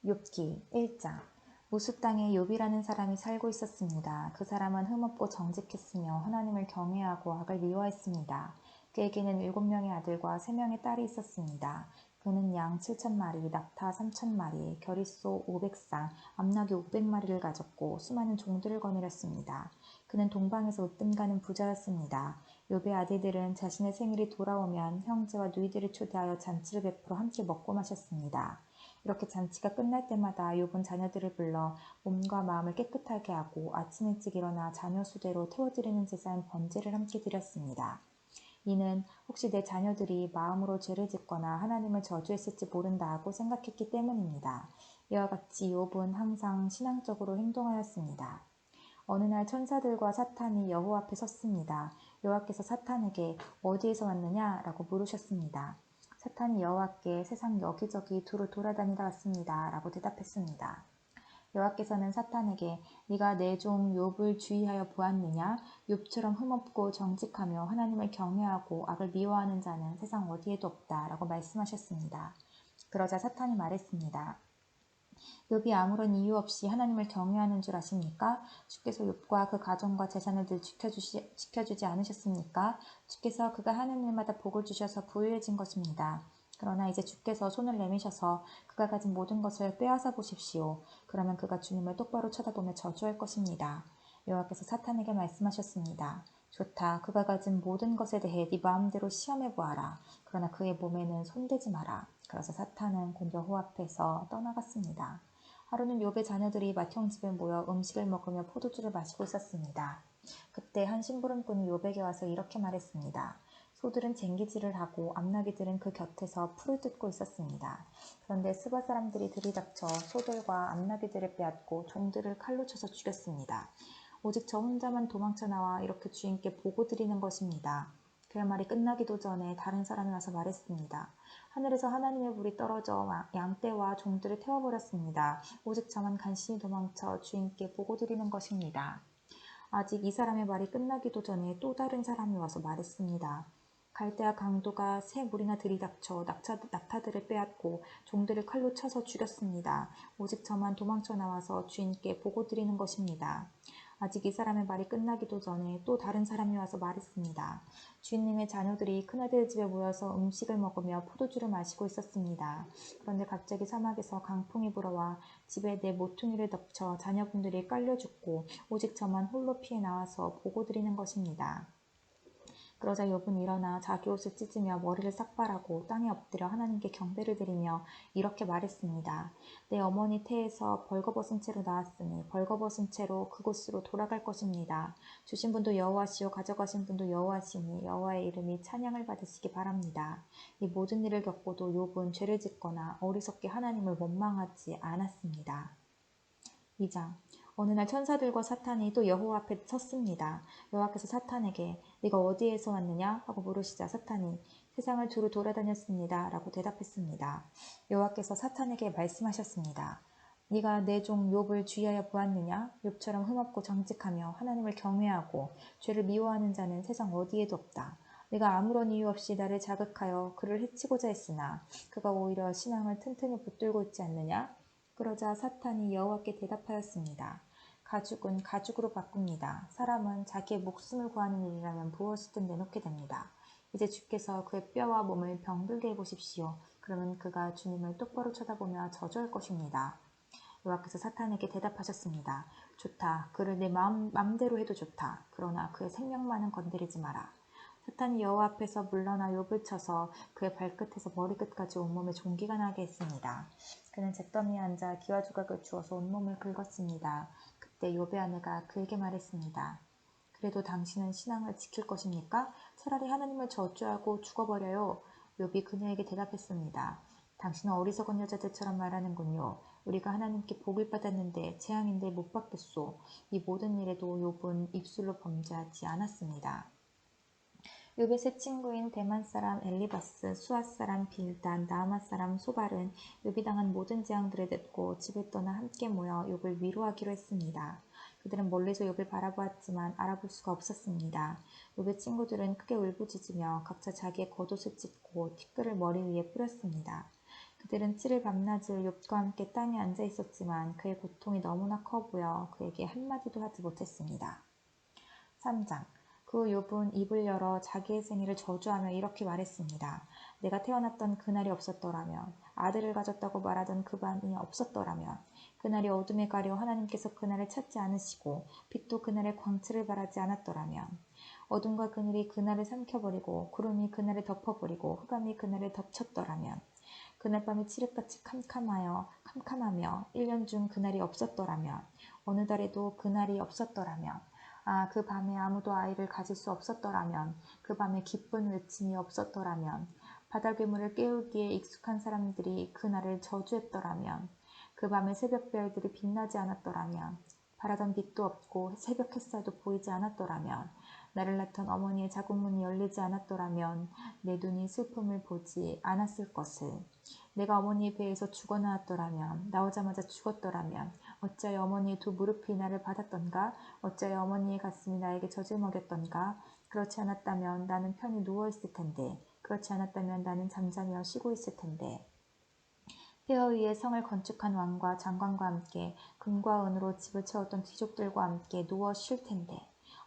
욥기 1장. 우스 땅에 욥이라는 사람이 살고 있었습니다. 그 사람은 흠없고 정직했으며 하나님을 경외하고 악을 미워했습니다. 그에게는 7명의 아들과 3명의 딸이 있었습니다. 그는 양 7,000마리, 낙타 3,000마리, 겨리소 500쌍, 암나귀 500마리를 가졌고 수많은 종들을 거느렸습니다. 그는 동방에서 으뜸가는 부자였습니다. 욥의 아들들은 자신의 생일이 돌아오면 형제와 누이들을 초대하여 잔치를 베풀어 함께 먹고 마셨습니다. 이렇게 잔치가 끝날 때마다 욥은 자녀들을 불러 몸과 마음을 깨끗하게 하고 아침 일찍 일어나 자녀 수대로 태워드리는 제사인 번제를 함께 드렸습니다. 이는 혹시 내 자녀들이 마음으로 죄를 짓거나 하나님을 저주했을지 모른다 하고 생각했기 때문입니다. 이와 같이 욥은 항상 신앙적으로 행동하였습니다. 어느 날 천사들과 사탄이 여호와 앞에 섰습니다. 여호와께서 사탄에게 어디에서 왔느냐? 라고 물으셨습니다. 사탄이 여호와께 세상 여기저기 두루 돌아다니다 왔습니다. 라고 대답했습니다. 여호와께서는 사탄에게 네가 내 종 욥을 주의하여 보았느냐? 욥처럼 흠없고 정직하며 하나님을 경외하고 악을 미워하는 자는 세상 어디에도 없다. 라고 말씀하셨습니다. 그러자 사탄이 말했습니다. 욥이 아무런 이유 없이 하나님을 경외하는 줄 아십니까? 주께서 욥과 그 가정과 재산을 늘 지켜주지 않으셨습니까? 주께서 그가 하는 일마다 복을 주셔서 부유해진 것입니다. 그러나 이제 주께서 손을 내미셔서 그가 가진 모든 것을 빼앗아 보십시오. 그러면 그가 주님을 똑바로 쳐다보며 저주할 것입니다. 여호와께서 사탄에게 말씀하셨습니다. 좋다. 그가 가진 모든 것에 대해 네 마음대로 시험해 보아라. 그러나 그의 몸에는 손대지 마라. 그래서 사탄은 곧 여호와 앞에서 떠나갔습니다. 하루는 욥의 자녀들이 맏형 집에 모여 음식을 먹으며 포도주를 마시고 있었습니다. 그때 한 심부름꾼이 욥에게 와서 이렇게 말했습니다. 소들은 쟁기질을 하고 암나귀들은 그 곁에서 풀을 뜯고 있었습니다. 그런데 스바 사람들이 들이닥쳐 소들과 암나귀들을 빼앗고 종들을 칼로 쳐서 죽였습니다. 오직 저 혼자만 도망쳐 나와 이렇게 주인께 보고드리는 것입니다. 그의 말이 끝나기도 전에 다른 사람이 와서 말했습니다. 하늘에서 하나님의 불이 떨어져 양떼와 종들을 태워버렸습니다. 오직 저만 간신히 도망쳐 주인께 보고드리는 것입니다. 아직 이 사람의 말이 끝나기도 전에 또 다른 사람이 와서 말했습니다. 갈대와 강도가 새 물이나 들이닥쳐 낙타들을 빼앗고 종들을 칼로 쳐서 죽였습니다. 오직 저만 도망쳐 나와서 주인께 보고드리는 것입니다. 아직 이 사람의 말이 끝나기도 전에 또 다른 사람이 와서 말했습니다. 주인님의 자녀들이 큰아들 집에 모여서 음식을 먹으며 포도주를 마시고 있었습니다. 그런데 갑자기 사막에서 강풍이 불어와 집에 내 모퉁이를 덮쳐 자녀분들이 깔려 죽고 오직 저만 홀로 피해 나와서 보고드리는 것입니다. 그러자 욥은 일어나 자기 옷을 찢으며 머리를 삭발하고 땅에 엎드려 하나님께 경배를 드리며 이렇게 말했습니다. 내 어머니 태에서 벌거벗은 채로 나왔으니 벌거벗은 채로 그곳으로 돌아갈 것입니다. 주신 분도 여호와시요 가져가신 분도 여호와시니 여호와의 이름이 찬양을 받으시기 바랍니다. 이 모든 일을 겪고도 욥은 죄를 짓거나 어리석게 하나님을 원망하지 않았습니다. 2장. 어느 날 천사들과 사탄이 또 여호와 앞에 섰습니다. 여호와께서 사탄에게 네가 어디에서 왔느냐? 하고 물으시자 사탄이 세상을 두루 돌아다녔습니다. 라고 대답했습니다. 여호와께서 사탄에게 말씀하셨습니다. 네가 내 종 욥을 주의하여 보았느냐? 욥처럼 흠없고 정직하며 하나님을 경외하고 죄를 미워하는 자는 세상 어디에도 없다. 네가 아무런 이유 없이 나를 자극하여 그를 해치고자 했으나 그가 오히려 신앙을 튼튼히 붙들고 있지 않느냐? 그러자 사탄이 여호와께 대답하였습니다. 가죽은 가죽으로 바꿉니다. 사람은 자기의 목숨을 구하는 일이라면 무엇이든 내놓게 됩니다. 이제 주께서 그의 뼈와 몸을 병들게 해보십시오. 그러면 그가 주님을 똑바로 쳐다보며 저주할 것입니다. 여호와께서 사탄에게 대답하셨습니다. 좋다. 그를 내 마음대로 해도 좋다. 그러나 그의 생명만은 건드리지 마라. 사탄이 여호와 앞에서 물러나 욥을 쳐서 그의 발끝에서 머리끝까지 온몸에 종기가 나게 했습니다. 그는 잿더미에 앉아 기와 조각을 주어서 온몸을 긁었습니다. 그때 욥의 아내가 그에게 말했습니다. 그래도 당신은 신앙을 지킬 것입니까? 차라리 하나님을 저주하고 죽어버려요. 욥이 그녀에게 대답했습니다. 당신은 어리석은 여자들처럼 말하는군요. 우리가 하나님께 복을 받았는데 재앙인데 못 받겠소. 이 모든 일에도 욥은 입술로 범죄하지 않았습니다. 욥의 세 친구인 대만 사람 엘리바스, 수앗 사람 빌단, 나아마 사람 소발은 욥이 당한 모든 재앙들을 듣고 집을 떠나 함께 모여 욥을 위로하기로 했습니다. 그들은 멀리서 욥을 바라보았지만 알아볼 수가 없었습니다. 욥의 친구들은 크게 울부짖으며 각자 자기의 겉옷을 찢고 티끌을 머리 위에 뿌렸습니다. 그들은 7일 밤낮을 욥과 함께 땅에 앉아 있었지만 그의 고통이 너무나 커 보여 그에게 한마디도 하지 못했습니다. 3장. 그 욥은 입을 열어 자기의 생애를 저주하며 이렇게 말했습니다. 내가 태어났던 그날이 없었더라면, 아들을 가졌다고 말하던 그 밤이 없었더라면, 그날이 어둠에 가려 하나님께서 그날을 찾지 않으시고 빛도 그날의 광채를 바라지 않았더라면, 어둠과 그늘이 그날을 삼켜버리고 구름이 그날을 덮어버리고 흑암이 그날을 덮쳤더라면, 그날 밤이 칠흑같이 캄캄하며 1년 중 그날이 없었더라면, 어느 달에도 그날이 없었더라면, 그 밤에 아무도 아이를 가질 수 없었더라면, 그 밤에 기쁜 외침이 없었더라면, 바다괴물을 깨우기에 익숙한 사람들이 그날을 저주했더라면, 그 밤에 새벽별들이 빛나지 않았더라면, 바라던 빛도 없고 새벽 햇살도 보이지 않았더라면, 나를 낳던 어머니의 자궁문이 열리지 않았더라면 내 눈이 슬픔을 보지 않았을 것을. 내가 어머니의 배에서 죽어나왔더라면, 나오자마자 죽었더라면 어찌하여 어머니의 두 무릎이 나를 받았던가? 어찌하여 어머니의 가슴이 나에게 젖을 먹였던가? 그렇지 않았다면 나는 편히 누워있을 텐데, 그렇지 않았다면 나는 잠자며 쉬고 있을 텐데. 폐허 위에 성을 건축한 왕과 장관과 함께 금과 은으로 집을 채웠던 귀족들과 함께 누워 쉴 텐데,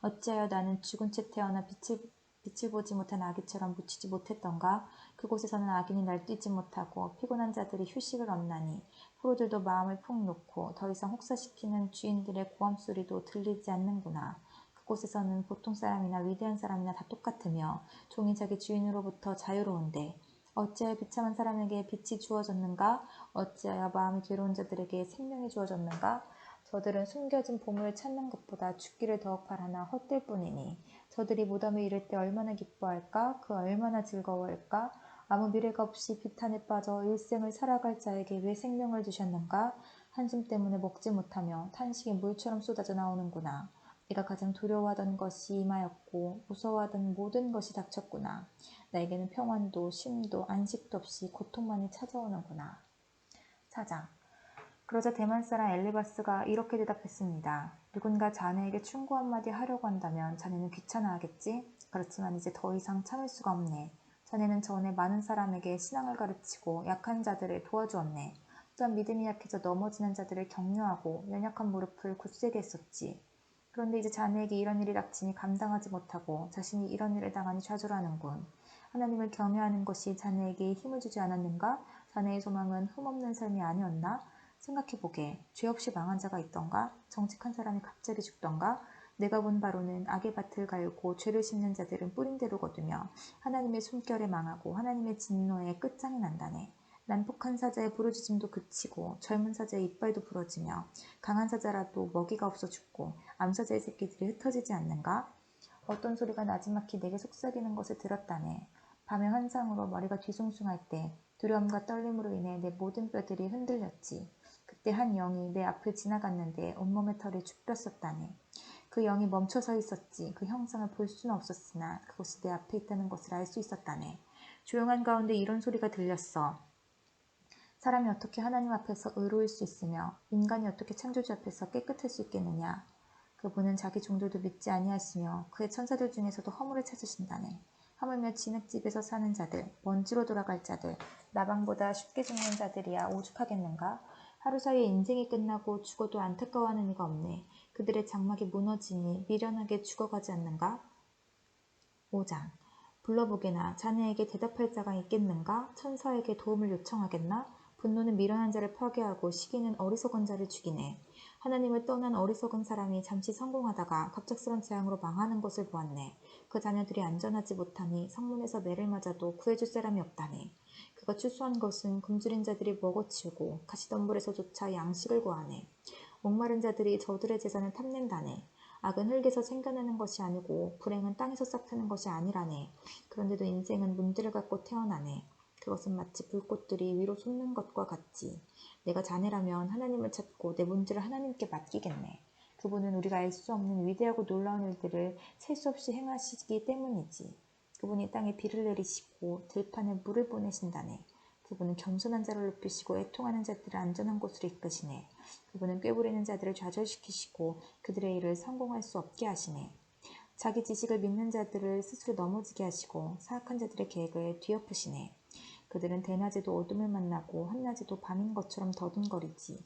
어찌하여 나는 죽은 채 태어나 빛을 보지 못한 아기처럼 묻히지 못했던가? 그곳에서는 악인이 날뛰지 못하고 피곤한 자들이 휴식을 얻나니 포로들도 마음을 푹 놓고 더 이상 혹사시키는 주인들의 고함 소리도 들리지 않는구나. 그곳에서는 보통 사람이나 위대한 사람이나 다 똑같으며 종이 자기 주인으로부터 자유로운데, 어찌하여 비참한 사람에게 빛이 주어졌는가? 어찌하여 마음이 괴로운 자들에게 생명이 주어졌는가? 저들은 숨겨진 보물을 찾는 것보다 죽기를 더욱 바라나 헛될 뿐이니, 저들이 무덤에 이를 때 얼마나 기뻐할까? 그 얼마나 즐거워할까? 아무 미래가 없이 비탄에 빠져 일생을 살아갈 자에게 왜 생명을 주셨는가? 한숨 때문에 먹지 못하며 탄식이 물처럼 쏟아져 나오는구나. 내가 가장 두려워하던 것이 임하였고 무서워하던 모든 것이 닥쳤구나. 나에게는 평안도 쉼도 안식도 없이 고통만이 찾아오는구나. 4장. 그러자 대만 사람 엘리바스가 이렇게 대답했습니다. 누군가 자네에게 충고 한마디 하려고 한다면 자네는 귀찮아하겠지? 그렇지만 이제 더 이상 참을 수가 없네. 자네는 전에 많은 사람에게 신앙을 가르치고 약한 자들을 도와주었네. 또한 믿음이 약해져 넘어지는 자들을 격려하고 연약한 무릎을 굳세게 했었지. 그런데 이제 자네에게 이런 일이 닥치니 감당하지 못하고 자신이 이런 일을 당하니 좌절하는군. 하나님을 경외하는 것이 자네에게 힘을 주지 않았는가? 자네의 소망은 흠없는 삶이 아니었나? 생각해보게. 죄 없이 망한 자가 있던가? 정직한 사람이 갑자기 죽던가? 내가 본 바로는 악의 밭을 갈고 죄를 심는 자들은 뿌린 대로 거두며 하나님의 숨결에 망하고 하나님의 진노에 끝장이 난다네. 난폭한 사자의 부르짖음도 그치고 젊은 사자의 이빨도 부러지며 강한 사자라도 먹이가 없어 죽고 암사자의 새끼들이 흩어지지 않는가? 어떤 소리가 나지막히 내게 속삭이는 것을 들었다네. 밤의 환상으로 머리가 뒤숭숭할 때 두려움과 떨림으로 인해 내 모든 뼈들이 흔들렸지. 그때 한 영이 내 앞을 지나갔는데 온몸의 털이 죽었었다네. 그 영이 멈춰 서 있었지. 그 형상을 볼 수는 없었으나 그것이 내 앞에 있다는 것을 알 수 있었다네. 조용한 가운데 이런 소리가 들렸어. 사람이 어떻게 하나님 앞에서 의로울 수 있으며 인간이 어떻게 창조주 앞에서 깨끗할 수 있겠느냐. 그분은 자기 종들도 믿지 아니하시며 그의 천사들 중에서도 허물을 찾으신다네. 하물며 진흙집에서 사는 자들, 먼지로 돌아갈 자들, 나방보다 쉽게 죽는 자들이야 오죽하겠는가? 하루 사이에 인생이 끝나고 죽어도 안타까워하는 이가 없네. 그들의 장막이 무너지니 미련하게 죽어가지 않는가? 5장. 불러보게나 자네에게 대답할 자가 있겠는가? 천사에게 도움을 요청하겠나? 분노는 미련한 자를 파괴하고 시기는 어리석은 자를 죽이네. 하나님을 떠난 어리석은 사람이 잠시 성공하다가 갑작스런 재앙으로 망하는 것을 보았네. 그 자녀들이 안전하지 못하니 성문에서 매를 맞아도 구해줄 사람이 없다네. 그가 추수한 것은 굶주린 자들이 먹어치우고 가시덤불에서조차 양식을 구하네. 목마른 자들이 저들의 재산을 탐낸다네. 악은 흙에서 생겨나는 것이 아니고 불행은 땅에서 싹트는 것이 아니라네. 그런데도 인생은 문제를 갖고 태어나네. 그것은 마치 불꽃들이 위로 솟는 것과 같지. 내가 자네라면 하나님을 찾고 내 문제를 하나님께 맡기겠네. 그분은 우리가 알 수 없는 위대하고 놀라운 일들을 셀 수 없이 행하시기 때문이지. 그분이 땅에 비를 내리시고 들판에 물을 보내신다네. 그분은 겸손한 자를 높이시고 애통하는 자들을 안전한 곳으로 이끄시네. 그분은 꾀부리는 자들을 좌절시키시고 그들의 일을 성공할 수 없게 하시네. 자기 지식을 믿는 자들을 스스로 넘어지게 하시고 사악한 자들의 계획을 뒤엎으시네. 그들은 대낮에도 어둠을 만나고 한낮에도 밤인 것처럼 더듬거리지.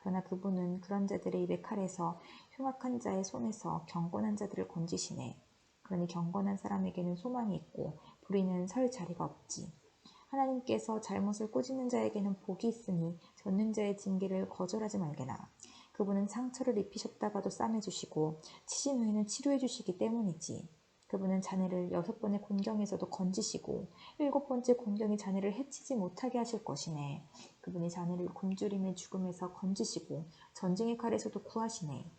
그러나 그분은 그런 자들의 입의 칼에서 흉악한 자의 손에서 경건한 자들을 건지시네. 그러니 경건한 사람에게는 소망이 있고 불의는 설 자리가 없지. 하나님께서 잘못을 꾸짖는 자에게는 복이 있으니 젓는 자의 징계를 거절하지 말게나. 그분은 상처를 입히셨다가도 싸매주시고 치신 후에는 치료해 주시기 때문이지. 그분은 자네를 6번의 곤경에서도 건지시고 7번째 곤경이 자네를 해치지 못하게 하실 것이네. 그분이 자네를 굶주림의 죽음에서 건지시고 전쟁의 칼에서도 구하시네.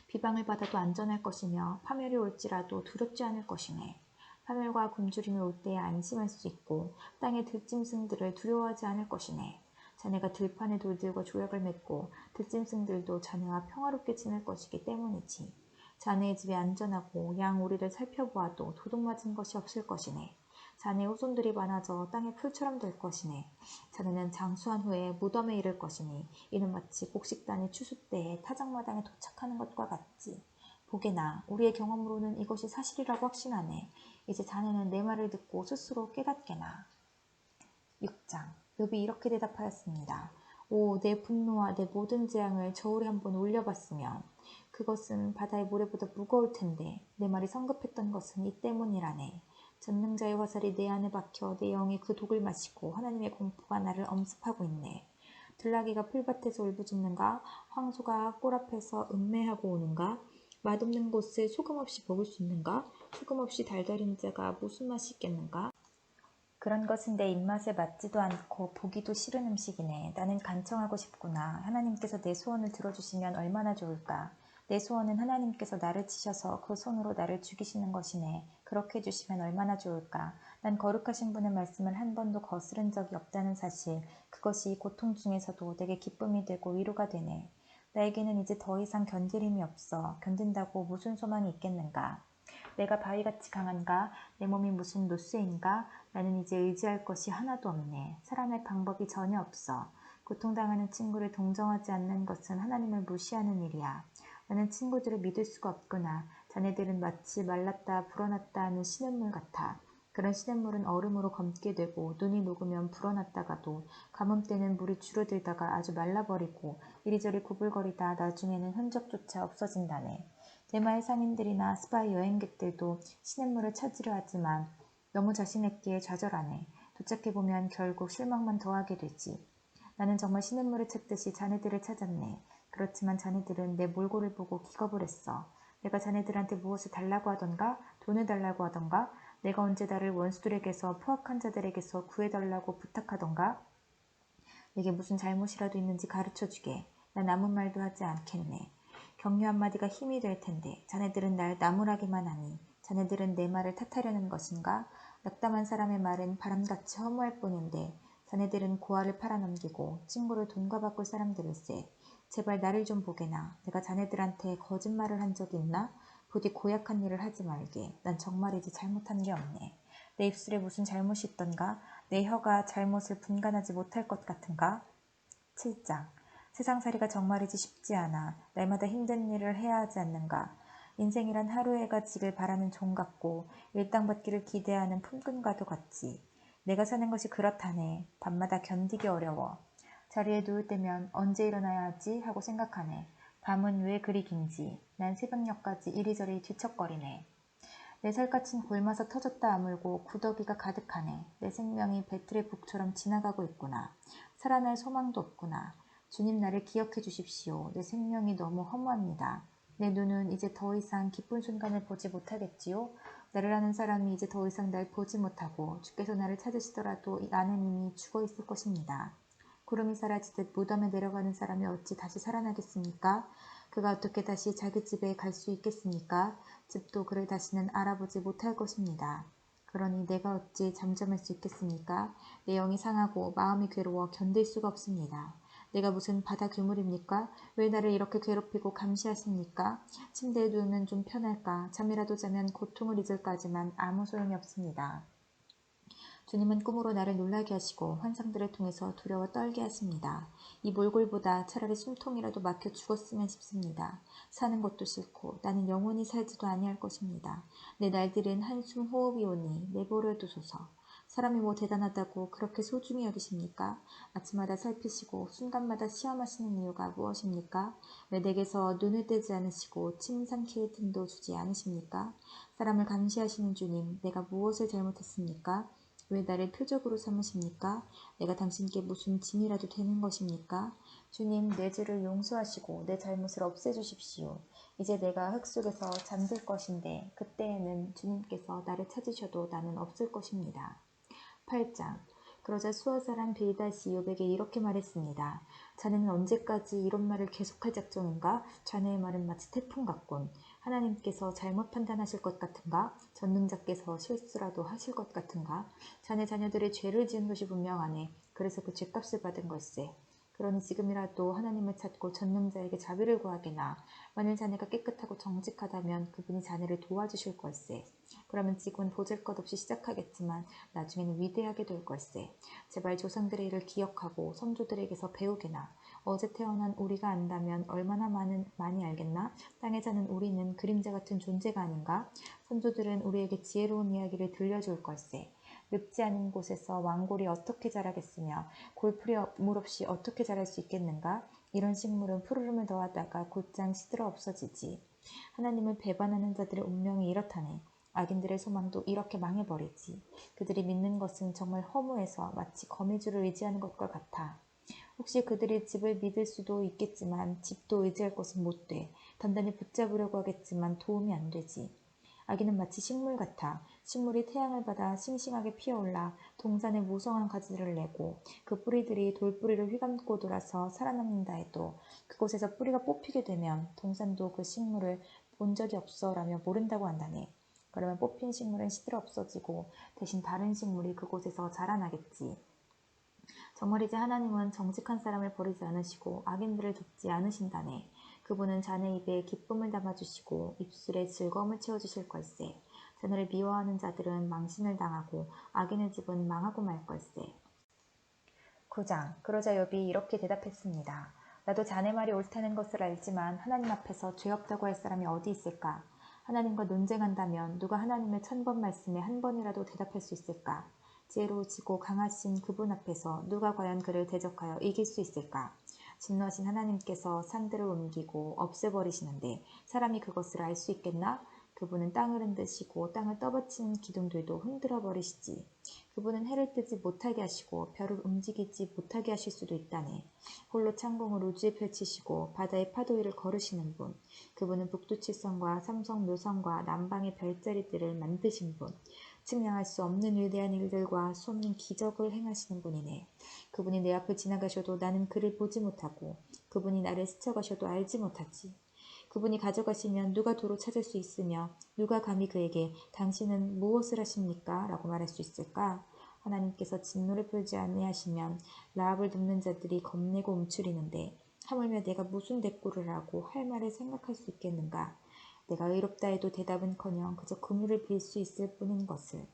비방을 받아도 안전할 것이며 파멸이 올지라도 두렵지 않을 것이네. 파멸과 굶주림이 올 때에 안심할 수 있고 땅의 들짐승들을 두려워하지 않을 것이네. 자네가 들판의 돌들과 조약을 맺고 들짐승들도 자네와 평화롭게 지낼 것이기 때문이지. 자네의 집이 안전하고 양 오리를 살펴보아도 도둑맞은 것이 없을 것이네. 자네의 후손들이 많아져 땅의 풀처럼 될 것이네. 자네는 장수한 후에 무덤에 이를 것이니 이는 마치 곡식단이 추수 때에 타작마당에 도착하는 것과 같지. 보게나 우리의 경험으로는 이것이 사실이라고 확신하네. 이제 자네는 내 말을 듣고 스스로 깨닫게나. 6장. 욥이 이렇게 대답하였습니다. 오, 내 분노와 내 모든 재앙을 저울에 한번 올려봤으면 그것은 바다의 모래보다 무거울 텐데 내 말이 성급했던 것은 이 때문이라네. 전능자의 화살이 내 안에 박혀 내 영이 그 독을 마시고 하나님의 공포가 나를 엄습하고 있네. 들나귀가 풀밭에서 울부짖는가? 황소가 꼴 앞에서 음매하고 오는가? 맛없는 곳을 소금 없이 먹을 수 있는가? 소금 없이 달달인 자가 무슨 맛이 있겠는가? 그런 것은 내 입맛에 맞지도 않고 보기도 싫은 음식이네. 나는 간청하고 싶구나. 하나님께서 내 소원을 들어주시면 얼마나 좋을까. 내 소원은 하나님께서 나를 치셔서 그 손으로 나를 죽이시는 것이네. 그렇게 해주시면 얼마나 좋을까. 난 거룩하신 분의 말씀을 한 번도 거스른 적이 없다는 사실. 그것이 고통 중에서도 내게 기쁨이 되고 위로가 되네. 나에게는 이제 더 이상 견딜 힘이 없어. 견딘다고 무슨 소망이 있겠는가. 내가 바위같이 강한가? 내 몸이 무슨 노쇠인가? 나는 이제 의지할 것이 하나도 없네. 살아날 방법이 전혀 없어. 고통당하는 친구를 동정하지 않는 것은 하나님을 무시하는 일이야. 나는 친구들을 믿을 수가 없구나. 자네들은 마치 말랐다 불어났다 하는 시냇물 같아. 그런 시냇물은 얼음으로 검게 되고 눈이 녹으면 불어났다가도 가뭄 때는 물이 줄어들다가 아주 말라버리고 이리저리 구불거리다 나중에는 흔적조차 없어진다네. 대마의 상인들이나 스파이 여행객들도 시냇물을 찾으려 하지만 너무 자신있기에 좌절하네. 도착해보면 결국 실망만 더하게 되지. 나는 정말 시냇물을 찾듯이 자네들을 찾았네. 그렇지만 자네들은 내 몰골을 보고 기겁을 했어. 내가 자네들한테 무엇을 달라고 하던가? 돈을 달라고 하던가? 내가 언제 나를 원수들에게서 포악한 자들에게서 구해달라고 부탁하던가? 내게 무슨 잘못이라도 있는지 가르쳐주게. 난 아무 말도 하지 않겠네. 격려 한마디가 힘이 될 텐데 자네들은 날 나무라기만 하니 자네들은 내 말을 탓하려는 것인가? 낙담한 사람의 말은 바람같이 허무할 뿐인데 자네들은 고아를 팔아넘기고 친구를 돈과 바꿀 사람들일세. 제발 나를 좀 보게나. 내가 자네들한테 거짓말을 한 적이 있나? 부디 고약한 일을 하지 말게. 난 정말이지 잘못한 게 없네. 내 입술에 무슨 잘못이 있던가? 내 혀가 잘못을 분간하지 못할 것 같은가? 7장. 세상살이가 정말이지 쉽지 않아. 날마다 힘든 일을 해야 하지 않는가. 인생이란 하루해가 지길 바라는 종 같고 일당받기를 기대하는 품꾼과도 같지. 내가 사는 것이 그렇다네. 밤마다 견디기 어려워. 자리에 누울 때면 언제 일어나야 하지 하고 생각하네. 밤은 왜 그리 긴지. 난 새벽녘까지 이리저리 뒤척거리네. 내 살갗은 굶어서 터졌다 아물고 구더기가 가득하네. 내 생명이 배틀의 북처럼 지나가고 있구나. 살아날 소망도 없구나. 주님 나를 기억해 주십시오. 내 생명이 너무 허무합니다. 내 눈은 이제 더 이상 기쁜 순간을 보지 못하겠지요. 나를 아는 사람이 이제 더 이상 날 보지 못하고 주께서 나를 찾으시더라도 나는 이미 죽어 있을 것입니다. 구름이 사라지듯 무덤에 내려가는 사람이 어찌 다시 살아나겠습니까? 그가 어떻게 다시 자기 집에 갈 수 있겠습니까? 집도 그를 다시는 알아보지 못할 것입니다. 그러니 내가 어찌 잠잠할 수 있겠습니까? 내 영이 상하고 마음이 괴로워 견딜 수가 없습니다. 내가 무슨 바다 괴물입니까? 왜 나를 이렇게 괴롭히고 감시하십니까? 침대에 누우면 좀 편할까? 잠이라도 자면 고통을 잊을까지만 아무 소용이 없습니다. 주님은 꿈으로 나를 놀라게 하시고 환상들을 통해서 두려워 떨게 하십니다. 이 몰골보다 차라리 숨통이라도 막혀 죽었으면 싶습니다. 사는 것도 싫고 나는 영원히 살지도 아니할 것입니다. 내 날들은 한숨 호흡이 오니 내버려 두소서. 사람이 뭐 대단하다고 그렇게 소중히 여기십니까? 아침마다 살피시고 순간마다 시험하시는 이유가 무엇입니까? 왜 내게서 눈을 떼지 않으시고 침 삼킬 틈도 주지 않으십니까? 사람을 감시하시는 주님, 내가 무엇을 잘못했습니까? 왜 나를 표적으로 삼으십니까? 내가 당신께 무슨 짐이라도 되는 것입니까? 주님, 내 죄를 용서하시고 내 잘못을 없애주십시오. 이제 내가 흙 속에서 잠들 것인데 그때에는 주님께서 나를 찾으셔도 나는 없을 것입니다. 8장. 그러자 수아 사람 빌닷이 욥에게 이렇게 말했습니다. 자네는 언제까지 이런 말을 계속할 작정인가? 자네의 말은 마치 태풍 같군. 하나님께서 잘못 판단하실 것 같은가? 전능자께서 실수라도 하실 것 같은가? 자네 자녀들의 죄를 지은 것이 분명하네. 그래서 그 죄값을 받은 걸세. 그러니 지금이라도 하나님을 찾고 전능자에게 자비를 구하게나. 만일 자네가 깨끗하고 정직하다면 그분이 자네를 도와주실 걸세. 그러면 지금은 보잘것없이 시작하겠지만 나중에는 위대하게 될 걸세. 제발 조상들의 일을 기억하고 선조들에게서 배우게나. 어제 태어난 우리가 안다면 얼마나 많이 알겠나? 땅에 사는 우리는 그림자 같은 존재가 아닌가? 선조들은 우리에게 지혜로운 이야기를 들려줄 걸세. 늙지 않은 곳에서 왕골이 어떻게 자라겠으며 골풀이 물 없이 어떻게 자랄 수 있겠는가? 이런 식물은 푸르름을 더하다가 곧장 시들어 없어지지. 하나님을 배반하는 자들의 운명이 이렇다네. 악인들의 소망도 이렇게 망해버리지. 그들이 믿는 것은 정말 허무해서 마치 거미줄을 의지하는 것과 같아. 혹시 그들이 집을 믿을 수도 있겠지만 집도 의지할 것은 못 돼. 단단히 붙잡으려고 하겠지만 도움이 안 되지. 아기는 마치 식물 같아. 식물이 태양을 받아 싱싱하게 피어올라 동산에 무성한 가지를 내고 그 뿌리들이 돌뿌리를 휘감고 돌아서 살아남는다 해도 그곳에서 뿌리가 뽑히게 되면 동산도 그 식물을 본 적이 없어라며 모른다고 한다네. 그러면 뽑힌 식물은 시들어 없어지고 대신 다른 식물이 그곳에서 자라나겠지. 정말이지 하나님은 정직한 사람을 버리지 않으시고 악인들을 돕지 않으신다네. 그분은 자네 입에 기쁨을 담아주시고 입술에 즐거움을 채워주실 걸세. 자네를 미워하는 자들은 망신을 당하고 악인의 집은 망하고 말 걸세. 9장. 그러자 욥이 이렇게 대답했습니다. 나도 자네 말이 옳다는 것을 알지만 하나님 앞에서 죄 없다고 할 사람이 어디 있을까? 하나님과 논쟁한다면 누가 하나님의 1000번 말씀에 한 번이라도 대답할 수 있을까? 지혜로우시고 강하신 그분 앞에서 누가 과연 그를 대적하여 이길 수 있을까? 진노하신 하나님께서 산들을 옮기고 없애버리시는데 사람이 그것을 알 수 있겠나? 그분은 땅을 흔드시고 땅을 떠받치는 기둥들도 흔들어 버리시지. 그분은 해를 뜨지 못하게 하시고 별을 움직이지 못하게 하실 수도 있다네. 홀로 창공을 우주에 펼치시고 바다의 파도 위를 걸으시는 분. 그분은 북두칠성과 삼성 묘성과 남방의 별자리들을 만드신 분. 측량할 수 없는 위대한 일들과 수 없는 기적을 행하시는 분이네. 그분이 내 앞을 지나가셔도 나는 그를 보지 못하고 그분이 나를 스쳐가셔도 알지 못하지. 그분이 가져가시면 누가 도로 찾을 수 있으며 누가 감히 그에게 당신은 무엇을 하십니까? 라고 말할 수 있을까? 하나님께서 진노를 풀지 아니하시면 라합을 돕는 자들이 겁내고 움츠리는데 하물며 내가 무슨 대꾸를 하고 할 말을 생각할 수 있겠는가? 내가 의롭다 해도 대답은커녕 그저 그물을 빌 수 있을 뿐인 것을.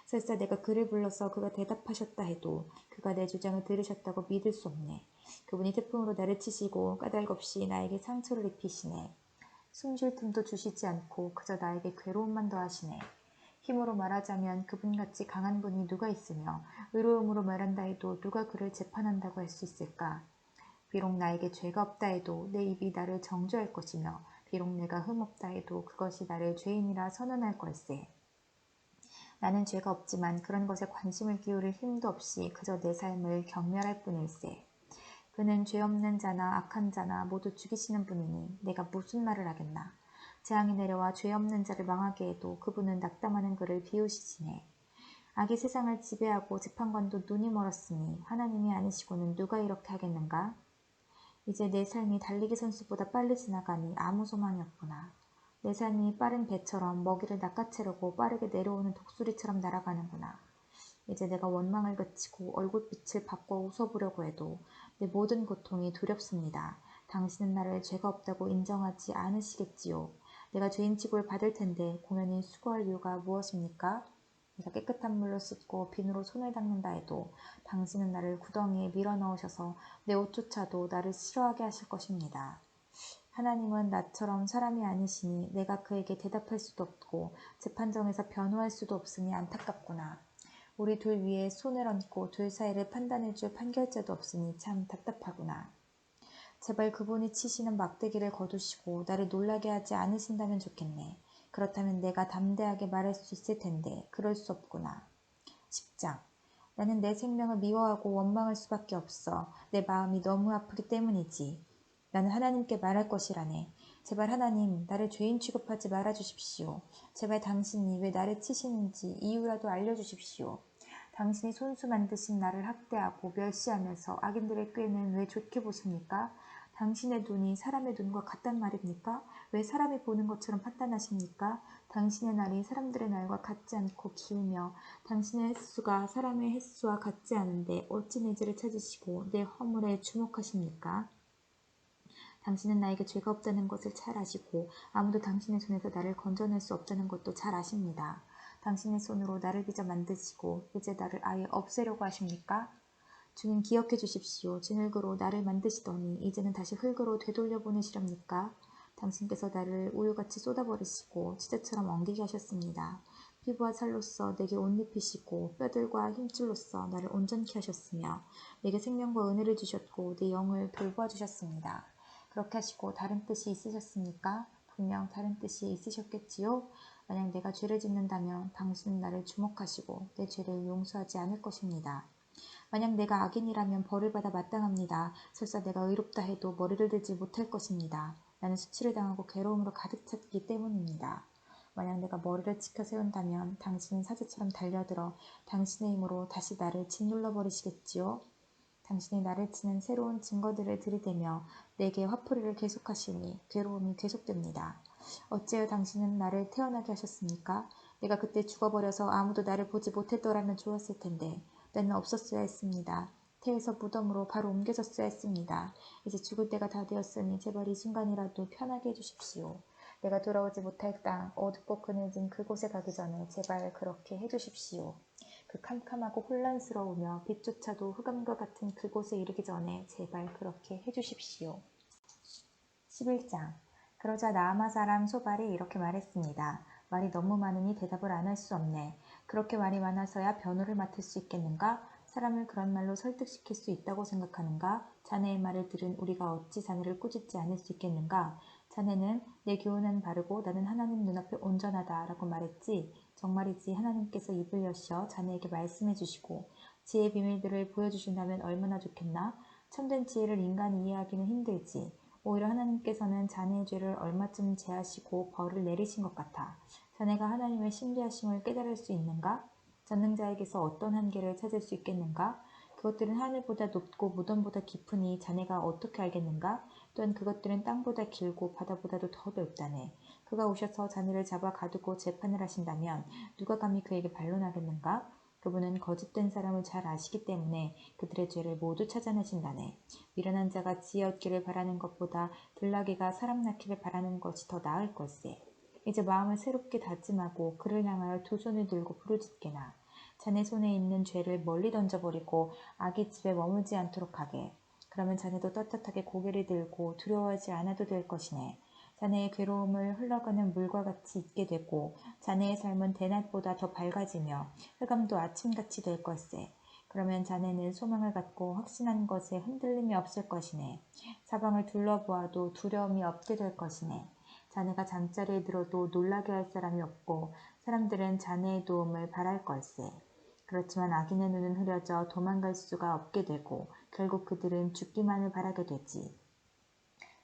설사 내가 그를 불러서 그가 대답하셨다 해도 그가 내 주장을 들으셨다고 믿을 수 없네. 그분이 태풍으로 나를 치시고 까닭없이 나에게 상처를 입히시네. 숨쉴 틈도 주시지 않고 그저 나에게 괴로움만 더하시네. 힘으로 말하자면 그분같이 강한 분이 누가 있으며 의로움으로 말한다 해도 누가 그를 재판한다고 할 수 있을까? 비록 나에게 죄가 없다 해도 내 입이 나를 정죄할 것이며 비록 내가 흠없다 해도 그것이 나를 죄인이라 선언할 걸세. 나는 죄가 없지만 그런 것에 관심을 기울일 힘도 없이 그저 내 삶을 경멸할 뿐일세. 그는 죄 없는 자나 악한 자나 모두 죽이시는 분이니 내가 무슨 말을 하겠나. 재앙이 내려와 죄 없는 자를 망하게 해도 그분은 낙담하는 그를 비우시지네. 악이 세상을 지배하고 재판관도 눈이 멀었으니 하나님이 아니시고는 누가 이렇게 하겠는가? 이제 내 삶이 달리기 선수보다 빨리 지나가니 아무 소망이 없구나. 내 삶이 빠른 배처럼 먹이를 낚아채려고 빠르게 내려오는 독수리처럼 날아가는구나. 이제 내가 원망을 그치고 얼굴빛을 바꿔 웃어보려고 해도 내 모든 고통이 두렵습니다. 당신은 나를 죄가 없다고 인정하지 않으시겠지요. 내가 죄인 취급을 받을 텐데 공연히 수고할 이유가 무엇입니까? 내가 깨끗한 물로 씻고 비누로 손을 닦는다 해도 당신은 나를 구덩이에 밀어넣으셔서 내 옷조차도 나를 싫어하게 하실 것입니다. 하나님은 나처럼 사람이 아니시니 내가 그에게 대답할 수도 없고 재판정에서 변호할 수도 없으니 안타깝구나. 우리 둘 위에 손을 얹고 둘 사이를 판단해줄 판결자도 없으니 참 답답하구나. 제발 그분이 치시는 막대기를 거두시고 나를 놀라게 하지 않으신다면 좋겠네. 그렇다면 내가 담대하게 말할 수 있을 텐데 그럴 수 없구나. 10장. 나는 내 생명을 미워하고 원망할 수밖에 없어. 내 마음이 너무 아프기 때문이지. 나는 하나님께 말할 것이라네. 제발 하나님, 나를 죄인 취급하지 말아주십시오. 제발 당신이 왜 나를 치시는지 이유라도 알려주십시오. 당신이 손수 만드신 나를 학대하고 멸시하면서 악인들의 꾀는 왜 좋게 보십니까? 당신의 눈이 사람의 눈과 같단 말입니까? 왜 사람이 보는 것처럼 판단하십니까? 당신의 날이 사람들의 날과 같지 않고 길며 당신의 횟수가 사람의 횟수와 같지 않은데 어찌 내 죄를 찾으시고 내 허물에 주목하십니까? 당신은 나에게 죄가 없다는 것을 잘 아시고 아무도 당신의 손에서 나를 건져낼 수 없다는 것도 잘 아십니다. 당신의 손으로 나를 빚어 만드시고 이제 나를 아예 없애려고 하십니까? 주님 기억해 주십시오. 진흙으로 나를 만드시더니 이제는 다시 흙으로 되돌려 보내시렵니까? 당신께서 나를 우유같이 쏟아버리시고 치즈처럼 엉기게 하셨습니다. 피부와 살로써 내게 옷 입히시고 뼈들과 힘줄로써 나를 온전케 하셨으며 내게 생명과 은혜를 주셨고 내 영을 돌보아 주셨습니다. 그렇게 하시고 다른 뜻이 있으셨습니까? 분명 다른 뜻이 있으셨겠지요? 만약 내가 죄를 짓는다면 당신은 나를 주목하시고 내 죄를 용서하지 않을 것입니다. 만약 내가 악인이라면 벌을 받아 마땅합니다. 설사 내가 의롭다 해도 머리를 들지 못할 것입니다. 나는 수치를 당하고 괴로움으로 가득 찼기 때문입니다. 만약 내가 머리를 치켜 세운다면 당신은 사자처럼 달려들어 당신의 힘으로 다시 나를 짓눌러 버리시겠지요? 당신이 나를 치는 새로운 증거들을 들이대며 내게 화풀이를 계속하시니 괴로움이 계속됩니다. 어찌하여 당신은 나를 태어나게 하셨습니까? 내가 그때 죽어버려서 아무도 나를 보지 못했더라면 좋았을 텐데 나는 없었어야 했습니다. 태에서 무덤으로 바로 옮겨졌어야 했습니다. 이제 죽을 때가 다 되었으니 제발 이 순간이라도 편하게 해주십시오. 내가 돌아오지 못할 땅, 어둡고 그늘진 그곳에 가기 전에 제발 그렇게 해주십시오. 그 캄캄하고 혼란스러우며 빛조차도 흑암과 같은 그곳에 이르기 전에 제발 그렇게 해주십시오. 11장. 그러자 나아마 사람 소발이 이렇게 말했습니다. 말이 너무 많으니 대답을 안 할 수 없네. 그렇게 말이 많아서야 변호를 맡을 수 있겠는가? 사람을 그런 말로 설득시킬 수 있다고 생각하는가? 자네의 말을 들은 우리가 어찌 자네를 꾸짖지 않을 수 있겠는가? 자네는 내 교훈은 바르고 나는 하나님 눈앞에 온전하다 라고 말했지. 정말이지 하나님께서 입을 여셔 자네에게 말씀해 주시고 지혜의 비밀들을 보여주신다면 얼마나 좋겠나? 참된 지혜를 인간이 이해하기는 힘들지. 오히려 하나님께서는 자네의 죄를 얼마쯤 제하시고 벌을 내리신 것 같아. 자네가 하나님의 신비하심을 깨달을 수 있는가? 전능자에게서 어떤 한계를 찾을 수 있겠는가? 그것들은 하늘보다 높고 무덤보다 깊으니 자네가 어떻게 알겠는가? 또한 그것들은 땅보다 길고 바다보다도 더 넓다네. 그가 오셔서 자네를 잡아 가두고 재판을 하신다면 누가 감히 그에게 반론하겠는가? 그분은 거짓된 사람을 잘 아시기 때문에 그들의 죄를 모두 찾아내신다네. 미련한 자가 지혜 얻기를 바라는 것보다 들나귀가 사람 낳기를 바라는 것이 더 나을 걸세. 이제 마음을 새롭게 다짐하고 그를 향하여 두 손을 들고 부르짖게나. 자네 손에 있는 죄를 멀리 던져버리고 악이 집에 머물지 않도록 하게. 그러면 자네도 떳떳하게 고개를 들고 두려워하지 않아도 될 것이네. 자네의 괴로움을 흘러가는 물과 같이 있게 되고 자네의 삶은 대낮보다 더 밝아지며 흑암도 아침같이 될 걸세. 그러면 자네는 소망을 갖고 확신한 것에 흔들림이 없을 것이네. 사방을 둘러보아도 두려움이 없게 될 것이네. 자네가 잠자리에 들어도 놀라게 할 사람이 없고 사람들은 자네의 도움을 바랄 걸세. 그렇지만 악인의 눈은 흐려져 도망갈 수가 없게 되고 결국 그들은 죽기만을 바라게 되지.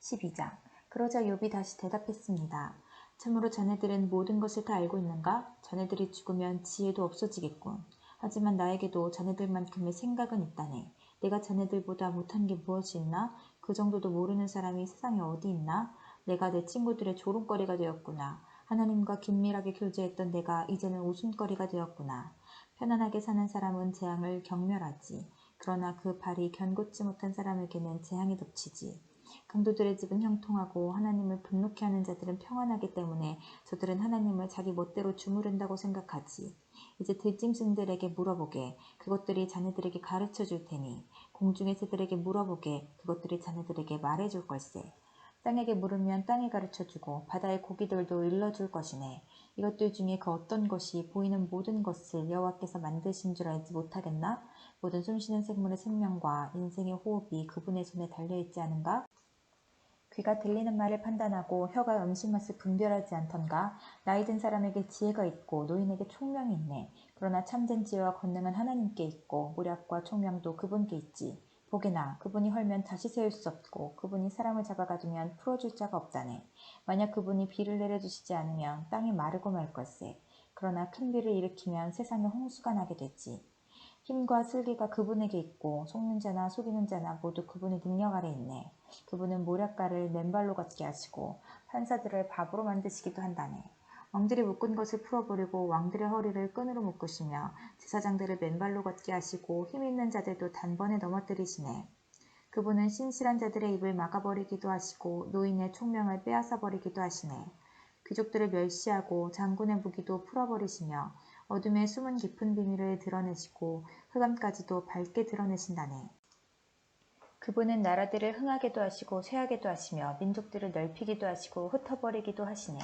12장. 그러자 욥이 다시 대답했습니다. 참으로 자네들은 모든 것을 다 알고 있는가? 자네들이 죽으면 지혜도 없어지겠군. 하지만 나에게도 자네들만큼의 생각은 있다네. 내가 자네들보다 못한 게 무엇이 있나? 그 정도도 모르는 사람이 세상에 어디 있나? 내가 내 친구들의 조롱거리가 되었구나. 하나님과 긴밀하게 교제했던 내가 이제는 웃음거리가 되었구나. 편안하게 사는 사람은 재앙을 경멸하지. 그러나 그 발이 견고치 못한 사람에게는 재앙이 덮치지. 강도들의 집은 형통하고 하나님을 분노케 하는 자들은 평안하기 때문에 저들은 하나님을 자기 멋대로 주무른다고 생각하지. 이제 들짐승들에게 물어보게. 그것들이 자네들에게 가르쳐 줄 테니. 공중의 새들에게 물어보게. 그것들이 자네들에게 말해 줄 걸세. 땅에게 물으면 땅이 가르쳐주고 바다의 고기들도 일러줄 것이네. 이것들 중에 그 어떤 것이 보이는 모든 것을 여호와께서 만드신 줄 알지 못하겠나? 모든 숨쉬는 생물의 생명과 인생의 호흡이 그분의 손에 달려있지 않은가? 귀가 들리는 말을 판단하고 혀가 음식 맛을 분별하지 않던가. 나이 든 사람에게 지혜가 있고 노인에게 총명이 있네. 그러나 참된 지혜와 권능은 하나님께 있고 모략과 총명도 그분께 있지. 보게나 그분이 헐면 다시 세울 수 없고 그분이 사람을 잡아가두면 풀어줄 자가 없다네. 만약 그분이 비를 내려주시지 않으면 땅이 마르고 말 걸세. 그러나 큰 비를 일으키면 세상에 홍수가 나게 되지. 힘과 슬기가 그분에게 있고 속는 자나 속이는 자나 모두 그분의 능력 아래 있네. 그분은 모략가를 맨발로 걷게 하시고 판사들을 밥으로 만드시기도 한다네. 왕들이 묶은 것을 풀어버리고 왕들의 허리를 끈으로 묶으시며 제사장들을 맨발로 걷게 하시고 힘 있는 자들도 단번에 넘어뜨리시네. 그분은 신실한 자들의 입을 막아버리기도 하시고 노인의 총명을 빼앗아버리기도 하시네. 귀족들을 멸시하고 장군의 무기도 풀어버리시며 어둠의 숨은 깊은 비밀을 드러내시고 흑암까지도 밝게 드러내신다네. 그분은 나라들을 흥하게도 하시고 쇠하게도 하시며 민족들을 넓히기도 하시고 흩어버리기도 하시네.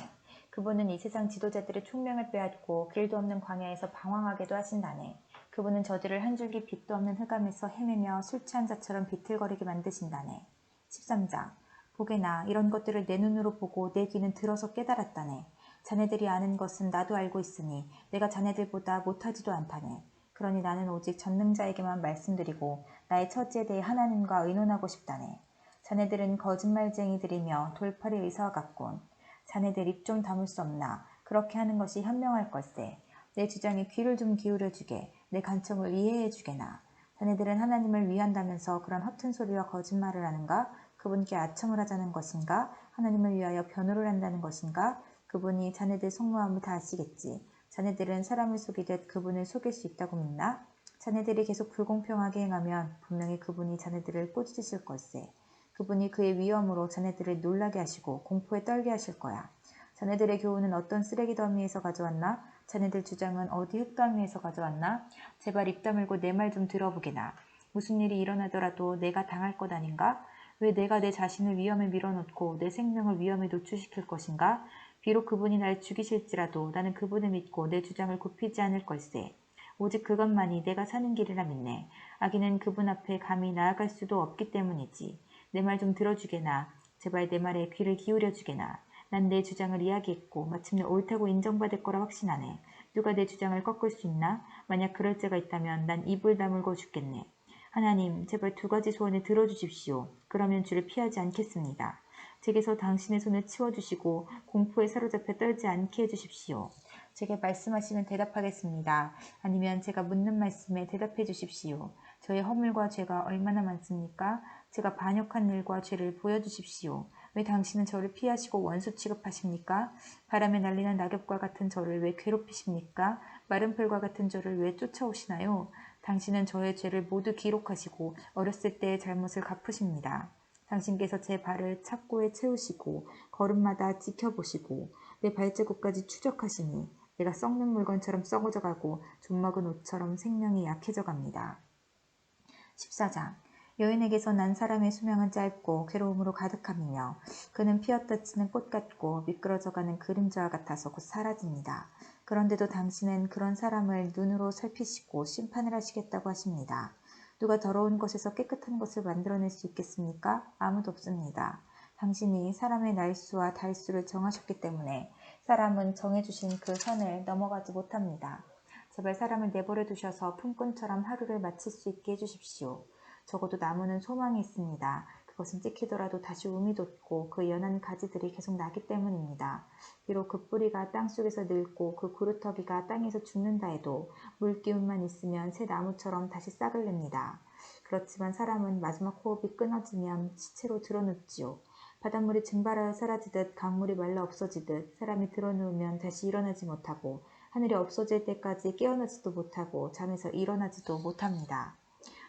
그분은 이 세상 지도자들의 총명을 빼앗고 길도 없는 광야에서 방황하게도 하신다네. 그분은 저들을 한 줄기 빛도 없는 흑암에서 헤매며 술 취한 자처럼 비틀거리게 만드신다네. 13장. 보게나 이런 것들을 내 눈으로 보고 내 귀는 들어서 깨달았다네. 자네들이 아는 것은 나도 알고 있으니 내가 자네들보다 못하지도 않다네. 그러니 나는 오직 전능자에게만 말씀드리고 나의 처지에 대해 하나님과 의논하고 싶다네. 자네들은 거짓말쟁이들이며 돌팔이 의사와 같군. 자네들 입 좀 다물 수 없나. 그렇게 하는 것이 현명할 걸세. 내 주장에 귀를 좀 기울여주게. 내 간청을 이해해주게나. 자네들은 하나님을 위한다면서 그런 허튼 소리와 거짓말을 하는가? 그분께 아첨을 하자는 것인가? 하나님을 위하여 변호를 한다는 것인가? 그분이 자네들 속마음을 다 아시겠지. 자네들은 사람을 속이듯 그분을 속일 수 있다고 믿나? 자네들이 계속 불공평하게 행하면 분명히 그분이 자네들을 꾸짖으실 걸세. 그분이 그의 위엄으로 자네들을 놀라게 하시고 공포에 떨게 하실 거야. 자네들의 교훈은 어떤 쓰레기 더미에서 가져왔나? 자네들 주장은 어디 흙더미에서 가져왔나? 제발 입 다물고 내 말 좀 들어보게나. 무슨 일이 일어나더라도 내가 당할 것 아닌가? 왜 내가 내 자신을 위험에 밀어넣고 내 생명을 위험에 노출시킬 것인가? 비록 그분이 날 죽이실지라도 나는 그분을 믿고 내 주장을 굽히지 않을 걸세. 오직 그것만이 내가 사는 길이라 믿네. 악인은 그분 앞에 감히 나아갈 수도 없기 때문이지. 내 말 좀 들어주게나. 제발 내 말에 귀를 기울여주게나. 난 내 주장을 이야기했고 마침내 옳다고 인정받을 거라 확신하네. 누가 내 주장을 꺾을 수 있나? 만약 그럴 자가 있다면 난 입을 다물고 죽겠네. 하나님, 제발 두 가지 소원을 들어주십시오. 그러면 주를 피하지 않겠습니다. 제게서 당신의 손을 치워주시고 공포에 사로잡혀 떨지 않게 해주십시오. 제게 말씀하시면 대답하겠습니다. 아니면 제가 묻는 말씀에 대답해 주십시오. 저의 허물과 죄가 얼마나 많습니까? 제가 반역한 일과 죄를 보여주십시오. 왜 당신은 저를 피하시고 원수 취급하십니까? 바람에 날리는 낙엽과 같은 저를 왜 괴롭히십니까? 마른 풀과 같은 저를 왜 쫓아오시나요? 당신은 저의 죄를 모두 기록하시고 어렸을 때의 잘못을 갚으십니다. 당신께서 제 발을 착고에 채우시고 걸음마다 지켜보시고 내 발자국까지 추적하시니 내가 썩는 물건처럼 썩어져 가고 좀먹은 옷처럼 생명이 약해져 갑니다. 14장. 여인에게서 난 사람의 수명은 짧고 괴로움으로 가득함이며 그는 피었다 치는 꽃 같고 미끄러져가는 그림자와 같아서 곧 사라집니다. 그런데도 당신은 그런 사람을 눈으로 살피시고 심판을 하시겠다고 하십니다. 누가 더러운 것에서 깨끗한 것을 만들어낼 수 있겠습니까? 아무도 없습니다. 당신이 사람의 날수와 달수를 정하셨기 때문에 사람은 정해주신 그 선을 넘어가지 못합니다. 제발 사람을 내버려 두셔서 품꾼처럼 하루를 마칠 수 있게 해주십시오. 적어도 나무는 소망이 있습니다. 그것은 찍히더라도 다시 움이 돋고 그 연한 가지들이 계속 나기 때문입니다. 비록 그 뿌리가 땅속에서 늙고 그 구루터기가 땅에서 죽는다 해도 물기운만 있으면 새 나무처럼 다시 싹을 냅니다. 그렇지만 사람은 마지막 호흡이 끊어지면 시체로 드러눕지요. 바닷물이 증발하여 사라지듯 강물이 말라 없어지듯 사람이 드러누우면 다시 일어나지 못하고 하늘이 없어질 때까지 깨어나지도 못하고 잠에서 일어나지도 못합니다.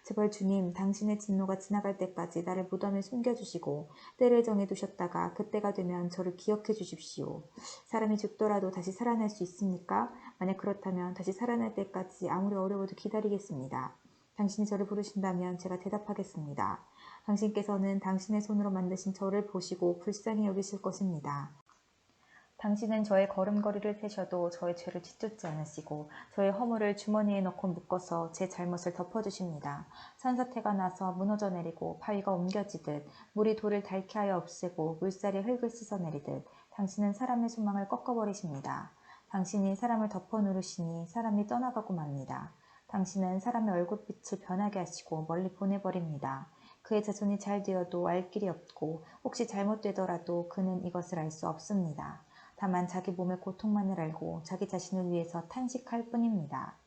제발 주님, 당신의 진노가 지나갈 때까지 나를 무덤에 숨겨주시고 때를 정해두셨다가 그때가 되면 저를 기억해 주십시오. 사람이 죽더라도 다시 살아날 수 있습니까? 만약 그렇다면 다시 살아날 때까지 아무리 어려워도 기다리겠습니다. 당신이 저를 부르신다면 제가 대답하겠습니다. 당신께서는 당신의 손으로 만드신 저를 보시고 불쌍히 여기실 것입니다. 당신은 저의 걸음걸이를 세셔도 저의 죄를 뒤쫓지 않으시고 저의 허물을 주머니에 넣고 묶어서 제 잘못을 덮어주십니다. 산사태가 나서 무너져 내리고 바위가 옮겨지듯 물이 돌을 닳게 하여 없애고 물살이 흙을 씻어내리듯 당신은 사람의 소망을 꺾어버리십니다. 당신이 사람을 덮어 누르시니 사람이 떠나가고 맙니다. 당신은 사람의 얼굴빛을 변하게 하시고 멀리 보내버립니다. 그의 자손이 잘 되어도 알 길이 없고 혹시 잘못되더라도 그는 이것을 알 수 없습니다. 다만 자기 몸의 고통만을 알고 자기 자신을 위해서 탄식할 뿐입니다.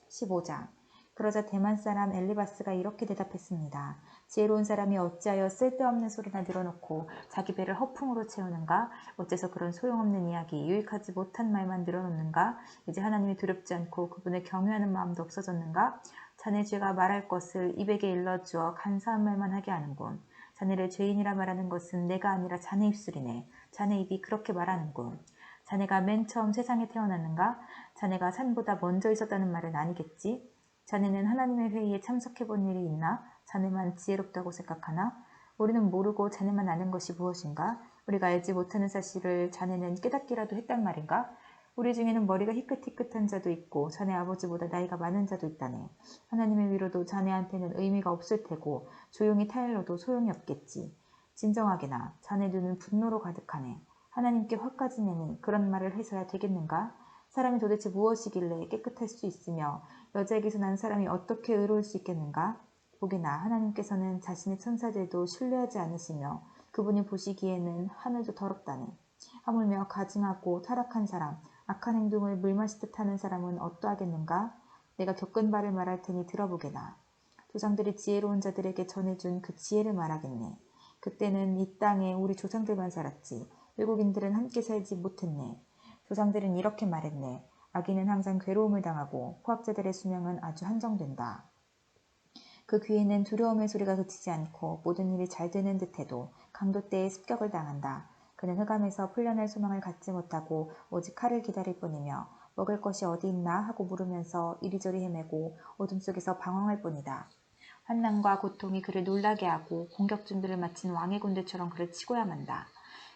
15장. 그러자 대만 사람 엘리바스가 이렇게 대답했습니다. 지혜로운 사람이 어찌하여 쓸데없는 소리나 늘어놓고 자기 배를 허풍으로 채우는가? 어째서 그런 소용없는 이야기, 유익하지 못한 말만 늘어놓는가? 이제 하나님이 두렵지 않고 그분을 경외하는 마음도 없어졌는가? 자네 죄가 말할 것을 입에게 일러주어 간사한 말만 하게 하는군. 자네를 죄인이라 말하는 것은 내가 아니라 자네 입술이네. 자네 입이 그렇게 말하는군. 자네가 맨 처음 세상에 태어났는가? 자네가 산보다 먼저 있었다는 말은 아니겠지? 자네는 하나님의 회의에 참석해 본 일이 있나? 자네만 지혜롭다고 생각하나? 우리는 모르고 자네만 아는 것이 무엇인가? 우리가 알지 못하는 사실을 자네는 깨닫기라도 했단 말인가? 우리 중에는 머리가 희끗희끗한 자도 있고 자네 아버지보다 나이가 많은 자도 있다네. 하나님의 위로도 자네한테는 의미가 없을 테고 조용히 타일러도 소용이 없겠지. 진정하게나 자네 눈은 분노로 가득하네. 하나님께 화까지 내니 그런 말을 해서야 되겠는가? 사람이 도대체 무엇이길래 깨끗할 수 있으며 여자에게서 난 사람이 어떻게 의로울 수 있겠는가? 보기나 하나님께서는 자신의 천사들도 신뢰하지 않으시며 그분이 보시기에는 하늘도 더럽다네. 하물며 가증하고 타락한 사람, 악한 행동을 물 마시듯 하는 사람은 어떠하겠는가? 내가 겪은 바를 말할 테니 들어보게나. 조상들이 지혜로운 자들에게 전해준 그 지혜를 말하겠네. 그때는 이 땅에 우리 조상들만 살았지. 외국인들은 함께 살지 못했네. 조상들은 이렇게 말했네. 아기는 항상 괴로움을 당하고 포악자들의 수명은 아주 한정된다. 그 귀에는 두려움의 소리가 그치지 않고 모든 일이 잘 되는 듯해도 강도 때에 습격을 당한다. 그는 흑암에서 풀려날 소망을 갖지 못하고 오직 칼을 기다릴 뿐이며 먹을 것이 어디 있나 하고 물으면서 이리저리 헤매고 어둠 속에서 방황할 뿐이다. 환난과 고통이 그를 놀라게 하고 공격 준비를 마친 왕의 군대처럼 그를 치고야 만다.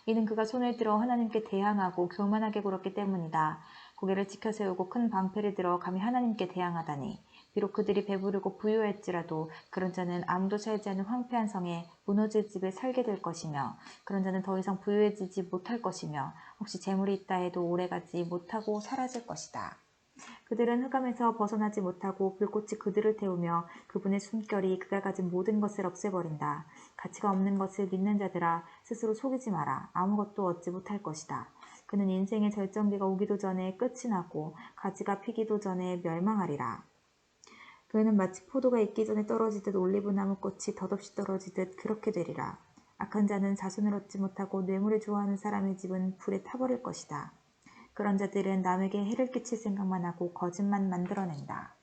이는 그가 손을 들어 하나님께 대항하고 교만하게 굴었기 때문이다. 고개를 지켜 세우고 큰 방패를 들어 감히 하나님께 대항하다니. 비록 그들이 배부르고 부유할지라도 그런 자는 아무도 살지 않는 황폐한 성에 무너질 집에 살게 될 것이며 그런 자는 더 이상 부유해지지 못할 것이며 혹시 재물이 있다 해도 오래가지 못하고 사라질 것이다. 그들은 흑암에서 벗어나지 못하고 불꽃이 그들을 태우며 그분의 숨결이 그가 가진 모든 것을 없애버린다. 가치가 없는 것을 믿는 자들아 스스로 속이지 마라. 아무것도 얻지 못할 것이다. 그는 인생의 절정기가 오기도 전에 끝이 나고 가지가 피기도 전에 멸망하리라. 그는 마치 포도가 익기 전에 떨어지듯 올리브나무 꽃이 덧없이 떨어지듯 그렇게 되리라. 악한 자는 자손을 얻지 못하고 뇌물을 좋아하는 사람의 집은 불에 타버릴 것이다. 그런 자들은 남에게 해를 끼칠 생각만 하고 거짓만 만들어낸다.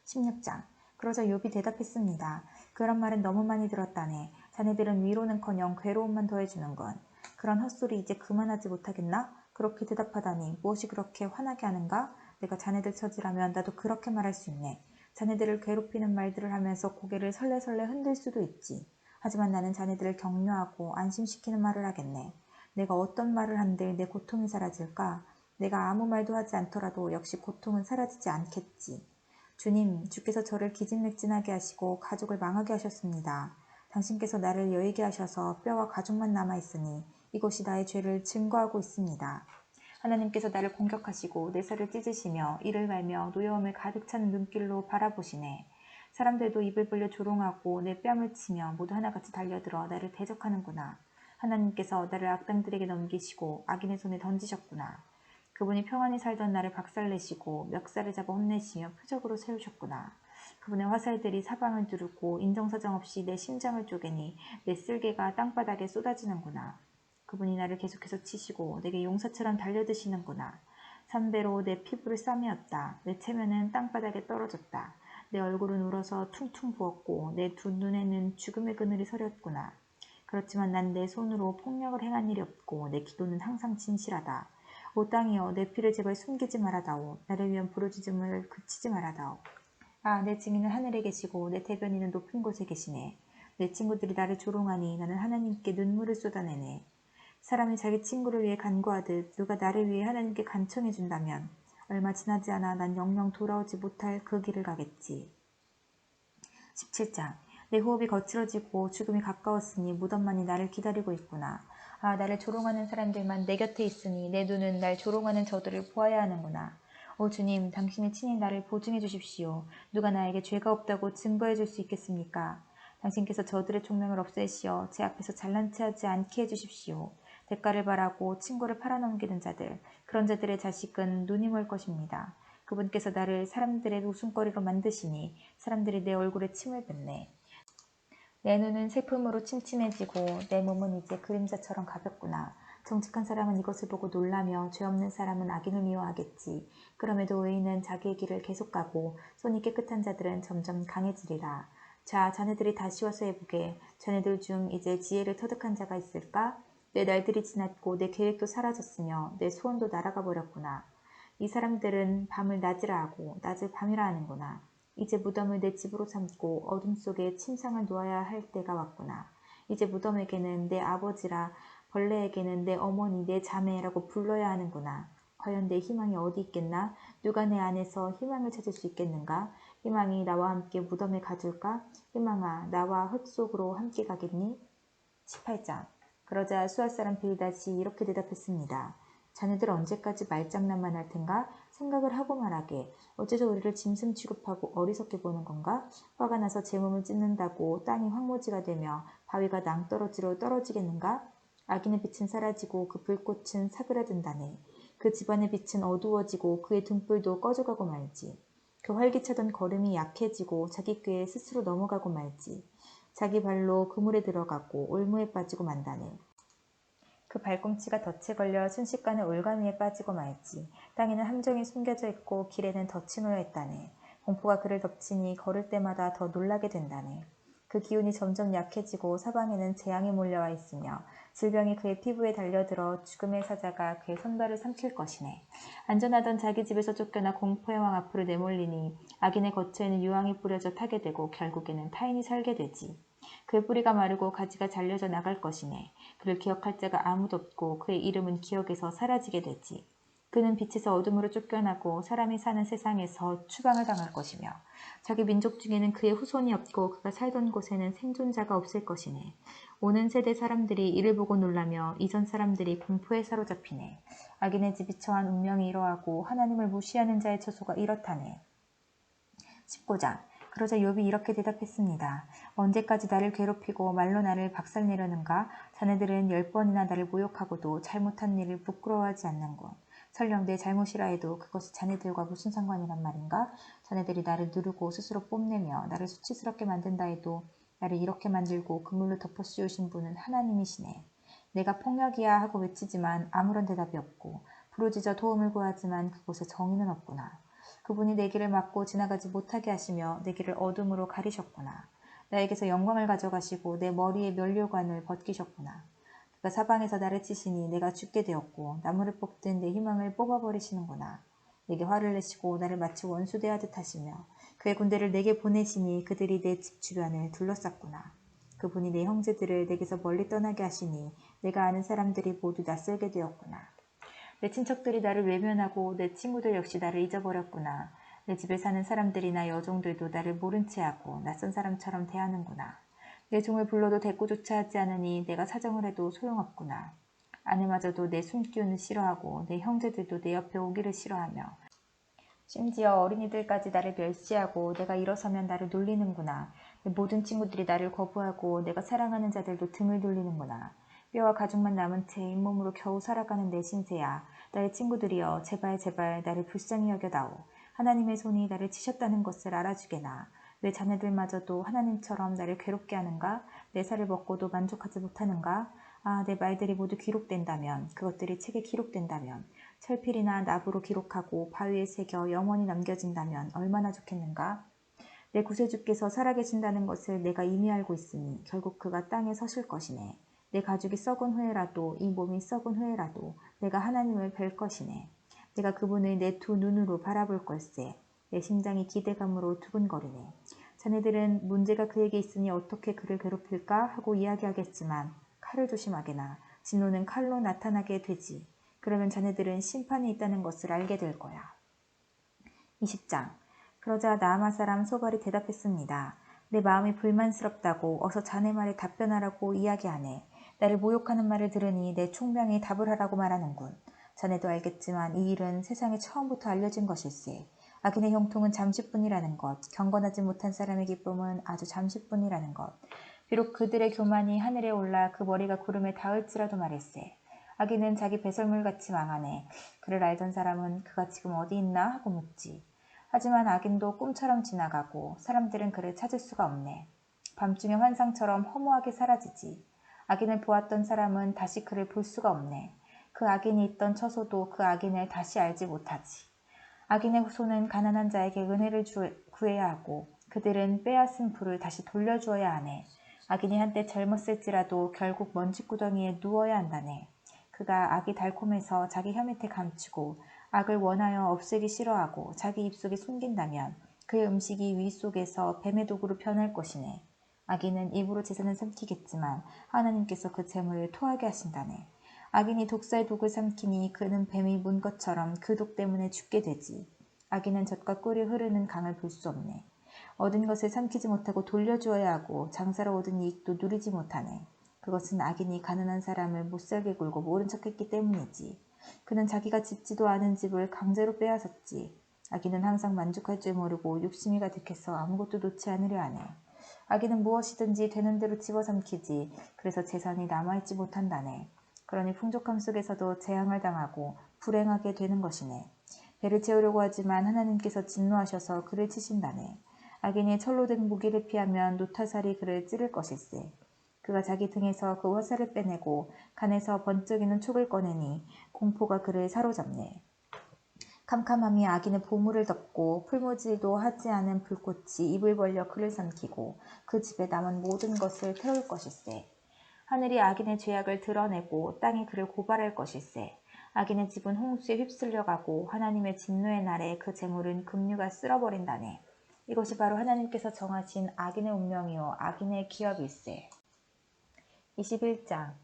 16장. 그러자 욥이 대답했습니다. 그런 말은 너무 많이 들었다네. 자네들은 위로는커녕 괴로움만 더해주는군. 그런 헛소리 이제 그만하지 못하겠나? 그렇게 대답하다니 무엇이 그렇게 화나게 하는가? 내가 자네들 처지라면 나도 그렇게 말할 수 있네. 자네들을 괴롭히는 말들을 하면서 고개를 설레설레 흔들 수도 있지. 하지만 나는 자네들을 격려하고 안심시키는 말을 하겠네. 내가 어떤 말을 한들 내 고통이 사라질까? 내가 아무 말도 하지 않더라도 역시 고통은 사라지지 않겠지. 주님, 주께서 저를 기진맥진하게 하시고 가족을 망하게 하셨습니다. 당신께서 나를 여의게 하셔서 뼈와 가죽만 남아있으니 이것이 나의 죄를 증거하고 있습니다. 하나님께서 나를 공격하시고 내 살을 찢으시며 이를 갈며 노여움을 가득 찬 눈길로 바라보시네. 사람들도 입을 벌려 조롱하고 내 뺨을 치며 모두 하나같이 달려들어 나를 대적하는구나. 하나님께서 나를 악당들에게 넘기시고 악인의 손에 던지셨구나. 그분이 평안히 살던 나를 박살내시고 멱살을 잡아 혼내시며 표적으로 세우셨구나. 그분의 화살들이 사방을 두르고 인정사정 없이 내 심장을 쪼개니 내 쓸개가 땅바닥에 쏟아지는구나. 그분이 나를 계속해서 치시고 내게 용사처럼 달려드시는구나. 삼배로 내 피부를 싸매었다. 내 체면은 땅바닥에 떨어졌다. 내 얼굴은 울어서 퉁퉁 부었고 내 두 눈에는 죽음의 그늘이 서렸구나. 그렇지만 난 내 손으로 폭력을 행한 일이 없고 내 기도는 항상 진실하다. 오 땅이여 내 피를 제발 숨기지 말아다오. 나를 위한 부르짖음을 그치지 말아다오. 아, 내 증인은 하늘에 계시고 내 대변인은 높은 곳에 계시네. 내 친구들이 나를 조롱하니 나는 하나님께 눈물을 쏟아내네. 사람이 자기 친구를 위해 간구하듯 누가 나를 위해 하나님께 간청해 준다면 얼마 지나지 않아 난 영영 돌아오지 못할 그 길을 가겠지. 17장. 내 호흡이 거칠어지고 죽음이 가까웠으니 무덤만이 나를 기다리고 있구나. 아, 나를 조롱하는 사람들만 내 곁에 있으니 내 눈은 날 조롱하는 저들을 보아야 하는구나. 오 주님, 당신이 친히 나를 보증해 주십시오. 누가 나에게 죄가 없다고 증거해 줄 수 있겠습니까? 당신께서 저들의 총명을 없애시어 제 앞에서 잘난 체하지 않게 해주십시오. 대가를 바라고 친구를 팔아넘기는 자들, 그런 자들의 자식은 눈이 멀 것입니다. 그분께서 나를 사람들의 웃음거리로 만드시니 사람들이 내 얼굴에 침을 뱉네. 내 눈은 슬픔으로 침침해지고 내 몸은 이제 그림자처럼 가볍구나. 정직한 사람은 이것을 보고 놀라며 죄 없는 사람은 악인을 미워하겠지. 그럼에도 의인은 자기의 길을 계속 가고 손이 깨끗한 자들은 점점 강해지리라. 자, 자네들이 다시 와서 해보게. 자네들 중 이제 지혜를 터득한 자가 있을까? 내 날들이 지났고 내 계획도 사라졌으며 내 소원도 날아가 버렸구나. 이 사람들은 밤을 낮이라 하고 낮을 밤이라 하는구나. 이제 무덤을 내 집으로 삼고 어둠 속에 침상을 놓아야 할 때가 왔구나. 이제 무덤에게는 내 아버지라, 벌레에게는 내 어머니, 내 자매라고 불러야 하는구나. 과연 내 희망이 어디 있겠나? 누가 내 안에서 희망을 찾을 수 있겠는가? 희망이 나와 함께 무덤에 가둘까? 희망아, 나와 흙 속으로 함께 가겠니? 18장. 그러자 수할 사람 빌닷이 이렇게 대답했습니다. 자네들 언제까지 말장난만 할 텐가? 생각을 하고 말하게. 어째서 우리를 짐승 취급하고 어리석게 보는 건가? 화가 나서 제 몸을 찢는다고 땅이 황무지가 되며 바위가 낭떠러지로 떨어지겠는가? 악인의 빛은 사라지고 그 불꽃은 사그라든다네. 그 집안의 빛은 어두워지고 그의 등불도 꺼져가고 말지. 그 활기차던 걸음이 약해지고 자기 꾀에 스스로 넘어가고 말지. 자기 발로 그물에 들어가고 올무에 빠지고 만다네. 그 발꿈치가 덫에 걸려 순식간에 올가미에 빠지고 말지. 땅에는 함정이 숨겨져 있고 길에는 덫이 놓여 있다네. 공포가 그를 덮치니 걸을 때마다 더 놀라게 된다네. 그 기운이 점점 약해지고 사방에는 재앙이 몰려와 있으며 질병이 그의 피부에 달려들어 죽음의 사자가 그의 손발을 삼킬 것이네. 안전하던 자기 집에서 쫓겨나 공포의 왕 앞으로 내몰리니 악인의 거처에는 유황이 뿌려져 타게 되고 결국에는 타인이 살게 되지. 그의 뿌리가 마르고 가지가 잘려져 나갈 것이네. 그를 기억할 자가 아무도 없고 그의 이름은 기억에서 사라지게 되지. 그는 빛에서 어둠으로 쫓겨나고 사람이 사는 세상에서 추방을 당할 것이며 자기 민족 중에는 그의 후손이 없고 그가 살던 곳에는 생존자가 없을 것이네. 오는 세대 사람들이 이를 보고 놀라며 이전 사람들이 공포에 사로잡히네. 악인의 집이 처한 운명이 이러하고 하나님을 무시하는 자의 처소가 이렇다네. 19장. 그러자 욥이 이렇게 대답했습니다. 언제까지 나를 괴롭히고 말로 나를 박살내려는가? 자네들은 10번이나 나를 모욕하고도 잘못한 일을 부끄러워하지 않는군. 설령 내 잘못이라 해도 그것이 자네들과 무슨 상관이란 말인가? 자네들이 나를 누르고 스스로 뽐내며 나를 수치스럽게 만든다 해도 나를 이렇게 만들고 그물로 덮어 씌우신 분은 하나님이시네. 내가 폭력이야 하고 외치지만 아무런 대답이 없고 부르짖어 도움을 구하지만 그곳에 정의는 없구나. 그분이 내 길을 막고 지나가지 못하게 하시며 내 길을 어둠으로 가리셨구나. 나에게서 영광을 가져가시고 내 머리에 면류관을 벗기셨구나. 그가 사방에서 나를 치시니 내가 죽게 되었고 나무를 뽑든 내 희망을 뽑아버리시는구나. 내게 화를 내시고 나를 마치 원수 대하듯 하시며 그의 군대를 내게 보내시니 그들이 내 집 주변을 둘러쌌구나. 그분이 내 형제들을 내게서 멀리 떠나게 하시니 내가 아는 사람들이 모두 낯설게 되었구나. 내 친척들이 나를 외면하고 내 친구들 역시 나를 잊어버렸구나. 내 집에 사는 사람들이나 여종들도 나를 모른 체하고 낯선 사람처럼 대하는구나. 내 종을 불러도 대꾸조차 하지 않으니 내가 사정을 해도 소용없구나. 아내마저도 내 숨기운을 싫어하고 내 형제들도 내 옆에 오기를 싫어하며 심지어 어린이들까지 나를 멸시하고 내가 일어서면 나를 놀리는구나. 내 모든 친구들이 나를 거부하고 내가 사랑하는 자들도 등을 돌리는구나. 뼈와 가죽만 남은 채 잇몸으로 겨우 살아가는 내 신세야. 나의 친구들이여 제발 제발 나를 불쌍히 여겨다오. 하나님의 손이 나를 치셨다는 것을 알아주게나. 왜 자네들마저도 하나님처럼 나를 괴롭게 하는가? 내 살을 먹고도 만족하지 못하는가? 아, 내 말들이 모두 기록된다면, 그것들이 책에 기록된다면, 철필이나 납으로 기록하고 바위에 새겨 영원히 남겨진다면 얼마나 좋겠는가? 내 구세주께서 살아계신다는 것을 내가 이미 알고 있으니 결국 그가 땅에 서실 것이네. 내 가죽이 썩은 후에라도 이 몸이 썩은 후에라도 내가 하나님을 뵐 것이네. 내가 그분을 내 두 눈으로 바라볼 걸세. 내 심장이 기대감으로 두근거리네. 자네들은 문제가 그에게 있으니 어떻게 그를 괴롭힐까 하고 이야기하겠지만 칼을 조심하게나 진노는 칼로 나타나게 되지. 그러면 자네들은 심판이 있다는 것을 알게 될 거야. 20장. 그러자 나아마 사람 소발이 대답했습니다. 내 마음이 불만스럽다고 어서 자네 말에 답변하라고 이야기하네. 나를 모욕하는 말을 들으니 내 총명이 답을 하라고 말하는군. 자네도 알겠지만 이 일은 세상에 처음부터 알려진 것일세. 악인의 형통은 잠시뿐이라는 것, 경건하지 못한 사람의 기쁨은 아주 잠시뿐이라는 것. 비록 그들의 교만이 하늘에 올라 그 머리가 구름에 닿을지라도 말일세. 악인은 자기 배설물같이 망하네. 그를 알던 사람은 그가 지금 어디 있나 하고 묻지. 하지만 악인도 꿈처럼 지나가고 사람들은 그를 찾을 수가 없네. 밤중의 환상처럼 허무하게 사라지지. 악인을 보았던 사람은 다시 그를 볼 수가 없네. 그 악인이 있던 처소도 그 악인을 다시 알지 못하지. 악인의 손은 가난한 자에게 은혜를 구해야 하고 그들은 빼앗은 부를 다시 돌려주어야 하네. 악인이 한때 젊었을지라도 결국 먼지구덩이에 누워야 한다네. 그가 악이 달콤해서 자기 혀 밑에 감추고 악을 원하여 없애기 싫어하고 자기 입속에 숨긴다면 그의 음식이 위 속에서 뱀의 도구로 변할 것이네. 악인은 입으로 재산을 삼키겠지만 하나님께서 그 재물을 토하게 하신다네. 악인이 독사의 독을 삼키니 그는 뱀이 문 것처럼 그 독 때문에 죽게 되지. 악인은 젖과 꿀이 흐르는 강을 볼 수 없네. 얻은 것을 삼키지 못하고 돌려주어야 하고 장사로 얻은 이익도 누리지 못하네. 그것은 악인이 가난한 사람을 못살게 굴고 모른 척했기 때문이지. 그는 자기가 짓지도 않은 집을 강제로 빼앗았지. 악인은 항상 만족할 줄 모르고 욕심이 가득해서 아무것도 놓지 않으려 하네. 악인은 무엇이든지 되는 대로 집어삼키지. 그래서 재산이 남아있지 못한다네. 그러니 풍족함 속에서도 재앙을 당하고 불행하게 되는 것이네. 배를 채우려고 하지만 하나님께서 진노하셔서 그를 치신다네. 악인이 철로 된 무기를 피하면 노타살이 그를 찌를 것일세. 그가 자기 등에서 그 화살을 빼내고 간에서 번쩍이는 촉을 꺼내니 공포가 그를 사로잡네. 캄캄함이 악인의 보물을 덮고 풀무질도 하지 않은 불꽃이 입을 벌려 그를 삼키고 그 집에 남은 모든 것을 태울 것일세. 하늘이 악인의 죄악을 드러내고 땅이 그를 고발할 것일세. 악인의 집은 홍수에 휩쓸려가고 하나님의 진노의 날에 그 재물은 급류가 쓸어버린다네. 이것이 바로 하나님께서 정하신 악인의 운명이요 악인의 기업일세. 21장.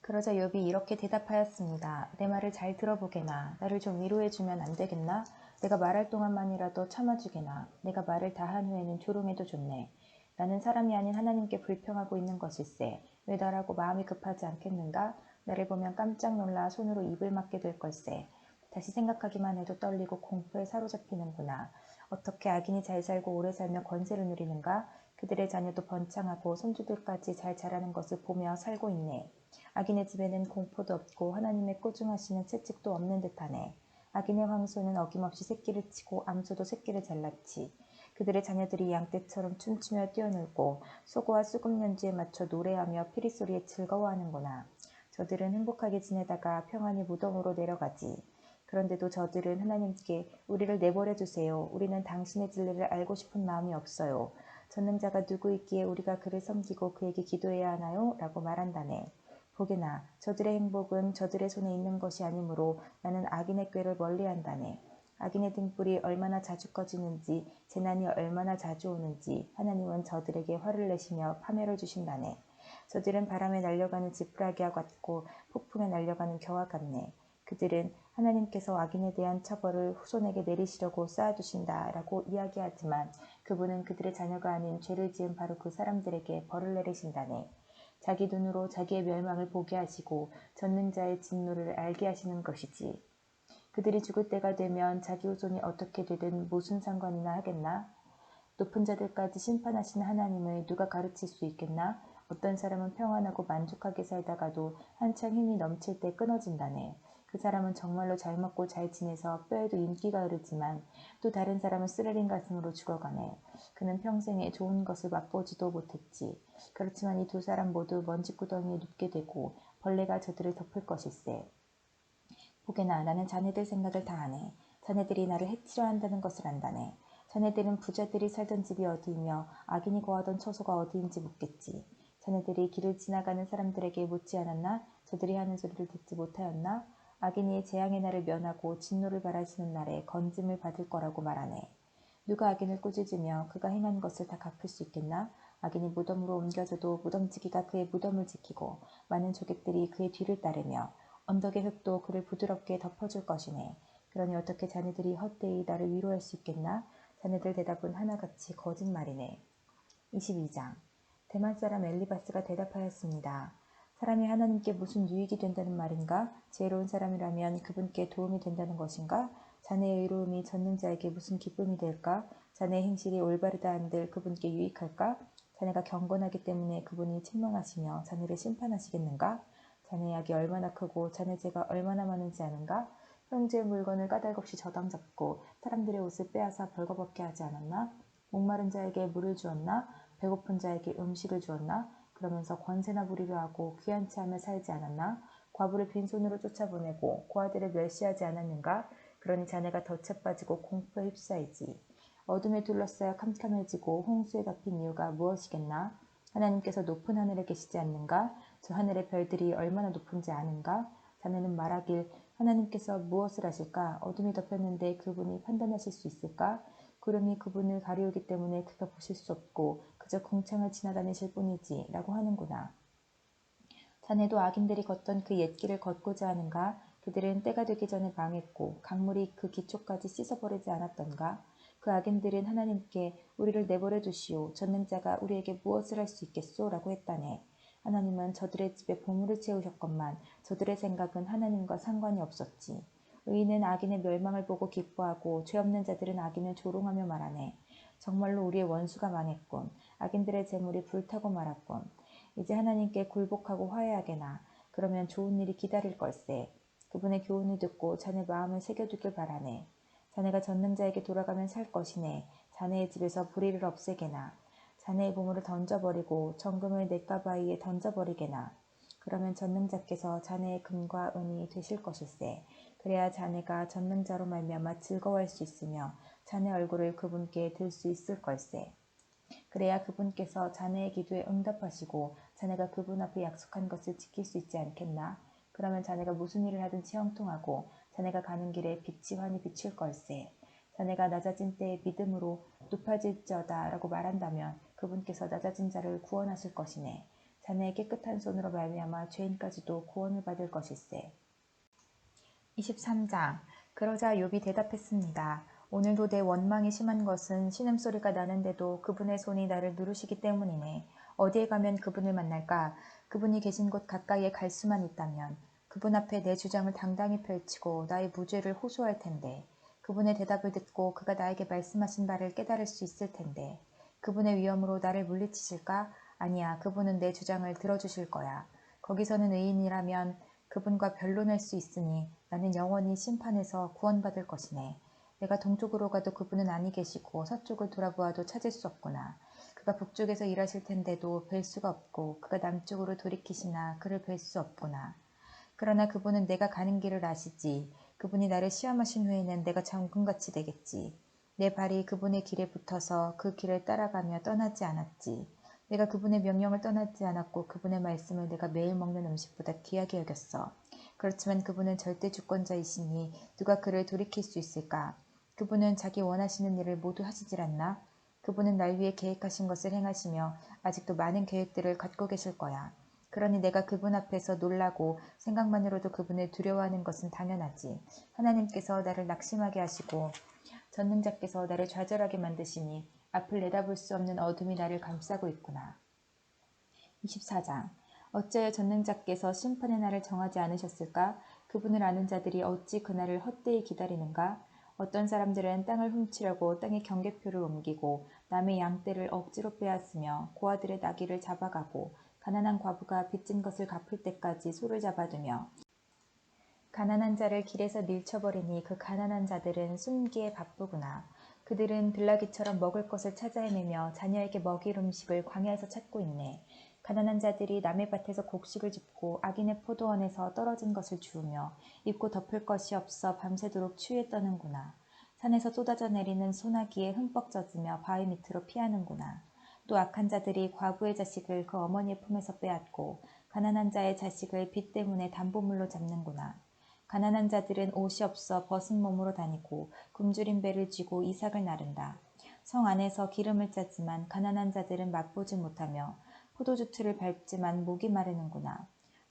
그러자 욥이 이렇게 대답하였습니다. 내 말을 잘 들어보게나. 나를 좀 위로해주면 안 되겠나? 내가 말할 동안만이라도 참아주게나. 내가 말을 다 한 후에는 조롱해도 좋네. 나는 사람이 아닌 하나님께 불평하고 있는 것일세. 왜 나라고 마음이 급하지 않겠는가? 나를 보면 깜짝 놀라 손으로 입을 막게 될 걸세. 다시 생각하기만 해도 떨리고 공포에 사로잡히는구나. 어떻게 악인이 잘 살고 오래 살며 권세를 누리는가? 그들의 자녀도 번창하고 손주들까지 잘 자라는 것을 보며 살고 있네. 악인의 집에는 공포도 없고 하나님의 꾸중하시는 채찍도 없는 듯하네. 악인의 황소는 어김없이 새끼를 치고 암소도 새끼를 잘랐지. 그들의 자녀들이 양떼처럼 춤추며 뛰어놀고 소고와 수금 연주에 맞춰 노래하며 피리소리에 즐거워하는구나. 저들은 행복하게 지내다가 평안히 무덤으로 내려가지. 그런데도 저들은 하나님께 우리를 내버려 두세요. 우리는 당신의 진리를 알고 싶은 마음이 없어요. 전능자가 누구있기에 우리가 그를 섬기고 그에게 기도해야 하나요? 라고 말한다네. 보게나 저들의 행복은 저들의 손에 있는 것이 아니므로 나는 악인의 꾀를 멀리한다네. 악인의 등불이 얼마나 자주 꺼지는지 재난이 얼마나 자주 오는지 하나님은 저들에게 화를 내시며 파멸을 주신다네. 저들은 바람에 날려가는 지푸라기와 같고 폭풍에 날려가는 겨와 같네. 그들은 하나님께서 악인에 대한 처벌을 후손에게 내리시려고 쌓아두신다 라고 이야기하지만 그분은 그들의 자녀가 아닌 죄를 지은 바로 그 사람들에게 벌을 내리신다네. 자기 눈으로 자기의 멸망을 보게 하시고 전능자의 진노를 알게 하시는 것이지. 그들이 죽을 때가 되면 자기 후손이 어떻게 되든 무슨 상관이나 하겠나? 높은 자들까지 심판하시는 하나님을 누가 가르칠 수 있겠나? 어떤 사람은 평안하고 만족하게 살다가도 한창 힘이 넘칠 때 끊어진다네. 그 사람은 정말로 잘 먹고 잘 지내서 뼈에도 인기가 흐르지만 또 다른 사람은 쓰레린 가슴으로 죽어가네. 그는 평생에 좋은 것을 맛보지도 못했지. 그렇지만 이 두 사람 모두 먼지구덩이에 눕게 되고 벌레가 저들을 덮을 것일세. 보게나 나는 자네들 생각을 다 아네. 자네들이 나를 해치려 한다는 것을 안다네. 자네들은 부자들이 살던 집이 어디이며 악인이 거하던 처소가 어디인지 묻겠지. 자네들이 길을 지나가는 사람들에게 묻지 않았나? 저들이 하는 소리를 듣지 못하였나? 악인이 재앙의 날을 면하고 진노를 바라시는 날에 건짐을 받을 거라고 말하네. 누가 악인을 꾸짖으며 그가 행한 것을 다 갚을 수 있겠나? 악인이 무덤으로 옮겨져도 무덤지기가 그의 무덤을 지키고 많은 조객들이 그의 뒤를 따르며 언덕의 흙도 그를 부드럽게 덮어줄 것이네. 그러니 어떻게 자네들이 헛되이 나를 위로할 수 있겠나? 자네들 대답은 하나같이 거짓말이네. 22장. 대만 사람 엘리바스가 대답하였습니다. 사람이 하나님께 무슨 유익이 된다는 말인가? 지혜로운 사람이라면 그분께 도움이 된다는 것인가? 자네의 의로움이 젖는 자에게 무슨 기쁨이 될까? 자네의 행실이 올바르다 한들 그분께 유익할까? 자네가 경건하기 때문에 그분이 책망하시며 자네를 심판하시겠는가? 자네의 악이 얼마나 크고 자네 죄가 얼마나 많은지 아는가? 형제의 물건을 까닭없이 저당 잡고 사람들의 옷을 빼앗아 벌거벗게 하지 않았나? 목마른 자에게 물을 주었나? 배고픈 자에게 음식을 주었나? 그러면서 권세나 부리려 하고 귀한치 하며 살지 않았나? 과부를 빈손으로 쫓아보내고 고아들을 멸시하지 않았는가? 그러니 자네가 덫에 빠지고 공포에 휩싸이지. 어둠에 둘러싸여 캄캄해지고 홍수에 덮인 이유가 무엇이겠나? 하나님께서 높은 하늘에 계시지 않는가? 저 하늘의 별들이 얼마나 높은지 아는가? 자네는 말하길 하나님께서 무엇을 하실까? 어둠이 덮였는데 그분이 판단하실 수 있을까? 구름이 그분을 가리우기 때문에 그가 보실 수 없고 그저 궁창을 지나다니실 뿐이지 라고 하는구나. 자네도 악인들이 걷던 그 옛길을 걷고자 하는가? 그들은 때가 되기 전에 망했고 강물이 그 기초까지 씻어버리지 않았던가? 그 악인들은 하나님께 우리를 내버려 두시오. 전능자가 우리에게 무엇을 할 수 있겠소? 라고 했다네. 하나님은 저들의 집에 보물을 채우셨건만 저들의 생각은 하나님과 상관이 없었지. 의인은 악인의 멸망을 보고 기뻐하고 죄 없는 자들은 악인을 조롱하며 말하네. 정말로 우리의 원수가 많았군. 악인들의 재물이 불타고 말았군. 이제 하나님께 굴복하고 화해하게나. 그러면 좋은 일이 기다릴 걸세. 그분의 교훈을 듣고 자네 마음을 새겨두길 바라네. 자네가 전능자에게 돌아가면 살 것이네. 자네의 집에서 불의를 없애게나. 자네의 보물을 던져버리고 정금을 냇가바위에 던져버리게나. 그러면 전능자께서 자네의 금과 은이 되실 것일세. 그래야 자네가 전능자로 말미암아 즐거워할 수 있으며 자네 얼굴을 그분께 들 수 있을 걸세. 그래야 그분께서 자네의 기도에 응답하시고 자네가 그분 앞에 약속한 것을 지킬 수 있지 않겠나? 그러면 자네가 무슨 일을 하든지 형통하고 자네가 가는 길에 빛이 환히 비출 걸세. 자네가 낮아진 때에 믿음으로 높아질지어다 라고 말한다면 그분께서 낮아진 자를 구원하실 것이네. 자네의 깨끗한 손으로 말미암아 죄인까지도 구원을 받을 것일세. 23장. 그러자 욥이 대답했습니다. 오늘도 내 원망이 심한 것은 신음소리가 나는데도 그분의 손이 나를 누르시기 때문이네. 어디에 가면 그분을 만날까? 그분이 계신 곳 가까이에 갈 수만 있다면 그분 앞에 내 주장을 당당히 펼치고 나의 무죄를 호소할 텐데 그분의 대답을 듣고 그가 나에게 말씀하신 바를 깨달을 수 있을 텐데 그분의 위엄으로 나를 물리치실까? 아니야, 그분은 내 주장을 들어주실 거야. 거기서는 의인이라면 그분과 변론할 수 있으니 나는 영원히 심판에서 구원받을 것이네. 내가 동쪽으로 가도 그분은 아니 계시고 서쪽을 돌아보아도 찾을 수 없구나. 그가 북쪽에서 일하실 텐데도 뵐 수가 없고 그가 남쪽으로 돌이키시나 그를 뵐 수 없구나. 그러나 그분은 내가 가는 길을 아시지. 그분이 나를 시험하신 후에는 내가 정금같이 되겠지. 내 발이 그분의 길에 붙어서 그 길을 따라가며 떠나지 않았지. 내가 그분의 명령을 떠나지 않았고 그분의 말씀을 내가 매일 먹는 음식보다 귀하게 여겼어. 그렇지만 그분은 절대 주권자이시니 누가 그를 돌이킬 수 있을까? 그분은 자기 원하시는 일을 모두 하시질 않나? 그분은 날 위해 계획하신 것을 행하시며 아직도 많은 계획들을 갖고 계실 거야. 그러니 내가 그분 앞에서 놀라고 생각만으로도 그분을 두려워하는 것은 당연하지. 하나님께서 나를 낙심하게 하시고 전능자께서 나를 좌절하게 만드시니 앞을 내다볼 수 없는 어둠이 나를 감싸고 있구나. 24장. 어찌하여 전능자께서 심판의 날을 정하지 않으셨을까? 그분을 아는 자들이 어찌 그날을 헛되이 기다리는가? 어떤 사람들은 땅을 훔치려고 땅의 경계표를 옮기고 남의 양떼를 억지로 빼앗으며 고아들의 나귀를 잡아가고 가난한 과부가 빚진 것을 갚을 때까지 소를 잡아두며 가난한 자를 길에서 밀쳐버리니 그 가난한 자들은 숨기에 바쁘구나. 그들은 들나귀처럼 먹을 것을 찾아 헤매며 자녀에게 먹일 음식을 광야에서 찾고 있네. 가난한 자들이 남의 밭에서 곡식을 줍고 악인의 포도원에서 떨어진 것을 주우며 입고 덮을 것이 없어 밤새도록 추위에 떠는구나. 산에서 쏟아져 내리는 소나기에 흠뻑 젖으며 바위 밑으로 피하는구나. 또 악한 자들이 과부의 자식을 그 어머니의 품에서 빼앗고 가난한 자의 자식을 빚 때문에 담보물로 잡는구나. 가난한 자들은 옷이 없어 벗은 몸으로 다니고 굶주린 배를 쥐고 이삭을 나른다. 성 안에서 기름을 짜지만 가난한 자들은 맛보지 못하며 포도주 틀을 밟지만 목이 마르는구나.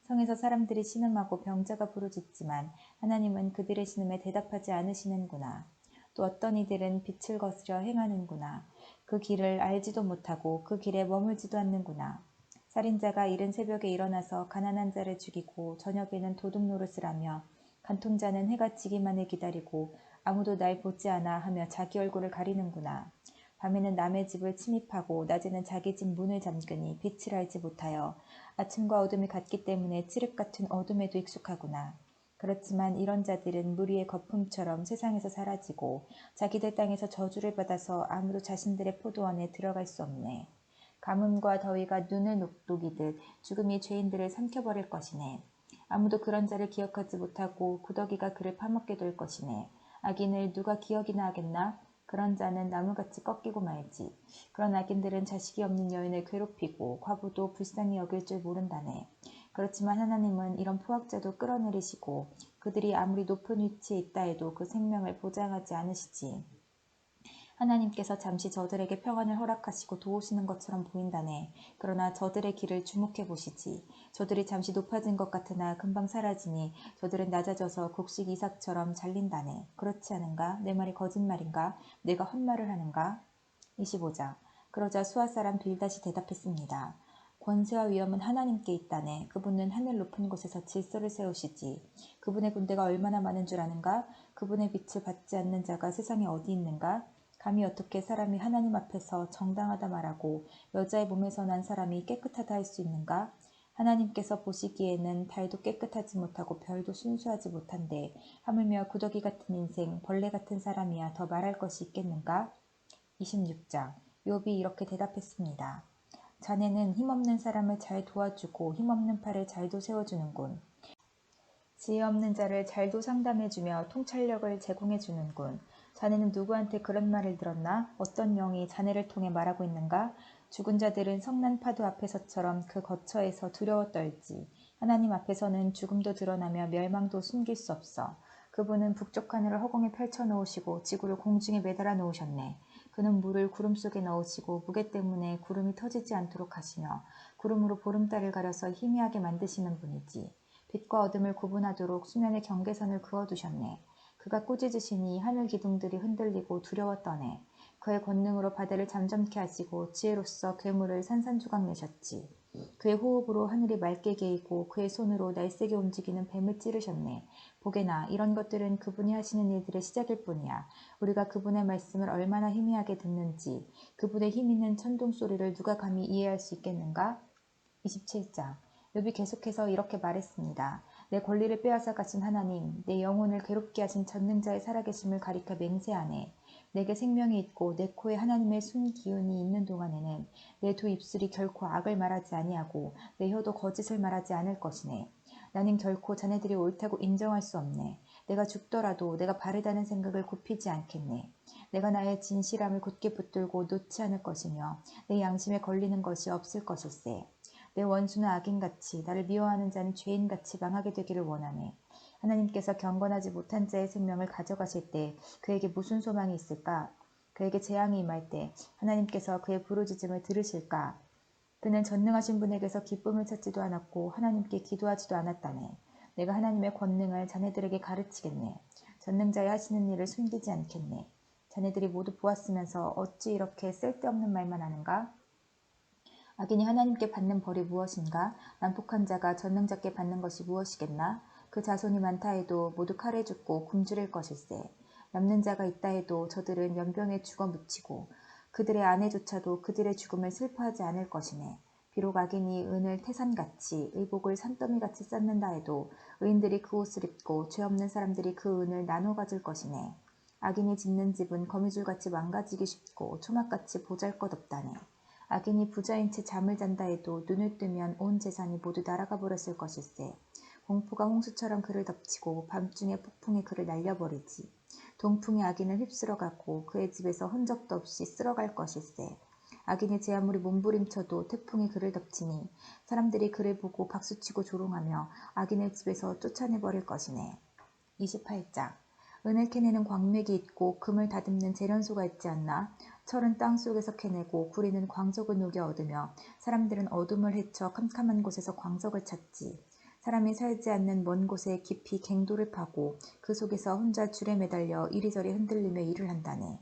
성에서 사람들이 신음하고 병자가 부르짖지만 하나님은 그들의 신음에 대답하지 않으시는구나. 또 어떤 이들은 빛을 거스려 행하는구나. 그 길을 알지도 못하고 그 길에 머물지도 않는구나. 살인자가 이른 새벽에 일어나서 가난한 자를 죽이고 저녁에는 도둑 노릇을 하며 간통자는 해가 지기만을 기다리고 아무도 날 보지 않아 하며 자기 얼굴을 가리는구나. 밤에는 남의 집을 침입하고 낮에는 자기 집 문을 잠그니 빛을 알지 못하여 아침과 어둠이 같기 때문에 칠흑 같은 어둠에도 익숙하구나. 그렇지만 이런 자들은 물 위의 거품처럼 세상에서 사라지고 자기들 땅에서 저주를 받아서 아무도 자신들의 포도원에 들어갈 수 없네. 가뭄과 더위가 눈을 녹이듯 죽음이 죄인들을 삼켜버릴 것이네. 아무도 그런 자를 기억하지 못하고 구더기가 그를 파먹게 될 것이네. 악인을 누가 기억이나 하겠나? 그런 자는 나무같이 꺾이고 말지. 그런 악인들은 자식이 없는 여인을 괴롭히고 과부도 불쌍히 여길 줄 모른다네. 그렇지만 하나님은 이런 포악자도 끌어내리시고 그들이 아무리 높은 위치에 있다 해도 그 생명을 보장하지 않으시지. 하나님께서 잠시 저들에게 평안을 허락하시고 도우시는 것처럼 보인다네. 그러나 저들의 길을 주목해 보시지. 저들이 잠시 높아진 것 같으나 금방 사라지니 저들은 낮아져서 곡식 이삭처럼 잘린다네. 그렇지 않은가? 내 말이 거짓말인가? 내가 헛말을 하는가? 25장. 그러자 수아 사람 빌닷이 대답했습니다. 권세와 위엄은 하나님께 있다네. 그분은 하늘 높은 곳에서 질서를 세우시지. 그분의 군대가 얼마나 많은 줄 아는가? 그분의 빛을 받지 않는 자가 세상에 어디 있는가? 감히 어떻게 사람이 하나님 앞에서 정당하다 말하고 여자의 몸에서 난 사람이 깨끗하다 할 수 있는가? 하나님께서 보시기에는 달도 깨끗하지 못하고 별도 순수하지 못한데 하물며 구더기 같은 인생, 벌레 같은 사람이야 더 말할 것이 있겠는가? 26장. 욥이 이렇게 대답했습니다. 자네는 힘없는 사람을 잘 도와주고 힘없는 팔을 잘도 세워주는군. 지혜 없는 자를 잘도 상담해주며 통찰력을 제공해주는군. 자네는 누구한테 그런 말을 들었나? 어떤 영이 자네를 통해 말하고 있는가? 죽은 자들은 성난 파도 앞에서처럼 그 거처에서 두려워 떨지. 하나님 앞에서는 죽음도 드러나며 멸망도 숨길 수 없어. 그분은 북쪽 하늘을 허공에 펼쳐놓으시고 지구를 공중에 매달아 놓으셨네. 그는 물을 구름 속에 넣으시고 무게 때문에 구름이 터지지 않도록 하시며 구름으로 보름달을 가려서 희미하게 만드시는 분이지. 빛과 어둠을 구분하도록 수면의 경계선을 그어두셨네. 그가 꾸짖으시니 하늘 기둥들이 흔들리고 두려워 떠네. 그의 권능으로 바다를 잠잠케 하시고 지혜로서 괴물을 산산조각 내셨지. 그의 호흡으로 하늘이 맑게 개이고 그의 손으로 날쌔게 움직이는 뱀을 찌르셨네. 보게나 이런 것들은 그분이 하시는 일들의 시작일 뿐이야. 우리가 그분의 말씀을 얼마나 희미하게 듣는지, 그분의 힘 있는 천둥 소리를 누가 감히 이해할 수 있겠는가? 27장. 욥이 계속해서 이렇게 말했습니다. 내 권리를 빼앗아 가신 하나님, 내 영혼을 괴롭게 하신 전능자의 살아계심을 가리켜 맹세하네. 내게 생명이 있고 내 코에 하나님의 숨 기운이 있는 동안에는 내 두 입술이 결코 악을 말하지 아니하고 내 혀도 거짓을 말하지 않을 것이네. 나는 결코 자네들이 옳다고 인정할 수 없네. 내가 죽더라도 내가 바르다는 생각을 굽히지 않겠네. 내가 나의 진실함을 굳게 붙들고 놓지 않을 것이며 내 양심에 걸리는 것이 없을 것일세. 내 원수는 악인같이 나를 미워하는 자는 죄인같이 망하게 되기를 원하네. 하나님께서 경건하지 못한 자의 생명을 가져가실 때 그에게 무슨 소망이 있을까? 그에게 재앙이 임할 때 하나님께서 그의 부르짖음을 들으실까? 그는 전능하신 분에게서 기쁨을 찾지도 않았고 하나님께 기도하지도 않았다네. 내가 하나님의 권능을 자네들에게 가르치겠네. 전능자의 하시는 일을 숨기지 않겠네. 자네들이 모두 보았으면서 어찌 이렇게 쓸데없는 말만 하는가? 악인이 하나님께 받는 벌이 무엇인가? 난폭한 자가 전능자께 받는 것이 무엇이겠나? 그 자손이 많다 해도 모두 칼에 죽고 굶주릴 것일세. 남는 자가 있다 해도 저들은 연병에 죽어 묻히고 그들의 아내조차도 그들의 죽음을 슬퍼하지 않을 것이네. 비록 악인이 은을 태산같이 의복을 산더미같이 쌓는다 해도 의인들이 그 옷을 입고 죄 없는 사람들이 그 은을 나눠 가질 것이네. 악인이 짓는 집은 거미줄같이 망가지기 쉽고 초막같이 보잘것없다네. 악인이 부자인 채 잠을 잔다 해도 눈을 뜨면 온 재산이 모두 날아가 버렸을 것일세. 공포가 홍수처럼 그를 덮치고 밤중에 폭풍이 그를 날려버리지. 동풍이 악인을 휩쓸어가고 그의 집에서 흔적도 없이 쓸어갈 것일세. 악인이 제 아무리 몸부림쳐도 태풍이 그를 덮치니 사람들이 그를 보고 박수치고 조롱하며 악인의 집에서 쫓아내버릴 것이네. 28장. 은을 캐내는 광맥이 있고 금을 다듬는 재련소가 있지 않나? 철은 땅 속에서 캐내고 구리는 광석을 녹여 얻으며 사람들은 어둠을 헤쳐 캄캄한 곳에서 광석을 찾지. 사람이 살지 않는 먼 곳에 깊이 갱도를 파고 그 속에서 혼자 줄에 매달려 이리저리 흔들리며 일을 한다네.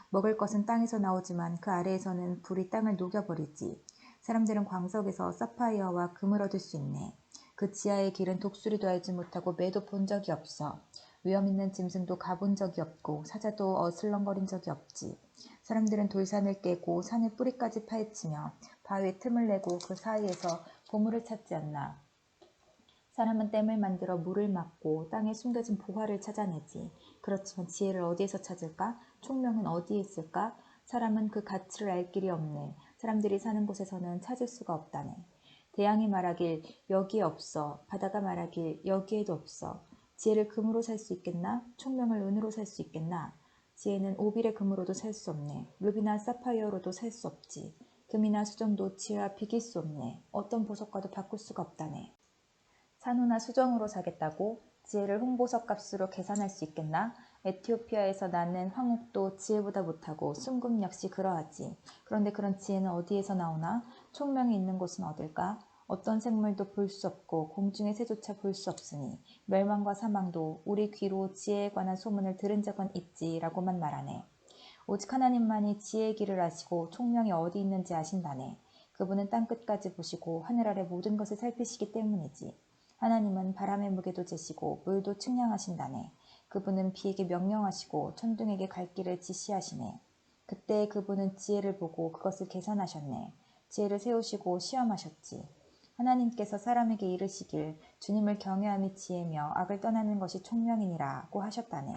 먹을 것은 땅에서 나오지만 그 아래에서는 불이 땅을 녹여버리지. 사람들은 광석에서 사파이어와 금을 얻을 수 있네. 그 지하의 길은 독수리도 알지 못하고 매도 본 적이 없어. 위험 있는 짐승도 가본 적이 없고 사자도 어슬렁거린 적이 없지. 사람들은 돌산을 깨고 산의 뿌리까지 파헤치며 바위에 틈을 내고 그 사이에서 보물을 찾지 않나. 사람은 댐을 만들어 물을 막고 땅에 숨겨진 보화를 찾아내지. 그렇지만 지혜를 어디에서 찾을까? 총명은 어디에 있을까? 사람은 그 가치를 알 길이 없네. 사람들이 사는 곳에서는 찾을 수가 없다네. 대양이 말하길 여기에 없어. 바다가 말하길 여기에도 없어. 지혜를 금으로 살 수 있겠나? 총명을 은으로 살 수 있겠나? 지혜는 오빌의 금으로도 살 수 없네. 루비나 사파이어로도 살 수 없지. 금이나 수정도 지혜와 비길 수 없네. 어떤 보석과도 바꿀 수가 없다네. 산호나 수정으로 사겠다고? 지혜를 홍보석 값으로 계산할 수 있겠나? 에티오피아에서 나는 황옥도 지혜보다 못하고 순금 역시 그러하지. 그런데 그런 지혜는 어디에서 나오나? 총명이 있는 곳은 어딜까? 어떤 생물도 볼 수 없고 공중의 새조차 볼 수 없으니 멸망과 사망도 우리 귀로 지혜에 관한 소문을 들은 적은 있지라고만 말하네. 오직 하나님만이 지혜의 길을 아시고 총명이 어디 있는지 아신다네. 그분은 땅끝까지 보시고 하늘 아래 모든 것을 살피시기 때문이지. 하나님은 바람의 무게도 재시고 물도 측량하신다네. 그분은 비에게 명령하시고 천둥에게 갈 길을 지시하시네. 그때 그분은 지혜를 보고 그것을 계산하셨네. 지혜를 세우시고 시험하셨지. 하나님께서 사람에게 이르시길 주님을 경외함이 지혜며 악을 떠나는 것이 총명이니라고 하셨다네.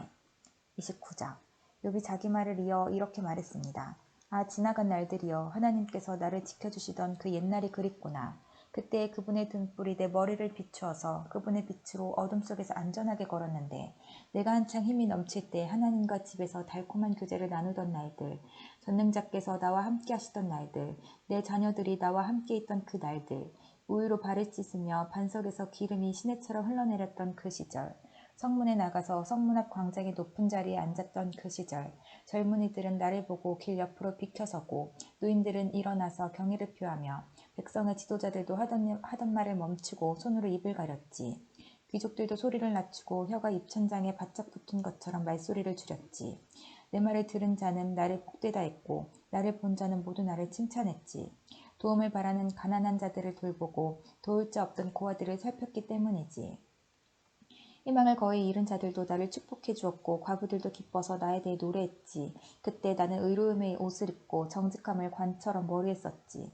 29장. 욥이 자기 말을 이어 이렇게 말했습니다. 아, 지나간 날들이여, 하나님께서 나를 지켜주시던 그 옛날이 그립구나. 그때 그분의 등불이 내 머리를 비추어서 그분의 빛으로 어둠 속에서 안전하게 걸었는데, 내가 한창 힘이 넘칠 때 하나님과 집에서 달콤한 교제를 나누던 날들, 전능자께서 나와 함께 하시던 날들, 내 자녀들이 나와 함께 있던 그 날들, 우유로 발을 씻으며 반석에서 기름이 시내처럼 흘러내렸던 그 시절, 성문에 나가서 성문 앞 광장의 높은 자리에 앉았던 그 시절, 젊은이들은 나를 보고 길 옆으로 비켜서고 노인들은 일어나서 경의를 표하며 백성의 지도자들도 하던 말을 멈추고 손으로 입을 가렸지. 귀족들도 소리를 낮추고 혀가 입천장에 바짝 붙은 것처럼 말소리를 줄였지. 내 말을 들은 자는 나를 복되다 했고 나를 본 자는 모두 나를 칭찬했지. 도움을 바라는 가난한 자들을 돌보고 도울 자 없던 고아들을 살폈기 때문이지. 희망을 거의 잃은 자들도 나를 축복해 주었고 과부들도 기뻐서 나에 대해 노래했지. 그때 나는 의로움의 옷을 입고 정직함을 관처럼 머리에 썼지.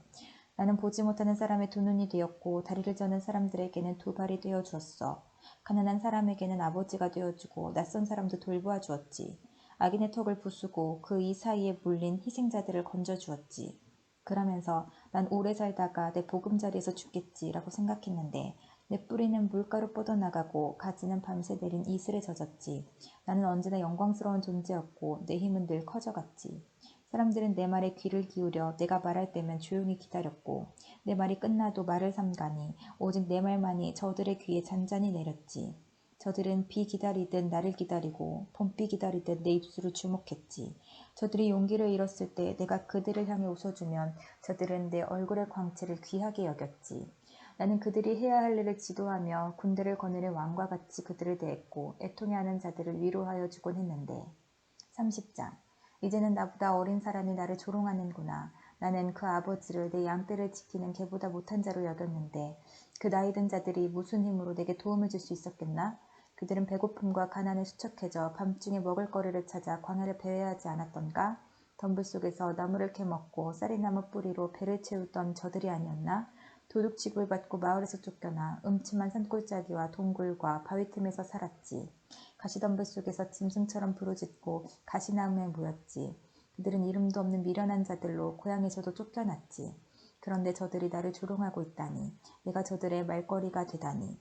나는 보지 못하는 사람의 두 눈이 되었고 다리를 저는 사람들에게는 두 발이 되어 주었어. 가난한 사람에게는 아버지가 되어주고 낯선 사람도 돌보아 주었지. 악인의 턱을 부수고 그 이 사이에 물린 희생자들을 건져주었지. 그러면서 난 오래 살다가 내 보금자리에서 죽겠지라고 생각했는데 내 뿌리는 물가로 뻗어나가고 가지는 밤새 내린 이슬에 젖었지. 나는 언제나 영광스러운 존재였고 내 힘은 늘 커져갔지. 사람들은 내 말에 귀를 기울여 내가 말할 때면 조용히 기다렸고 내 말이 끝나도 말을 삼가니 오직 내 말만이 저들의 귀에 잔잔히 내렸지. 저들은 비 기다리듯 나를 기다리고 봄비 기다리듯 내 입술을 주목했지. 저들이 용기를 잃었을 때 내가 그들을 향해 웃어주면 저들은 내 얼굴의 광채를 귀하게 여겼지. 나는 그들이 해야 할 일을 지도하며 군대를 거느릴 왕과 같이 그들을 대했고 애통해하는 자들을 위로하여 주곤 했는데 30장. 이제는 나보다 어린 사람이 나를 조롱하는구나. 나는 그 아버지를 내 양떼를 지키는 개보다 못한 자로 여겼는데 그 나이든 자들이 무슨 힘으로 내게 도움을 줄 수 있었겠나? 그들은 배고픔과 가난에 수척해져 밤중에 먹을거리를 찾아 광야를 배회하지 않았던가? 덤불 속에서 나무를 캐먹고 쌀이나무 뿌리로 배를 채우던 저들이 아니었나? 도둑 취급을 받고 마을에서 쫓겨나 음침한 산골짜기와 동굴과 바위 틈에서 살았지. 가시덤불 속에서 짐승처럼 부르짖고 가시나무에 모였지. 그들은 이름도 없는 미련한 자들로 고향에서도 쫓겨났지. 그런데 저들이 나를 조롱하고 있다니. 내가 저들의 말거리가 되다니.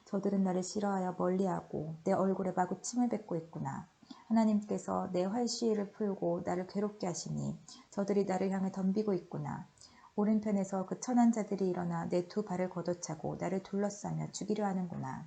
저들은 나를 싫어하여 멀리하고 내 얼굴에 마구 침을 뱉고 있구나. 하나님께서 내 활시위를 풀고 나를 괴롭게 하시니 저들이 나를 향해 덤비고 있구나. 오른편에서 그 천한 자들이 일어나 내 두 발을 걷어차고 나를 둘러싸며 죽이려 하는구나.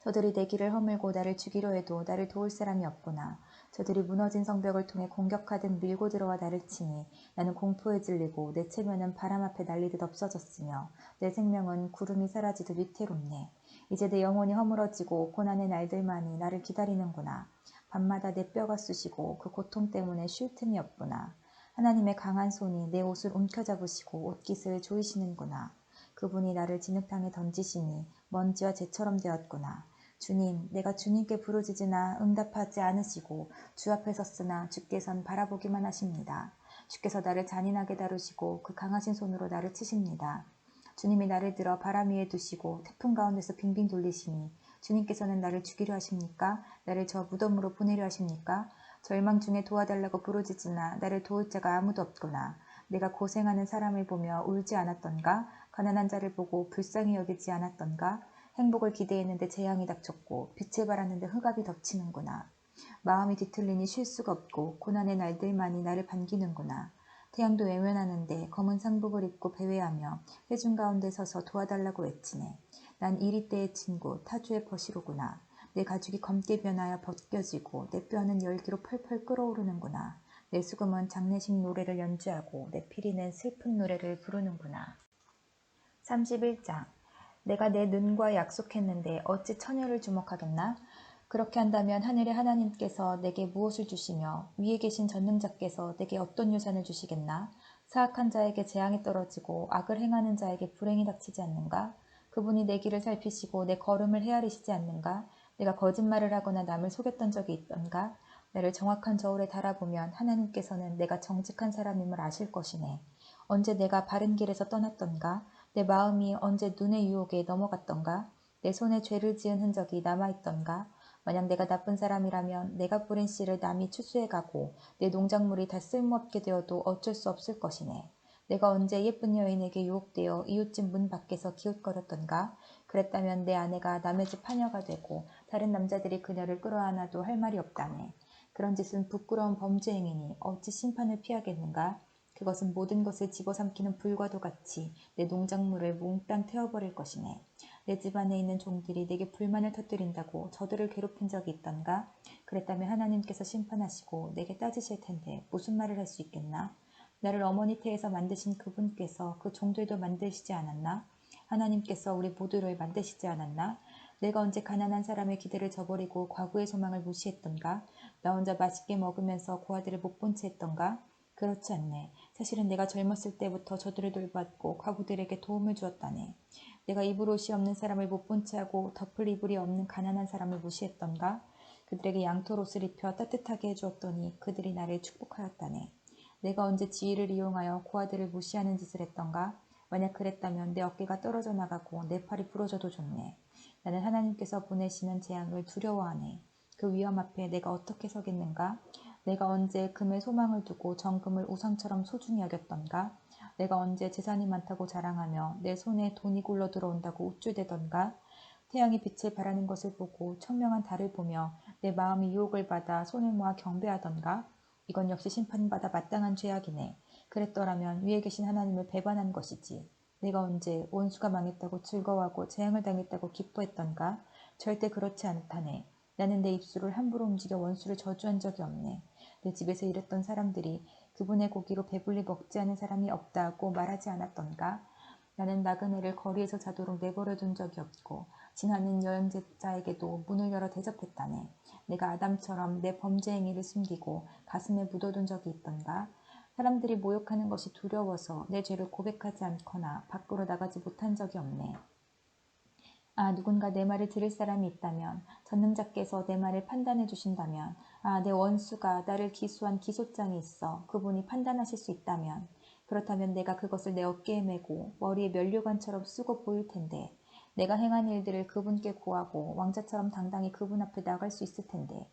저들이 내 길을 허물고 나를 죽이려 해도 나를 도울 사람이 없구나. 저들이 무너진 성벽을 통해 공격하듯 밀고 들어와 나를 치니 나는 공포에 질리고 내 체면은 바람 앞에 날리듯 없어졌으며 내 생명은 구름이 사라지듯 위태롭네. 이제 내 영혼이 허물어지고 고난의 날들만이 나를 기다리는구나. 밤마다 내 뼈가 쑤시고 그 고통 때문에 쉴 틈이 없구나. 하나님의 강한 손이 내 옷을 움켜잡으시고 옷깃을 조이시는구나. 그분이 나를 진흙탕에 던지시니 먼지와 재처럼 되었구나. 주님, 내가 주님께 부르짖으나 응답하지 않으시고 주 앞에 섰으나 주께선 바라보기만 하십니다. 주께서 나를 잔인하게 다루시고 그 강하신 손으로 나를 치십니다. 주님이 나를 들어 바람 위에 두시고 태풍 가운데서 빙빙 돌리시니 주님께서는 나를 죽이려 하십니까? 나를 저 무덤으로 보내려 하십니까? 절망 중에 도와달라고 부르짖으나 나를 도울 자가 아무도 없구나. 내가 고생하는 사람을 보며 울지 않았던가? 가난한 자를 보고 불쌍히 여기지 않았던가? 행복을 기대했는데 재앙이 닥쳤고 빛을 발하는데 흑암이 덮치는구나. 마음이 뒤틀리니 쉴 수가 없고 고난의 날들만이 나를 반기는구나. 태양도 외면하는데 검은 상복을 입고 배회하며 회중 가운데 서서 도와달라고 외치네. 난 이리때의 친구 타주의 버시로구나. 내 가죽이 검게 변하여 벗겨지고 내 뼈는 열기로 펄펄 끓어오르는구나. 내 수금은 장례식 노래를 연주하고 내 피리는 슬픈 노래를 부르는구나. 31장. 내가 내 눈과 약속했는데 어찌 처녀를 주목하겠나? 그렇게 한다면 하늘의 하나님께서 내게 무엇을 주시며 위에 계신 전능자께서 내게 어떤 유산을 주시겠나? 사악한 자에게 재앙이 떨어지고 악을 행하는 자에게 불행이 닥치지 않는가? 그분이 내 길을 살피시고 내 걸음을 헤아리시지 않는가? 내가 거짓말을 하거나 남을 속였던 적이 있던가? 나를 정확한 저울에 달아보면 하나님께서는 내가 정직한 사람임을 아실 것이네. 언제 내가 바른 길에서 떠났던가? 내 마음이 언제 눈의 유혹에 넘어갔던가? 내 손에 죄를 지은 흔적이 남아있던가? 만약 내가 나쁜 사람이라면 내가 뿌린 씨를 남이 추수해가고 내 농작물이 다 쓸모없게 되어도 어쩔 수 없을 것이네. 내가 언제 예쁜 여인에게 유혹되어 이웃집 문 밖에서 기웃거렸던가? 그랬다면 내 아내가 남의 집 하녀가 되고 다른 남자들이 그녀를 끌어안아도 할 말이 없다네. 그런 짓은 부끄러운 범죄 행위니 어찌 심판을 피하겠는가? 그것은 모든 것을 집어삼키는 불과도 같이 내 농작물을 몽땅 태워버릴 것이네. 내 집안에 있는 종들이 내게 불만을 터뜨린다고 저들을 괴롭힌 적이 있던가? 그랬다면 하나님께서 심판하시고 내게 따지실 텐데 무슨 말을 할 수 있겠나? 나를 어머니 태에서 만드신 그분께서 그 종들도 만드시지 않았나? 하나님께서 우리 모두를 만드시지 않았나? 내가 언제 가난한 사람의 기대를 저버리고 과부의 소망을 무시했던가? 나 혼자 맛있게 먹으면서 고아들을 못 본 채 했던가? 그렇지 않네. 사실은 내가 젊었을 때부터 저들을 돌봤고 과부들에게 도움을 주었다네. 내가 입을 옷이 없는 사람을 못 본 채 하고 덮을 이불이 없는 가난한 사람을 무시했던가? 그들에게 양털 옷을 입혀 따뜻하게 해주었더니 그들이 나를 축복하였다네. 내가 언제 지위를 이용하여 고아들을 무시하는 짓을 했던가? 만약 그랬다면 내 어깨가 떨어져 나가고 내 팔이 부러져도 좋네. 나는 하나님께서 보내시는 재앙을 두려워하네. 그 위험 앞에 내가 어떻게 서겠는가? 내가 언제 금에 소망을 두고 정금을 우상처럼 소중히 여겼던가? 내가 언제 재산이 많다고 자랑하며 내 손에 돈이 굴러 들어온다고 우쭐대던가? 태양이 빛을 발하는 것을 보고 청명한 달을 보며 내 마음이 유혹을 받아 손을 모아 경배하던가? 이건 역시 심판받아 마땅한 죄악이네. 그랬더라면 위에 계신 하나님을 배반한 것이지. 내가 언제 원수가 망했다고 즐거워하고 재앙을 당했다고 기뻐했던가? 절대 그렇지 않다네. 나는 내 입술을 함부로 움직여 원수를 저주한 적이 없네. 내 집에서 일했던 사람들이 그분의 고기로 배불리 먹지 않은 사람이 없다고 말하지 않았던가? 나는 나그네를 거리에서 자도록 내버려 둔 적이 없고 지나는 여행자에게도 문을 열어 대접했다네. 내가 아담처럼 내 범죄 행위를 숨기고 가슴에 묻어둔 적이 있던가? 사람들이 모욕하는 것이 두려워서 내 죄를 고백하지 않거나 밖으로 나가지 못한 적이 없네. 누군가 내 말을 들을 사람이 있다면, 전능자께서 내 말을 판단해 주신다면, 내 원수가 나를 기소한 기소장이 있어 그분이 판단하실 수 있다면, 그렇다면 내가 그것을 내 어깨에 메고 머리에 면류관처럼 쓰고 보일 텐데, 내가 행한 일들을 그분께 고하고 왕자처럼 당당히 그분 앞에 나갈 수 있을 텐데,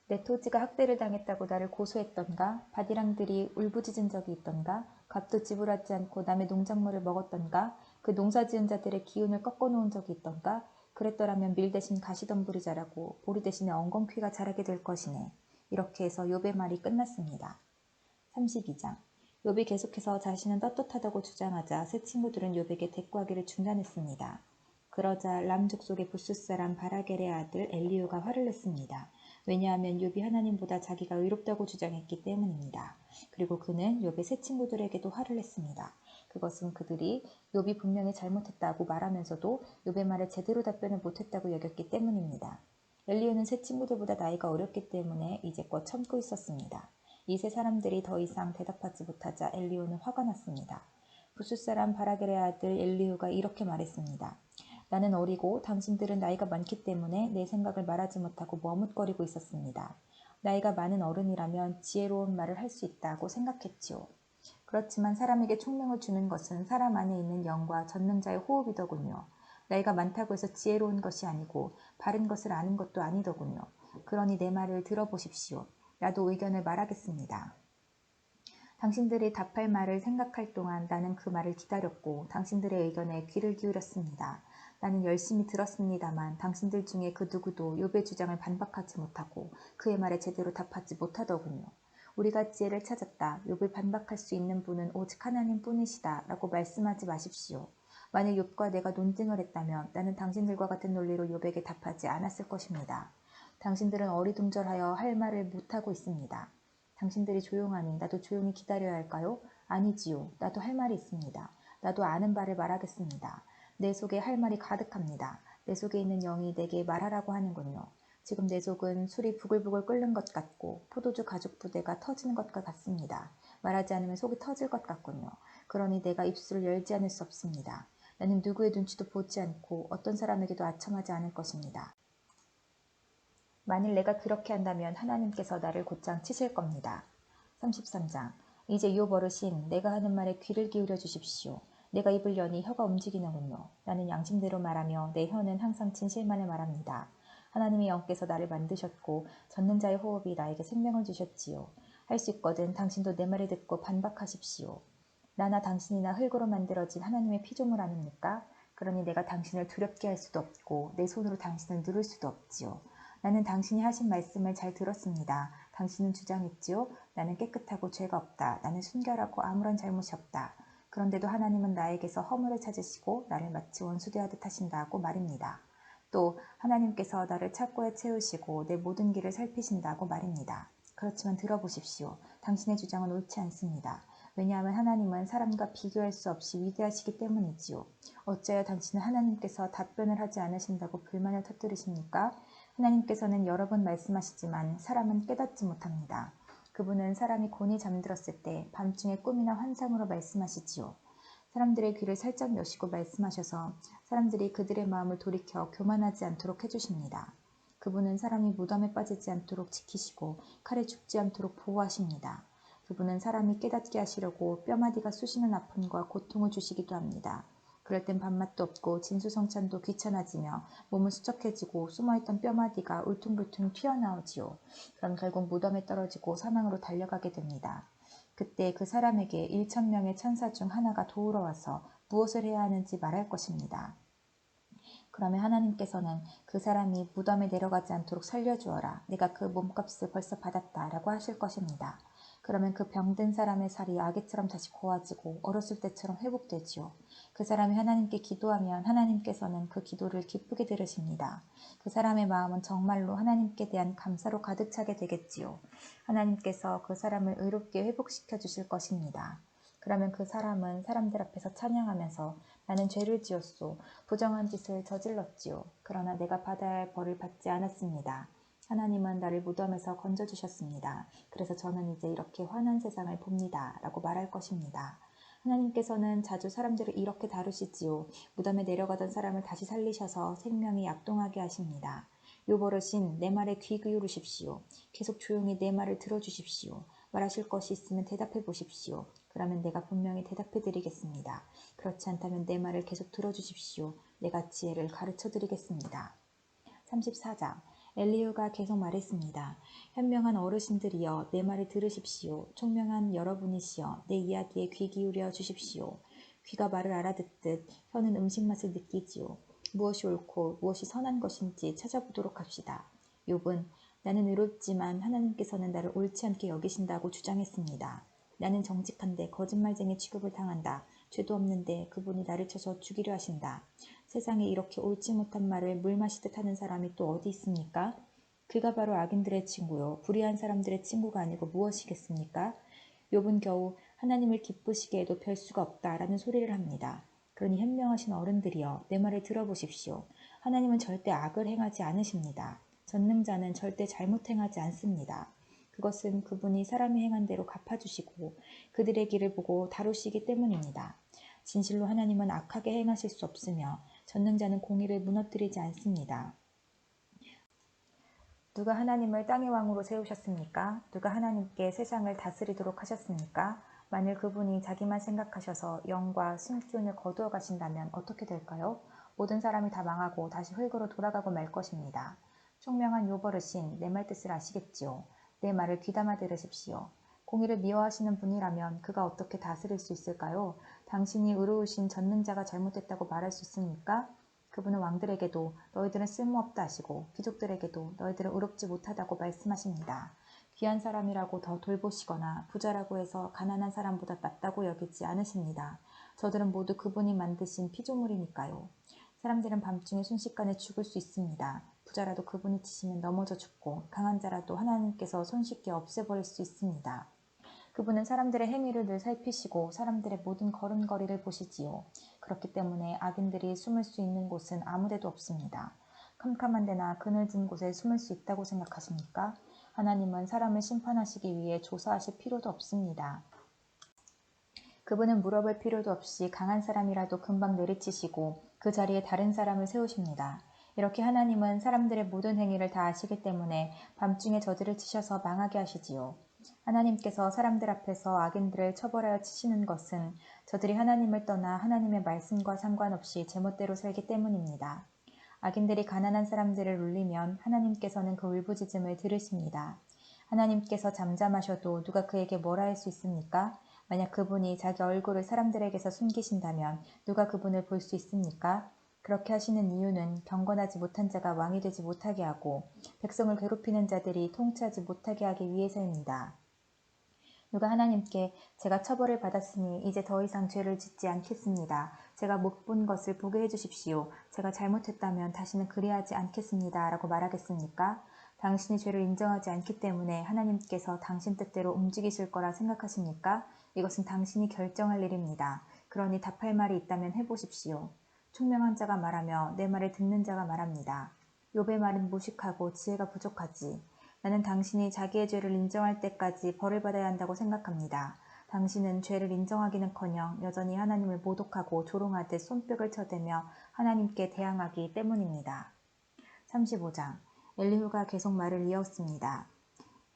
내 토지가 학대를 당했다고 나를 고소했던가? 바디랑들이 울부짖은 적이 있던가? 값도 지불하지 않고 남의 농작물을 먹었던가? 그 농사지은 자들의 기운을 꺾어놓은 적이 있던가? 그랬더라면 밀 대신 가시덤불이 자라고 보리 대신에 엉겅퀴가 자라게 될 것이네. 이렇게 해서 욥의 말이 끝났습니다. 32장. 욥이 계속해서 자신은 떳떳하다고 주장하자 새 친구들은 욥에게 대꾸하기를 중단했습니다. 그러자 람 족속의 부스 사람 바라겔의 아들 엘리후가 화를 냈습니다. 왜냐하면 욥이 하나님보다 자기가 의롭다고 주장했기 때문입니다. 그리고 그는 욥의 세 친구들에게도 화를 냈습니다. 그것은 그들이 욥이 분명히 잘못했다고 말하면서도 욥의 말에 제대로 답변을 못했다고 여겼기 때문입니다. 엘리후는 세 친구들보다 나이가 어렸기 때문에 이제껏 참고 있었습니다. 이 세 사람들이 더 이상 대답하지 못하자 엘리후는 화가 났습니다. 부스 사람 바라겔의 아들 엘리후가 이렇게 말했습니다. 나는 어리고 당신들은 나이가 많기 때문에 내 생각을 말하지 못하고 머뭇거리고 있었습니다. 나이가 많은 어른이라면 지혜로운 말을 할 수 있다고 생각했지요. 그렇지만 사람에게 총명을 주는 것은 사람 안에 있는 영과 전능자의 호흡이더군요. 나이가 많다고 해서 지혜로운 것이 아니고 바른 것을 아는 것도 아니더군요. 그러니 내 말을 들어보십시오. 나도 의견을 말하겠습니다. 당신들이 답할 말을 생각할 동안 나는 그 말을 기다렸고 당신들의 의견에 귀를 기울였습니다. 나는 열심히 들었습니다만 당신들 중에 그 누구도 욥의 주장을 반박하지 못하고 그의 말에 제대로 답하지 못하더군요. 우리가 지혜를 찾았다. 욥을 반박할 수 있는 분은 오직 하나님뿐이시다 라고 말씀하지 마십시오. 만일 욥과 내가 논쟁을 했다면 나는 당신들과 같은 논리로 욥에게 답하지 않았을 것입니다. 당신들은 어리둥절하여 할 말을 못하고 있습니다. 당신들이 조용하니 나도 조용히 기다려야 할까요? 아니지요. 나도 할 말이 있습니다. 나도 아는 바를 말하겠습니다. 내 속에 할 말이 가득합니다. 내 속에 있는 영이 내게 말하라고 하는군요. 지금 내 속은 술이 부글부글 끓는 것 같고 포도주 가죽 부대가 터지는 것과 같습니다. 말하지 않으면 속이 터질 것 같군요. 그러니 내가 입술을 열지 않을 수 없습니다. 나는 누구의 눈치도 보지 않고 어떤 사람에게도 아첨하지 않을 것입니다. 만일 내가 그렇게 한다면 하나님께서 나를 곧장 치실 겁니다. 33장. 이제 욥 어르신, 내가 하는 말에 귀를 기울여 주십시오. 내가 입을 여니 혀가 움직이는군요. 나는 양심대로 말하며 내 혀는 항상 진실만을 말합니다. 하나님의 영께서 나를 만드셨고 전능자의 호흡이 나에게 생명을 주셨지요. 할 수 있거든 당신도 내 말을 듣고 반박하십시오. 나나 당신이나 흙으로 만들어진 하나님의 피조물 아닙니까? 그러니 내가 당신을 두렵게 할 수도 없고 내 손으로 당신을 누를 수도 없지요. 나는 당신이 하신 말씀을 잘 들었습니다. 당신은 주장했지요. 나는 깨끗하고 죄가 없다. 나는 순결하고 아무런 잘못이 없다. 그런데도 하나님은 나에게서 허물을 찾으시고 나를 마치 원수대하듯 하신다고 말입니다. 또 하나님께서 나를 착고에 채우시고 내 모든 길을 살피신다고 말입니다. 그렇지만 들어보십시오. 당신의 주장은 옳지 않습니다. 왜냐하면 하나님은 사람과 비교할 수 없이 위대하시기 때문이지요. 어찌하여 당신은 하나님께서 답변을 하지 않으신다고 불만을 터뜨리십니까? 하나님께서는 여러 번 말씀하시지만 사람은 깨닫지 못합니다. 그분은 사람이 곤히 잠들었을 때 밤중에 꿈이나 환상으로 말씀하시지요. 사람들의 귀를 살짝 여시고 말씀하셔서 사람들이 그들의 마음을 돌이켜 교만하지 않도록 해주십니다. 그분은 사람이 무덤에 빠지지 않도록 지키시고 칼에 죽지 않도록 보호하십니다. 그분은 사람이 깨닫게 하시려고 뼈마디가 쑤시는 아픔과 고통을 주시기도 합니다. 그럴 땐 밥맛도 없고 진수성찬도 귀찮아지며 몸은 수척해지고 숨어있던 뼈마디가 울퉁불퉁 튀어나오지요. 그럼 결국 무덤에 떨어지고 사망으로 달려가게 됩니다. 그때 그 사람에게 1,000명의 천사 중 하나가 도우러 와서 무엇을 해야 하는지 말할 것입니다. 그러면 하나님께서는 그 사람이 무덤에 내려가지 않도록 살려주어라. 내가 그 몸값을 벌써 받았다. 라고 하실 것입니다. 그러면 그 병든 사람의 살이 아기처럼 다시 고와지고 어렸을 때처럼 회복되지요. 그 사람이 하나님께 기도하면 하나님께서는 그 기도를 기쁘게 들으십니다. 그 사람의 마음은 정말로 하나님께 대한 감사로 가득 차게 되겠지요. 하나님께서 그 사람을 의롭게 회복시켜 주실 것입니다. 그러면 그 사람은 사람들 앞에서 찬양하면서 나는 죄를 지었소. 부정한 짓을 저질렀지요. 그러나 내가 받아야 할 벌을 받지 않았습니다. 하나님은 나를 무덤에서 건져주셨습니다. 그래서 저는 이제 이렇게 환한 세상을 봅니다. 라고 말할 것입니다. 하나님께서는 자주 사람들을 이렇게 다루시지요. 무덤에 내려가던 사람을 다시 살리셔서 생명이 약동하게 하십니다. 욥 어르신, 내 말에 귀 기울이십시오. 계속 조용히 내 말을 들어주십시오. 말하실 것이 있으면 대답해 보십시오. 그러면 내가 분명히 대답해 드리겠습니다. 그렇지 않다면 내 말을 계속 들어주십시오. 내가 지혜를 가르쳐 드리겠습니다. 34장. 엘리후가 계속 말했습니다. 현명한 어르신들이여 내 말을 들으십시오. 총명한 여러분이시여 내 이야기에 귀 기울여 주십시오. 귀가 말을 알아듣듯 혀는 음식 맛을 느끼지요. 무엇이 옳고 무엇이 선한 것인지 찾아보도록 합시다. 욥은 나는 의롭지만 하나님께서는 나를 옳지 않게 여기신다고 주장했습니다. 나는 정직한데 거짓말쟁이 취급을 당한다. 죄도 없는데 그분이 나를 쳐서 죽이려 하신다. 세상에 이렇게 옳지 못한 말을 물 마시듯 하는 사람이 또 어디 있습니까? 그가 바로 악인들의 친구요 불의한 사람들의 친구가 아니고 무엇이겠습니까? 욥은 겨우 하나님을 기쁘시게 해도 별 수가 없다라는 소리를 합니다. 그러니 현명하신 어른들이여 내 말을 들어보십시오. 하나님은 절대 악을 행하지 않으십니다. 전능자는 절대 잘못 행하지 않습니다. 그것은 그분이 사람이 행한 대로 갚아주시고 그들의 길을 보고 다루시기 때문입니다. 진실로 하나님은 악하게 행하실 수 없으며 전능자는 공의를 무너뜨리지 않습니다. 누가 하나님을 땅의 왕으로 세우셨습니까? 누가 하나님께 세상을 다스리도록 하셨습니까? 만일 그분이 자기만 생각하셔서 영과 숨기운을 거두어 가신다면 어떻게 될까요? 모든 사람이 다 망하고 다시 흙으로 돌아가고 말 것입니다. 총명한 욥 어르신, 내 말 뜻을 아시겠지요? 내 말을 귀담아 들으십시오. 공의를 미워하시는 분이라면 그가 어떻게 다스릴 수 있을까요? 당신이 의로우신 전능자가 잘못했다고 말할 수 있습니까? 그분은 왕들에게도 너희들은 쓸모없다 하시고 귀족들에게도 너희들은 의롭지 못하다고 말씀하십니다. 귀한 사람이라고 더 돌보시거나 부자라고 해서 가난한 사람보다 낫다고 여기지 않으십니다. 저들은 모두 그분이 만드신 피조물이니까요. 사람들은 밤중에 순식간에 죽을 수 있습니다. 부자라도 그분이 치시면 넘어져 죽고 강한 자라도 하나님께서 손쉽게 없애버릴 수 있습니다. 그분은 사람들의 행위를 늘 살피시고 사람들의 모든 걸음걸이를 보시지요. 그렇기 때문에 악인들이 숨을 수 있는 곳은 아무데도 없습니다. 캄캄한 데나 그늘진 곳에 숨을 수 있다고 생각하십니까? 하나님은 사람을 심판하시기 위해 조사하실 필요도 없습니다. 그분은 물어볼 필요도 없이 강한 사람이라도 금방 내리치시고 그 자리에 다른 사람을 세우십니다. 이렇게 하나님은 사람들의 모든 행위를 다 아시기 때문에 밤중에 저들을 치셔서 망하게 하시지요. 하나님께서 사람들 앞에서 악인들을 처벌하여 치시는 것은 저들이 하나님을 떠나 하나님의 말씀과 상관없이 제멋대로 살기 때문입니다. 악인들이 가난한 사람들을 울리면 하나님께서는 그 울부짖음을 들으십니다. 하나님께서 잠잠하셔도 누가 그에게 뭐라 할 수 있습니까? 만약 그분이 자기 얼굴을 사람들에게서 숨기신다면 누가 그분을 볼 수 있습니까? 그렇게 하시는 이유는 경건하지 못한 자가 왕이 되지 못하게 하고 백성을 괴롭히는 자들이 통치하지 못하게 하기 위해서입니다. 누가 하나님께 제가 처벌을 받았으니 이제 더 이상 죄를 짓지 않겠습니다. 제가 못 본 것을 보게 해주십시오. 제가 잘못했다면 다시는 그리하지 않겠습니다. 라고 말하겠습니까? 당신이 죄를 인정하지 않기 때문에 하나님께서 당신 뜻대로 움직이실 거라 생각하십니까? 이것은 당신이 결정할 일입니다. 그러니 답할 말이 있다면 해보십시오. 총명한 자가 말하며 내 말을 듣는 자가 말합니다. 욥의 말은 무식하고 지혜가 부족하지. 나는 당신이 자기의 죄를 인정할 때까지 벌을 받아야 한다고 생각합니다. 당신은 죄를 인정하기는커녕 여전히 하나님을 모독하고 조롱하듯 손뼉을 쳐대며 하나님께 대항하기 때문입니다. 35장 엘리후가 계속 말을 이었습니다.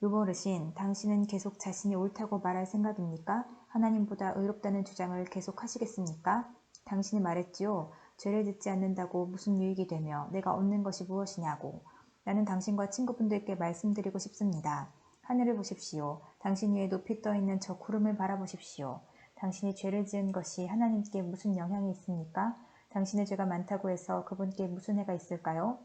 욥 어르신, 당신은 계속 자신이 옳다고 말할 생각입니까? 하나님보다 의롭다는 주장을 계속 하시겠습니까? 당신이 말했지요. 죄를 짓지 않는다고 무슨 유익이 되며 내가 얻는 것이 무엇이냐고. 나는 당신과 친구분들께 말씀드리고 싶습니다. 하늘을 보십시오. 당신 위에 높이 떠있는 저 구름을 바라보십시오. 당신이 죄를 지은 것이 하나님께 무슨 영향이 있습니까? 당신의 죄가 많다고 해서 그분께 무슨 해가 있을까요?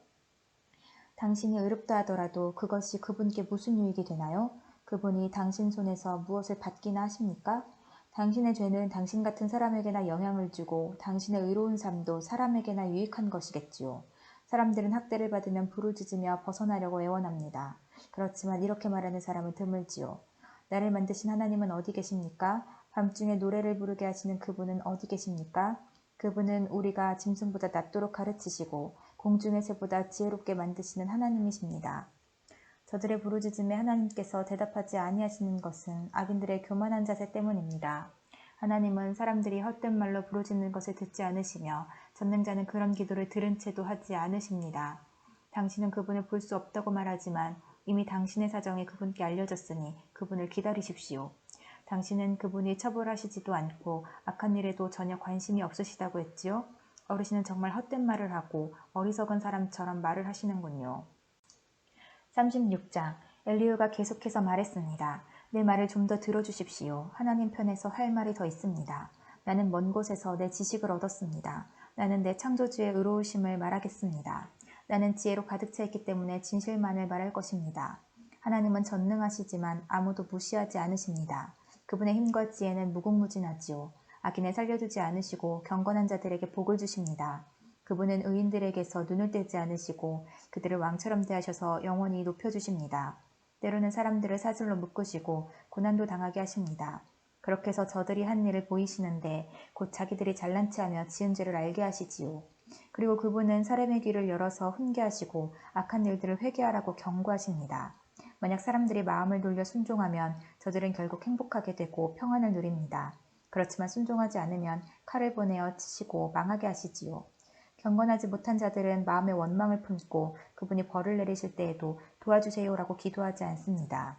당신이 의롭다 하더라도 그것이 그분께 무슨 유익이 되나요? 그분이 당신 손에서 무엇을 받기나 하십니까? 당신의 죄는 당신 같은 사람에게나 영향을 주고 당신의 의로운 삶도 사람에게나 유익한 것이겠지요. 사람들은 학대를 받으면 부르짖으며 벗어나려고 애원합니다. 그렇지만 이렇게 말하는 사람은 드물지요. 나를 만드신 하나님은 어디 계십니까? 밤중에 노래를 부르게 하시는 그분은 어디 계십니까? 그분은 우리가 짐승보다 낫도록 가르치시고 공중의 새보다 지혜롭게 만드시는 하나님이십니다. 저들의 부르짖음에 하나님께서 대답하지 아니하시는 것은 악인들의 교만한 자세 때문입니다. 하나님은 사람들이 헛된 말로 부르짖는 것을 듣지 않으시며 전능자는 그런 기도를 들은 채도 하지 않으십니다. 당신은 그분을 볼 수 없다고 말하지만 이미 당신의 사정이 그분께 알려졌으니 그분을 기다리십시오. 당신은 그분이 처벌하시지도 않고 악한 일에도 전혀 관심이 없으시다고 했지요? 어르신은 정말 헛된 말을 하고 어리석은 사람처럼 말을 하시는군요. 36장 엘리후가 계속해서 말했습니다. 내 말을 좀 더 들어주십시오. 하나님 편에서 할 말이 더 있습니다. 나는 먼 곳에서 내 지식을 얻었습니다. 나는 내 창조주의 의로우심을 말하겠습니다. 나는 지혜로 가득 차 있기 때문에 진실만을 말할 것입니다. 하나님은 전능하시지만 아무도 무시하지 않으십니다. 그분의 힘과 지혜는 무궁무진하지요. 악인을 살려두지 않으시고 경건한 자들에게 복을 주십니다. 그분은 의인들에게서 눈을 떼지 않으시고 그들을 왕처럼 대하셔서 영원히 높여주십니다. 때로는 사람들을 사슬로 묶으시고 고난도 당하게 하십니다. 그렇게 해서 저들이 한 일을 보이시는데 곧 자기들이 잘난 체하며 지은 죄를 알게 하시지요. 그리고 그분은 사람의 귀를 열어서 훈계하시고 악한 일들을 회개하라고 경고하십니다. 만약 사람들이 마음을 돌려 순종하면 저들은 결국 행복하게 되고 평안을 누립니다. 그렇지만 순종하지 않으면 칼을 보내어 치시고 망하게 하시지요. 경건하지 못한 자들은 마음의 원망을 품고 그분이 벌을 내리실 때에도 도와주세요라고 기도하지 않습니다.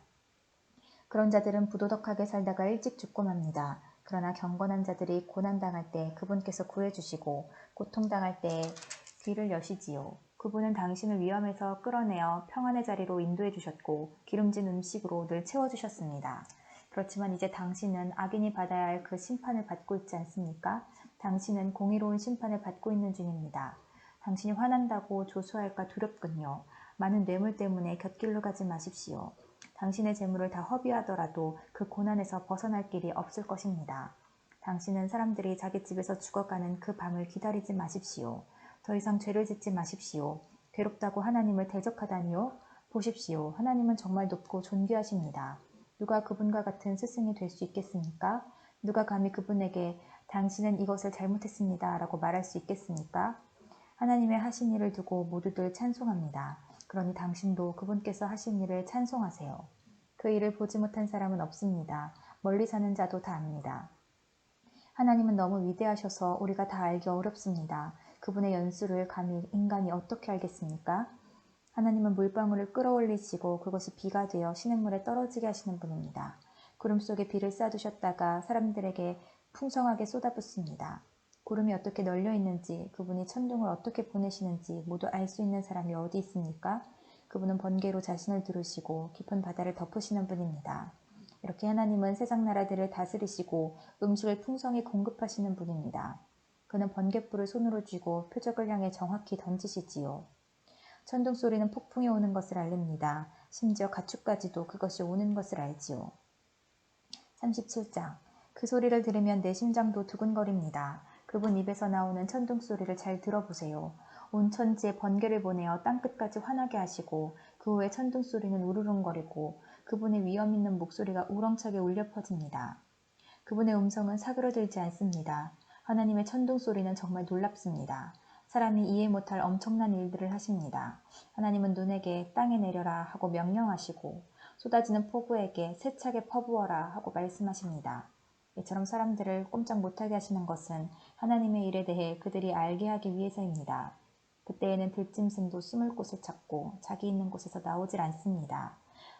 그런 자들은 부도덕하게 살다가 일찍 죽고 맙니다. 그러나 경건한 자들이 고난당할 때 그분께서 구해주시고 고통당할 때 귀를 여시지요. 그분은 당신을 위험에서 끌어내어 평안의 자리로 인도해 주셨고 기름진 음식으로 늘 채워주셨습니다. 그렇지만 이제 당신은 악인이 받아야 할 그 심판을 받고 있지 않습니까? 당신은 공의로운 심판을 받고 있는 중입니다. 당신이 화난다고 조소할까 두렵군요. 많은 뇌물 때문에 곁길로 가지 마십시오. 당신의 재물을 다 허비하더라도 그 고난에서 벗어날 길이 없을 것입니다. 당신은 사람들이 자기 집에서 죽어가는 그 밤을 기다리지 마십시오. 더 이상 죄를 짓지 마십시오. 괴롭다고 하나님을 대적하다니요? 보십시오. 하나님은 정말 높고 존귀하십니다. 누가 그분과 같은 스승이 될 수 있겠습니까? 누가 감히 그분에게 당신은 이것을 잘못했습니다 라고 말할 수 있겠습니까? 하나님의 하신 일을 두고 모두들 찬송합니다. 그러니 당신도 그분께서 하신 일을 찬송하세요. 그 일을 보지 못한 사람은 없습니다. 멀리 사는 자도 다 압니다. 하나님은 너무 위대하셔서 우리가 다 알기 어렵습니다. 그분의 연수를 감히 인간이 어떻게 알겠습니까? 하나님은 물방울을 끌어올리시고 그것이 비가 되어 시냇물에 떨어지게 하시는 분입니다. 구름 속에 비를 쌓아두셨다가 사람들에게 풍성하게 쏟아붓습니다. 구름이 어떻게 널려 있는지, 그분이 천둥을 어떻게 보내시는지 모두 알 수 있는 사람이 어디 있습니까? 그분은 번개로 자신을 두르시고 깊은 바다를 덮으시는 분입니다. 이렇게 하나님은 세상 나라들을 다스리시고 음식을 풍성히 공급하시는 분입니다. 그는 번갯불을 손으로 쥐고 표적을 향해 정확히 던지시지요. 천둥 소리는 폭풍이 오는 것을 알립니다. 심지어 가축까지도 그것이 오는 것을 알지요. 37장. 그 소리를 들으면 내 심장도 두근거립니다. 그분 입에서 나오는 천둥 소리를 잘 들어보세요. 온 천지에 번개를 보내어 땅끝까지 화나게 하시고 그 후에 천둥 소리는 우르릉거리고 그분의 위험 있는 목소리가 우렁차게 울려 퍼집니다. 그분의 음성은 사그러들지 않습니다. 하나님의 천둥 소리는 정말 놀랍습니다. 사람이 이해 못할 엄청난 일들을 하십니다. 하나님은 눈에게 땅에 내려라 하고 명령하시고 쏟아지는 폭우에게 세차게 퍼부어라 하고 말씀하십니다. 이처럼 사람들을 꼼짝 못하게 하시는 것은 하나님의 일에 대해 그들이 알게 하기 위해서입니다. 그때에는 들짐승도 숨을 곳을 찾고 자기 있는 곳에서 나오질 않습니다.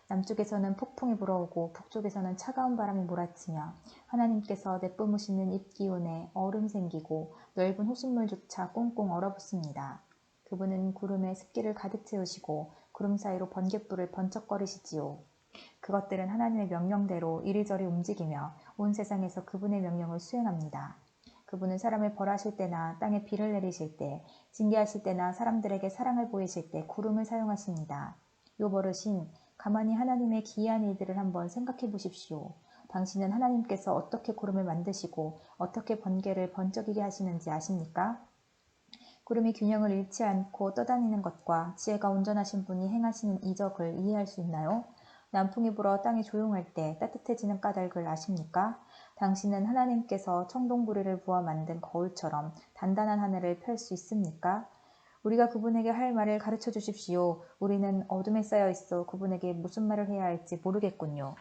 남쪽에서는 폭풍이 불어오고 북쪽에서는 차가운 바람이 몰아치며 하나님께서 내뿜으시는 입기운에 얼음 생기고 넓은 호숫물조차 꽁꽁 얼어붙습니다. 그분은 구름에 습기를 가득 채우시고 구름 사이로 번갯불을 번쩍거리시지요. 그것들은 하나님의 명령대로 이리저리 움직이며 온 세상에서 그분의 명령을 수행합니다. 그분은 사람을 벌하실 때나 땅에 비를 내리실 때, 징계하실 때나 사람들에게 사랑을 보이실 때 구름을 사용하십니다. 요 버릇인 가만히 하나님의 기이한 일들을 한번 생각해 보십시오. 당신은 하나님께서 어떻게 구름을 만드시고 어떻게 번개를 번쩍이게 하시는지 아십니까? 구름이 균형을 잃지 않고 떠다니는 것과 지혜가 온전하신 분이 행하시는 이적을 이해할 수 있나요? 남풍이 불어 땅이 조용할 때 따뜻해지는 까닭을 아십니까? 당신은 하나님께서 청동구리를 부어 만든 거울처럼 단단한 하늘을 펼 수 있습니까? 우리가 그분에게 할 말을 가르쳐 주십시오. 우리는 어둠에 쌓여 있어 그분에게 무슨 말을 해야 할지 모르겠군요.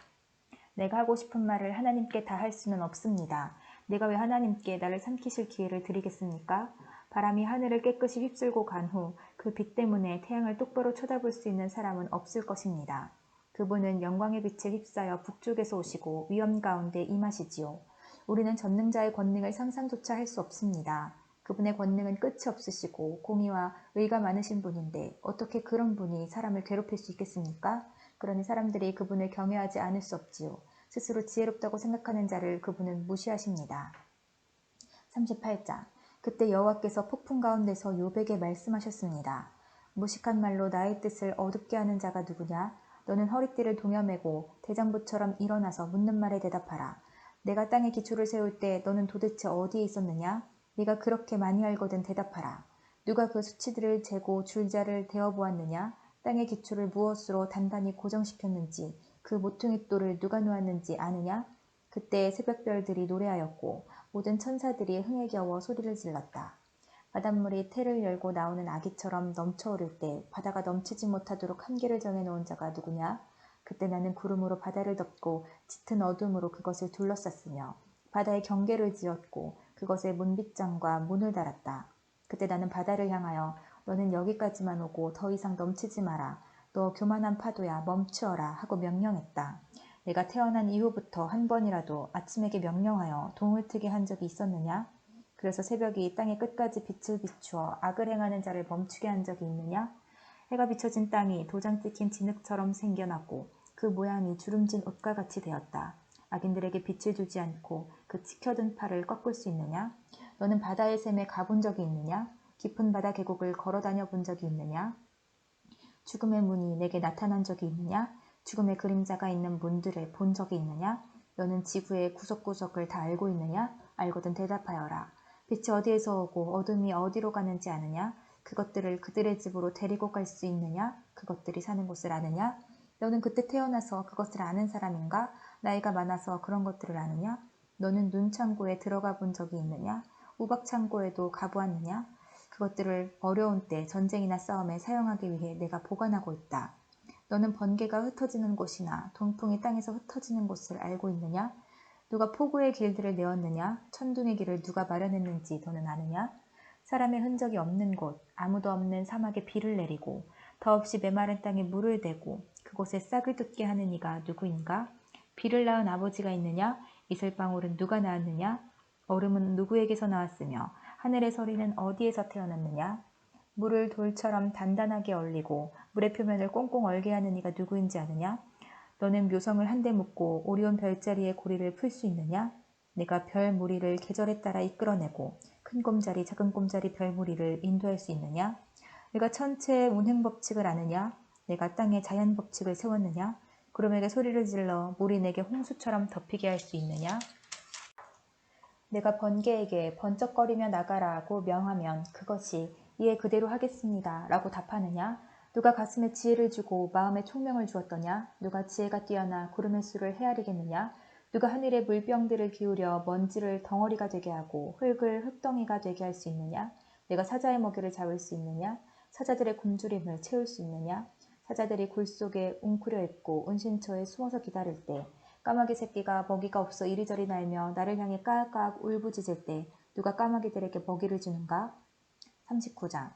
내가 하고 싶은 말을 하나님께 다 할 수는 없습니다. 내가 왜 하나님께 나를 삼키실 기회를 드리겠습니까? 바람이 하늘을 깨끗이 휩쓸고 간 후 그 빛 때문에 태양을 똑바로 쳐다볼 수 있는 사람은 없을 것입니다. 그분은 영광의 빛에 휩싸여 북쪽에서 오시고 위험 가운데 임하시지요. 우리는 전능자의 권능을 상상조차 할 수 없습니다. 그분의 권능은 끝이 없으시고 공의와 의가 많으신 분인데 어떻게 그런 분이 사람을 괴롭힐 수 있겠습니까? 그러니 사람들이 그분을 경외하지 않을 수 없지요. 스스로 지혜롭다고 생각하는 자를 그분은 무시하십니다. 38장. 그때 여호와께서 폭풍 가운데서 욥에게 말씀하셨습니다. 무식한 말로 나의 뜻을 어둡게 하는 자가 누구냐? 너는 허리띠를 동여매고 대장부처럼 일어나서 묻는 말에 대답하라. 내가 땅에 기초를 세울 때 너는 도대체 어디에 있었느냐? 네가 그렇게 많이 알거든 대답하라. 누가 그 수치들을 재고 줄자를 대어보았느냐? 땅의 기초를 무엇으로 단단히 고정시켰는지, 그 모퉁이돌을 누가 놓았는지 아느냐? 그때 새벽별들이 노래하였고 모든 천사들이 흥에 겨워 소리를 질렀다. 바닷물이 태를 열고 나오는 아기처럼 넘쳐오를 때 바다가 넘치지 못하도록 한계를 정해놓은 자가 누구냐? 그때 나는 구름으로 바다를 덮고 짙은 어둠으로 그것을 둘러쌌으며 바다에 경계를 지었고 그것에 문빗장과 문을 달았다. 그때 나는 바다를 향하여 너는 여기까지만 오고 더 이상 넘치지 마라. 너 교만한 파도야 멈추어라 하고 명령했다. 내가 태어난 이후부터 한 번이라도 아침에게 명령하여 동을 트게 한 적이 있었느냐? 그래서 새벽이 땅의 끝까지 빛을 비추어 악을 행하는 자를 멈추게 한 적이 있느냐? 해가 비춰진 땅이 도장 찍힌 진흙처럼 생겨났고 그 모양이 주름진 옷과 같이 되었다. 악인들에게 빛을 주지 않고 그 치켜든 팔을 꺾을 수 있느냐? 너는 바다의 샘에 가본 적이 있느냐? 깊은 바다 계곡을 걸어다녀 본 적이 있느냐? 죽음의 문이 내게 나타난 적이 있느냐? 죽음의 그림자가 있는 문들을 본 적이 있느냐? 너는 지구의 구석구석을 다 알고 있느냐? 알거든 대답하여라. 빛이 어디에서 오고 어둠이 어디로 가는지 아느냐? 그것들을 그들의 집으로 데리고 갈 수 있느냐? 그것들이 사는 곳을 아느냐? 너는 그때 태어나서 그것을 아는 사람인가? 나이가 많아서 그런 것들을 아느냐? 너는 눈창고에 들어가 본 적이 있느냐? 우박창고에도 가보았느냐? 그것들을 어려운 때 전쟁이나 싸움에 사용하기 위해 내가 보관하고 있다. 너는 번개가 흩어지는 곳이나 동풍이 땅에서 흩어지는 곳을 알고 있느냐? 누가 폭우의 길들을 내었느냐? 천둥의 길을 누가 마련했는지 너는 아느냐? 사람의 흔적이 없는 곳, 아무도 없는 사막에 비를 내리고 더없이 메마른 땅에 물을 대고 그곳에 싹을 돋게 하는 이가 누구인가? 비를 낳은 아버지가 있느냐? 이슬방울은 누가 낳았느냐? 얼음은 누구에게서 나왔으며 하늘의 서리는 어디에서 태어났느냐? 물을 돌처럼 단단하게 얼리고 물의 표면을 꽁꽁 얼게 하는 이가 누구인지 아느냐? 너는 묘성을 한데 묶고 오리온 별자리의 고리를 풀 수 있느냐? 내가 별 무리를 계절에 따라 이끌어내고 큰 곰자리 작은 곰자리 별 무리를 인도할 수 있느냐? 내가 천체의 운행 법칙을 아느냐? 내가 땅의 자연 법칙을 세웠느냐? 구름에게 소리를 질러 물이 내게 홍수처럼 덮이게 할 수 있느냐? 내가 번개에게 번쩍거리며 나가라 하고 명하면 그것이 이에 그대로 하겠습니다 라고 답하느냐? 누가 가슴에 지혜를 주고 마음에 총명을 주었더냐? 누가 지혜가 뛰어나 구름의 수를 헤아리겠느냐? 누가 하늘의 물병들을 기울여 먼지를 덩어리가 되게 하고 흙을 흙덩이가 되게 할 수 있느냐? 내가 사자의 먹이를 잡을 수 있느냐? 사자들의 굶주림을 채울 수 있느냐? 사자들이 굴 속에 웅크려 있고 은신처에 숨어서 기다릴 때 까마귀 새끼가 먹이가 없어 이리저리 날며 나를 향해 까악까악 울부짖을 때 누가 까마귀들에게 먹이를 주는가? 39장.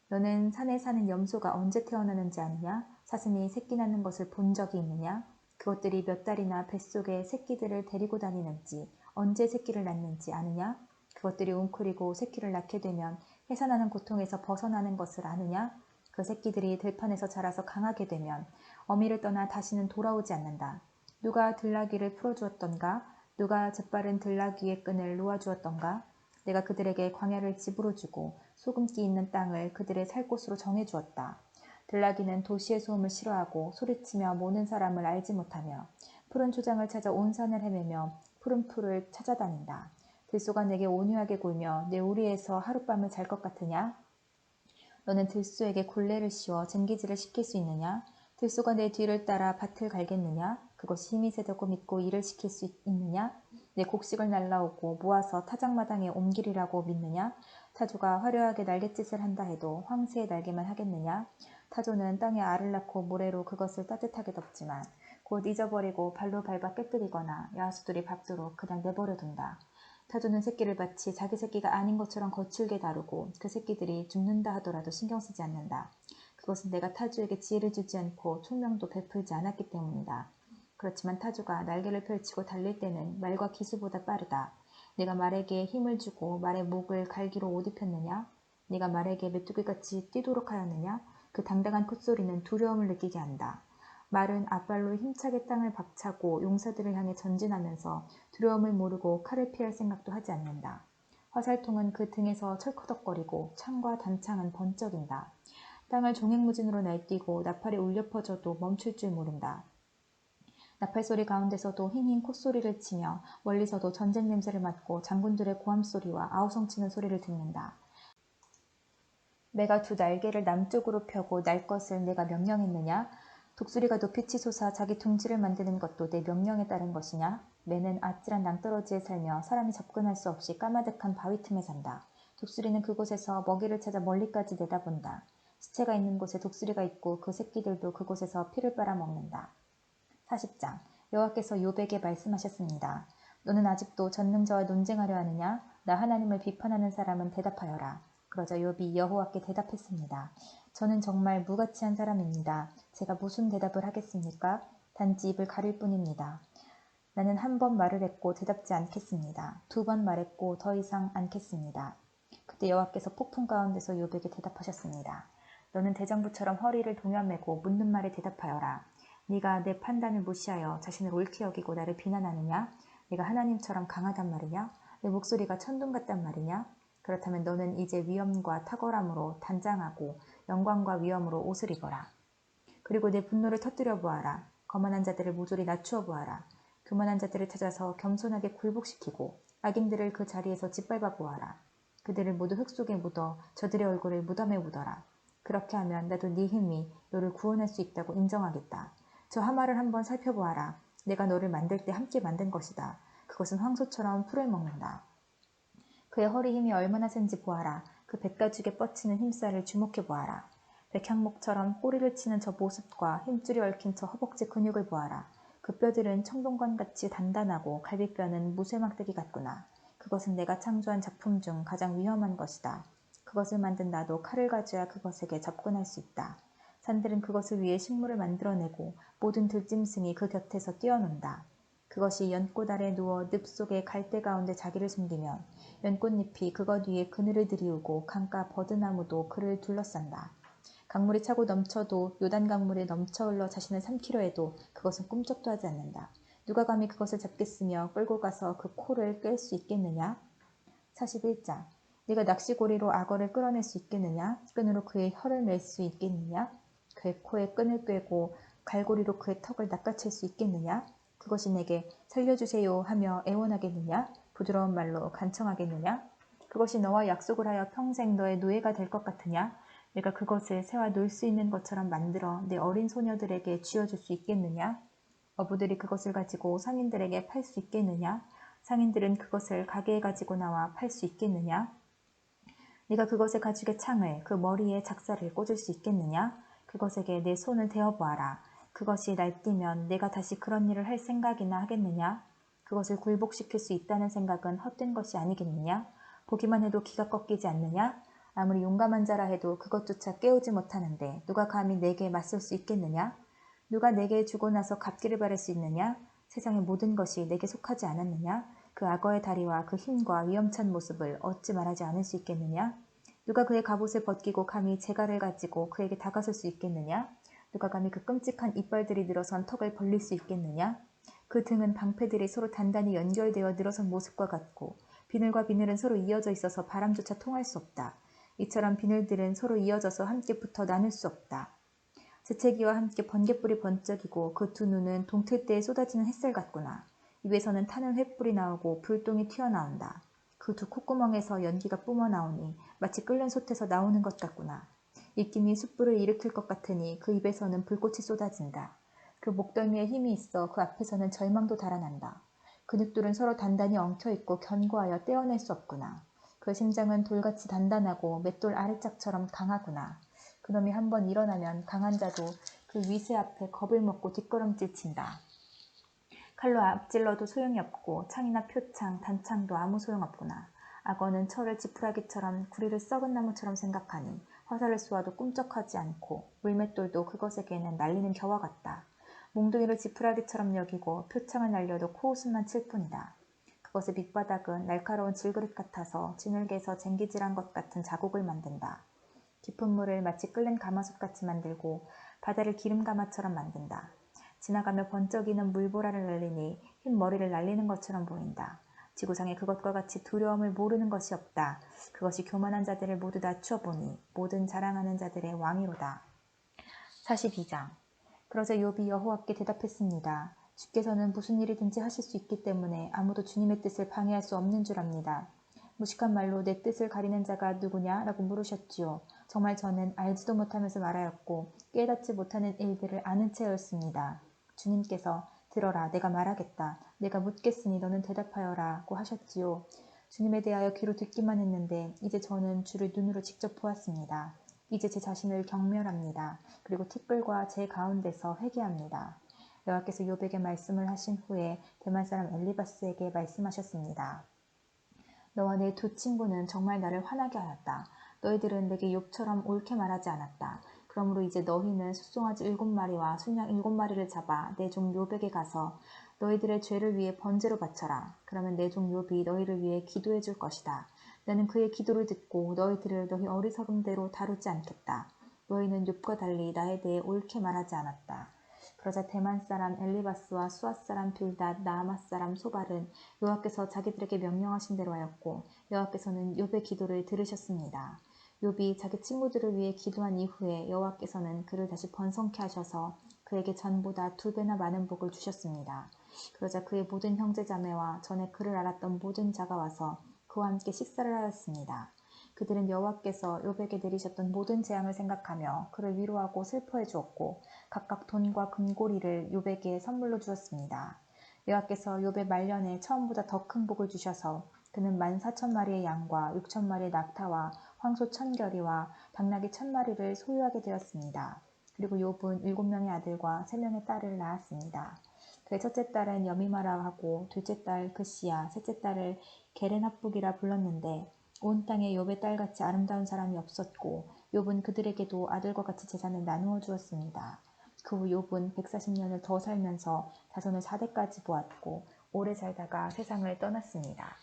너는 산에 사는 염소가 언제 태어나는지 아느냐? 사슴이 새끼 낳는 것을 본 적이 있느냐? 그것들이 몇 달이나 뱃속에 새끼들을 데리고 다니는지 언제 새끼를 낳는지 아느냐? 그것들이 웅크리고 새끼를 낳게 되면 해산하는 고통에서 벗어나는 것을 아느냐? 그 새끼들이 들판에서 자라서 강하게 되면 어미를 떠나 다시는 돌아오지 않는다. 누가 들나귀를 풀어주었던가? 누가 재빠른 들나귀의 끈을 놓아주었던가? 내가 그들에게 광야를 집으로 주고 소금기 있는 땅을 그들의 살 곳으로 정해주었다. 들나귀는 도시의 소음을 싫어하고 소리치며 모는 사람을 알지 못하며 푸른 초장을 찾아 온 산을 헤매며 푸른 풀을 찾아다닌다. 들소가 내게 온유하게 굴며 내 우리에서 하룻밤을 잘 것 같으냐? 너는 들소에게 굴레를 씌워 쟁기질을 시킬 수 있느냐? 들소가 내 뒤를 따라 밭을 갈겠느냐? 그것이 힘이 세다고 믿고 일을 시킬 수 있느냐? 내 곡식을 날라오고 모아서 타작마당에 옮기리라고 믿느냐? 타조가 화려하게 날갯짓을 한다 해도 황새의 날개만 하겠느냐? 타조는 땅에 알을 낳고 모래로 그것을 따뜻하게 덮지만 곧 잊어버리고 발로 밟아 깨뜨리거나 야수들이 밟도록 그냥 내버려둔다. 타조는 새끼를 마치 자기 새끼가 아닌 것처럼 거칠게 다루고 그 새끼들이 죽는다 하더라도 신경 쓰지 않는다. 그것은 내가 타조에게 지혜를 주지 않고 총명도 베풀지 않았기 때문이다. 그렇지만 타조가 날개를 펼치고 달릴 때는 말과 기수보다 빠르다. 내가 말에게 힘을 주고 말의 목을 갈기로 옷 입혔느냐? 네가 말에게 메뚜기같이 뛰도록 하였느냐? 그 당당한 콧소리는 두려움을 느끼게 한다. 말은 앞발로 힘차게 땅을 박차고 용사들을 향해 전진하면서 두려움을 모르고 칼을 피할 생각도 하지 않는다. 화살통은 그 등에서 철커덕거리고 창과 단창은 번쩍인다. 땅을 종횡무진으로 날뛰고 나팔이 울려 퍼져도 멈출 줄 모른다. 나팔소리 가운데서도 힝힝 콧소리를 치며 멀리서도 전쟁 냄새를 맡고 장군들의 고함소리와 아우성치는 소리를 듣는다. 매가 두 날개를 남쪽으로 펴고 날 것을 내가 명령했느냐? 독수리가 높이 치솟아 자기 둥지를 만드는 것도 내 명령에 따른 것이냐? 매는 아찔한 낭떠러지에 살며 사람이 접근할 수 없이 까마득한 바위 틈에 산다. 독수리는 그곳에서 먹이를 찾아 멀리까지 내다본다. 시체가 있는 곳에 독수리가 있고 그 새끼들도 그곳에서 피를 빨아먹는다. 40장. 여호와께서 욥에게 말씀하셨습니다. 너는 아직도 전능자와 논쟁하려 하느냐? 나 하나님을 비판하는 사람은 대답하여라. 그러자 욥이 여호와께 대답했습니다. 저는 정말 무가치한 사람입니다. 제가 무슨 대답을 하겠습니까? 단지 입을 가릴 뿐입니다. 나는 한 번 말을 했고 대답지 않겠습니다. 두 번 말했고 더 이상 않겠습니다. 그때 여호와께서 폭풍 가운데서 욥에게 대답하셨습니다. 너는 대장부처럼 허리를 동여매고 묻는 말에 대답하여라. 네가 내 판단을 무시하여 자신을 옳게 여기고 나를 비난하느냐? 네가 하나님처럼 강하단 말이냐? 내 목소리가 천둥 같단 말이냐? 그렇다면 너는 이제 위엄과 탁월함으로 단장하고 영광과 위엄으로 옷을 입어라. 그리고 내 분노를 터뜨려 보아라. 거만한 자들을 모조리 낮추어 보아라. 교만한 자들을 찾아서 겸손하게 굴복시키고 악인들을 그 자리에서 짓밟아 보아라. 그들을 모두 흙 속에 묻어 저들의 얼굴을 무덤에 묻어라. 그렇게 하면 나도 네 힘이 너를 구원할 수 있다고 인정하겠다. 저 하마를 한번 살펴보아라. 내가 너를 만들 때 함께 만든 것이다. 그것은 황소처럼 풀을 먹는다. 그의 허리 힘이 얼마나 센지 보아라. 그 백가죽에 뻗치는 힘살을 주목해 보아라. 백향목처럼 꼬리를 치는 저 모습과 힘줄이 얽힌 저 허벅지 근육을 보아라. 그 뼈들은 청동관같이 단단하고 갈비뼈는 무쇠막대기 같구나. 그것은 내가 창조한 작품 중 가장 위험한 것이다. 그것을 만든 나도 칼을 가져야 그것에게 접근할 수 있다. 산들은 그것을 위해 식물을 만들어내고 모든 들짐승이 그 곁에서 뛰어논다. 그것이 연꽃 아래 누워 늪 속의 갈대 가운데 자기를 숨기면 연꽃잎이 그것 위에 그늘을 들이우고 강가 버드나무도 그를 둘러싼다. 강물이 차고 넘쳐도 요단 강물에 넘쳐 흘러 자신을 삼키려 해도 그것은 꿈쩍도 하지 않는다. 누가 감히 그것을 잡겠으며 끌고 가서 그 코를 꿰 수 있겠느냐? 41장. 네가 낚시고리로 악어를 끌어낼 수 있겠느냐? 끈으로 그의 혀를 맬 수 있겠느냐? 그의 코에 끈을 꿰고 갈고리로 그의 턱을 낚아챌 수 있겠느냐? 그것이 내게 살려주세요 하며 애원하겠느냐? 부드러운 말로 간청하겠느냐? 그것이 너와 약속을 하여 평생 너의 노예가 될 것 같으냐? 내가 그것을 새와 놀 수 있는 것처럼 만들어 내 어린 소녀들에게 쥐어줄 수 있겠느냐? 어부들이 그것을 가지고 상인들에게 팔 수 있겠느냐? 상인들은 그것을 가게에 가지고 나와 팔 수 있겠느냐? 네가 그것의 가죽의 창을 그 머리에 작사를 꽂을 수 있겠느냐? 그것에게 내 손을 대어보아라. 그것이 날뛰면 내가 다시 그런 일을 할 생각이나 하겠느냐? 그것을 굴복시킬 수 있다는 생각은 헛된 것이 아니겠느냐? 보기만 해도 기가 꺾이지 않느냐? 아무리 용감한 자라 해도 그것조차 깨우지 못하는데 누가 감히 내게 맞설 수 있겠느냐? 누가 내게 주고 나서 갚기를 바랄 수 있느냐? 세상의 모든 것이 내게 속하지 않았느냐? 그 악어의 다리와 그 힘과 위험찬 모습을 어찌 말하지 않을 수 있겠느냐? 누가 그의 갑옷을 벗기고 감히 재갈을 가지고 그에게 다가설 수 있겠느냐? 누가 감히 그 끔찍한 이빨들이 늘어선 턱을 벌릴 수 있겠느냐? 그 등은 방패들이 서로 단단히 연결되어 늘어선 모습과 같고 비늘과 비늘은 서로 이어져 있어서 바람조차 통할 수 없다. 이처럼 비늘들은 서로 이어져서 함께 붙어 나눌 수 없다. 재채기와 함께 번갯불이 번쩍이고 그 두 눈은 동틀 때에 쏟아지는 햇살 같구나. 입에서는 타는 횃불이 나오고 불똥이 튀어나온다. 그 두 콧구멍에서 연기가 뿜어나오니 마치 끓는 솥에서 나오는 것 같구나. 입김이 숯불을 일으킬 것 같으니 그 입에서는 불꽃이 쏟아진다. 그 목덜미에 힘이 있어 그 앞에서는 절망도 달아난다. 근육들은 서로 단단히 엉켜있고 견고하여 떼어낼 수 없구나. 그 심장은 돌같이 단단하고 맷돌 아래짝처럼 강하구나. 그놈이 한번 일어나면 강한 자도 그 위세 앞에 겁을 먹고 뒷걸음질 친다. 칼로 앞질러도 소용이 없고 창이나 표창, 단창도 아무 소용없구나. 악어는 철을 지푸라기처럼 구리를 썩은 나무처럼 생각하니 화살을 쏘아도 꿈쩍하지 않고 물맷돌도 그것에게는 날리는 겨와 같다. 몽둥이를 지푸라기처럼 여기고 표창을 날려도 코웃음만 칠 뿐이다. 그것의 밑바닥은 날카로운 질그릇 같아서 진흙에서 쟁기질한 것 같은 자국을 만든다. 깊은 물을 마치 끓는 가마솥같이 만들고 바다를 기름가마처럼 만든다. 지나가며 번쩍이는 물보라를 날리니 흰 머리를 날리는 것처럼 보인다. 지구상에 그것과 같이 두려움을 모르는 것이 없다. 그것이 교만한 자들을 모두 낮추어 보니 모든 자랑하는 자들의 왕이로다. 42장. 그러자 욥이 여호와께 대답했습니다. 주께서는 무슨 일이든지 하실 수 있기 때문에 아무도 주님의 뜻을 방해할 수 없는 줄 압니다. 무식한 말로 내 뜻을 가리는 자가 누구냐? 라고 물으셨지요. 정말 저는 알지도 못하면서 말하였고 깨닫지 못하는 일들을 아는 채였습니다. 주님께서 들어라, 내가 말하겠다. 내가 묻겠으니 너는 대답하여라 고 하셨지요. 주님에 대하여 귀로 듣기만 했는데 이제 저는 주를 눈으로 직접 보았습니다. 이제 제 자신을 경멸합니다. 그리고 티끌과 제 가운데서 회개합니다. 여호와께서 욥에게 말씀을 하신 후에 대만 사람 엘리바스에게 말씀하셨습니다. 너와 내 두 친구는 정말 나를 화나게 하였다. 너희들은 내게 욥처럼 옳게 말하지 않았다. 그러므로 이제 너희는 숫송아지 7마리와 순양 7마리를 잡아 내 종 욥에게 가서 너희들의 죄를 위해 번제로 바쳐라. 그러면 내 종 욥이 너희를 위해 기도해 줄 것이다. 나는 그의 기도를 듣고 너희들을 너희 어리석음대로 다루지 않겠다. 너희는 욥과 달리 나에 대해 옳게 말하지 않았다. 그러자 대만 사람 엘리바스와 수앗 사람 빌닷, 나아마 사람 소발은 여호와께서 자기들에게 명령하신 대로 하였고 여호와께서는 욥의 기도를 들으셨습니다. 욥이 자기 친구들을 위해 기도한 이후에 여호와께서는 그를 다시 번성케 하셔서 그에게 전보다 2배나 많은 복을 주셨습니다. 그러자 그의 모든 형제자매와 전에 그를 알았던 모든 자가 와서 그와 함께 식사를 하였습니다. 그들은 여호와께서 욥에게 내리셨던 모든 재앙을 생각하며 그를 위로하고 슬퍼해 주었고 각각 돈과 금고리를 욥에게 선물로 주었습니다. 여호와께서 욥의 말년에 처음보다 더 큰 복을 주셔서 그는 14,000마리의 양과 6,000마리의 낙타와 황소 1,000결이와 당나귀 1,000마리를 소유하게 되었습니다. 그리고 욥은 7명의 아들과 3명의 딸을 낳았습니다. 그의 첫째 딸은 여미마라 하고 둘째 딸 그시야, 셋째 딸을 게렌합북이라 불렀는데 온 땅에 욥의 딸같이 아름다운 사람이 없었고 욥은 그들에게도 아들과 같이 재산을 나누어 주었습니다. 그 후 욥은 140년을 더 살면서 자손을 4대까지 보았고 오래 살다가 세상을 떠났습니다.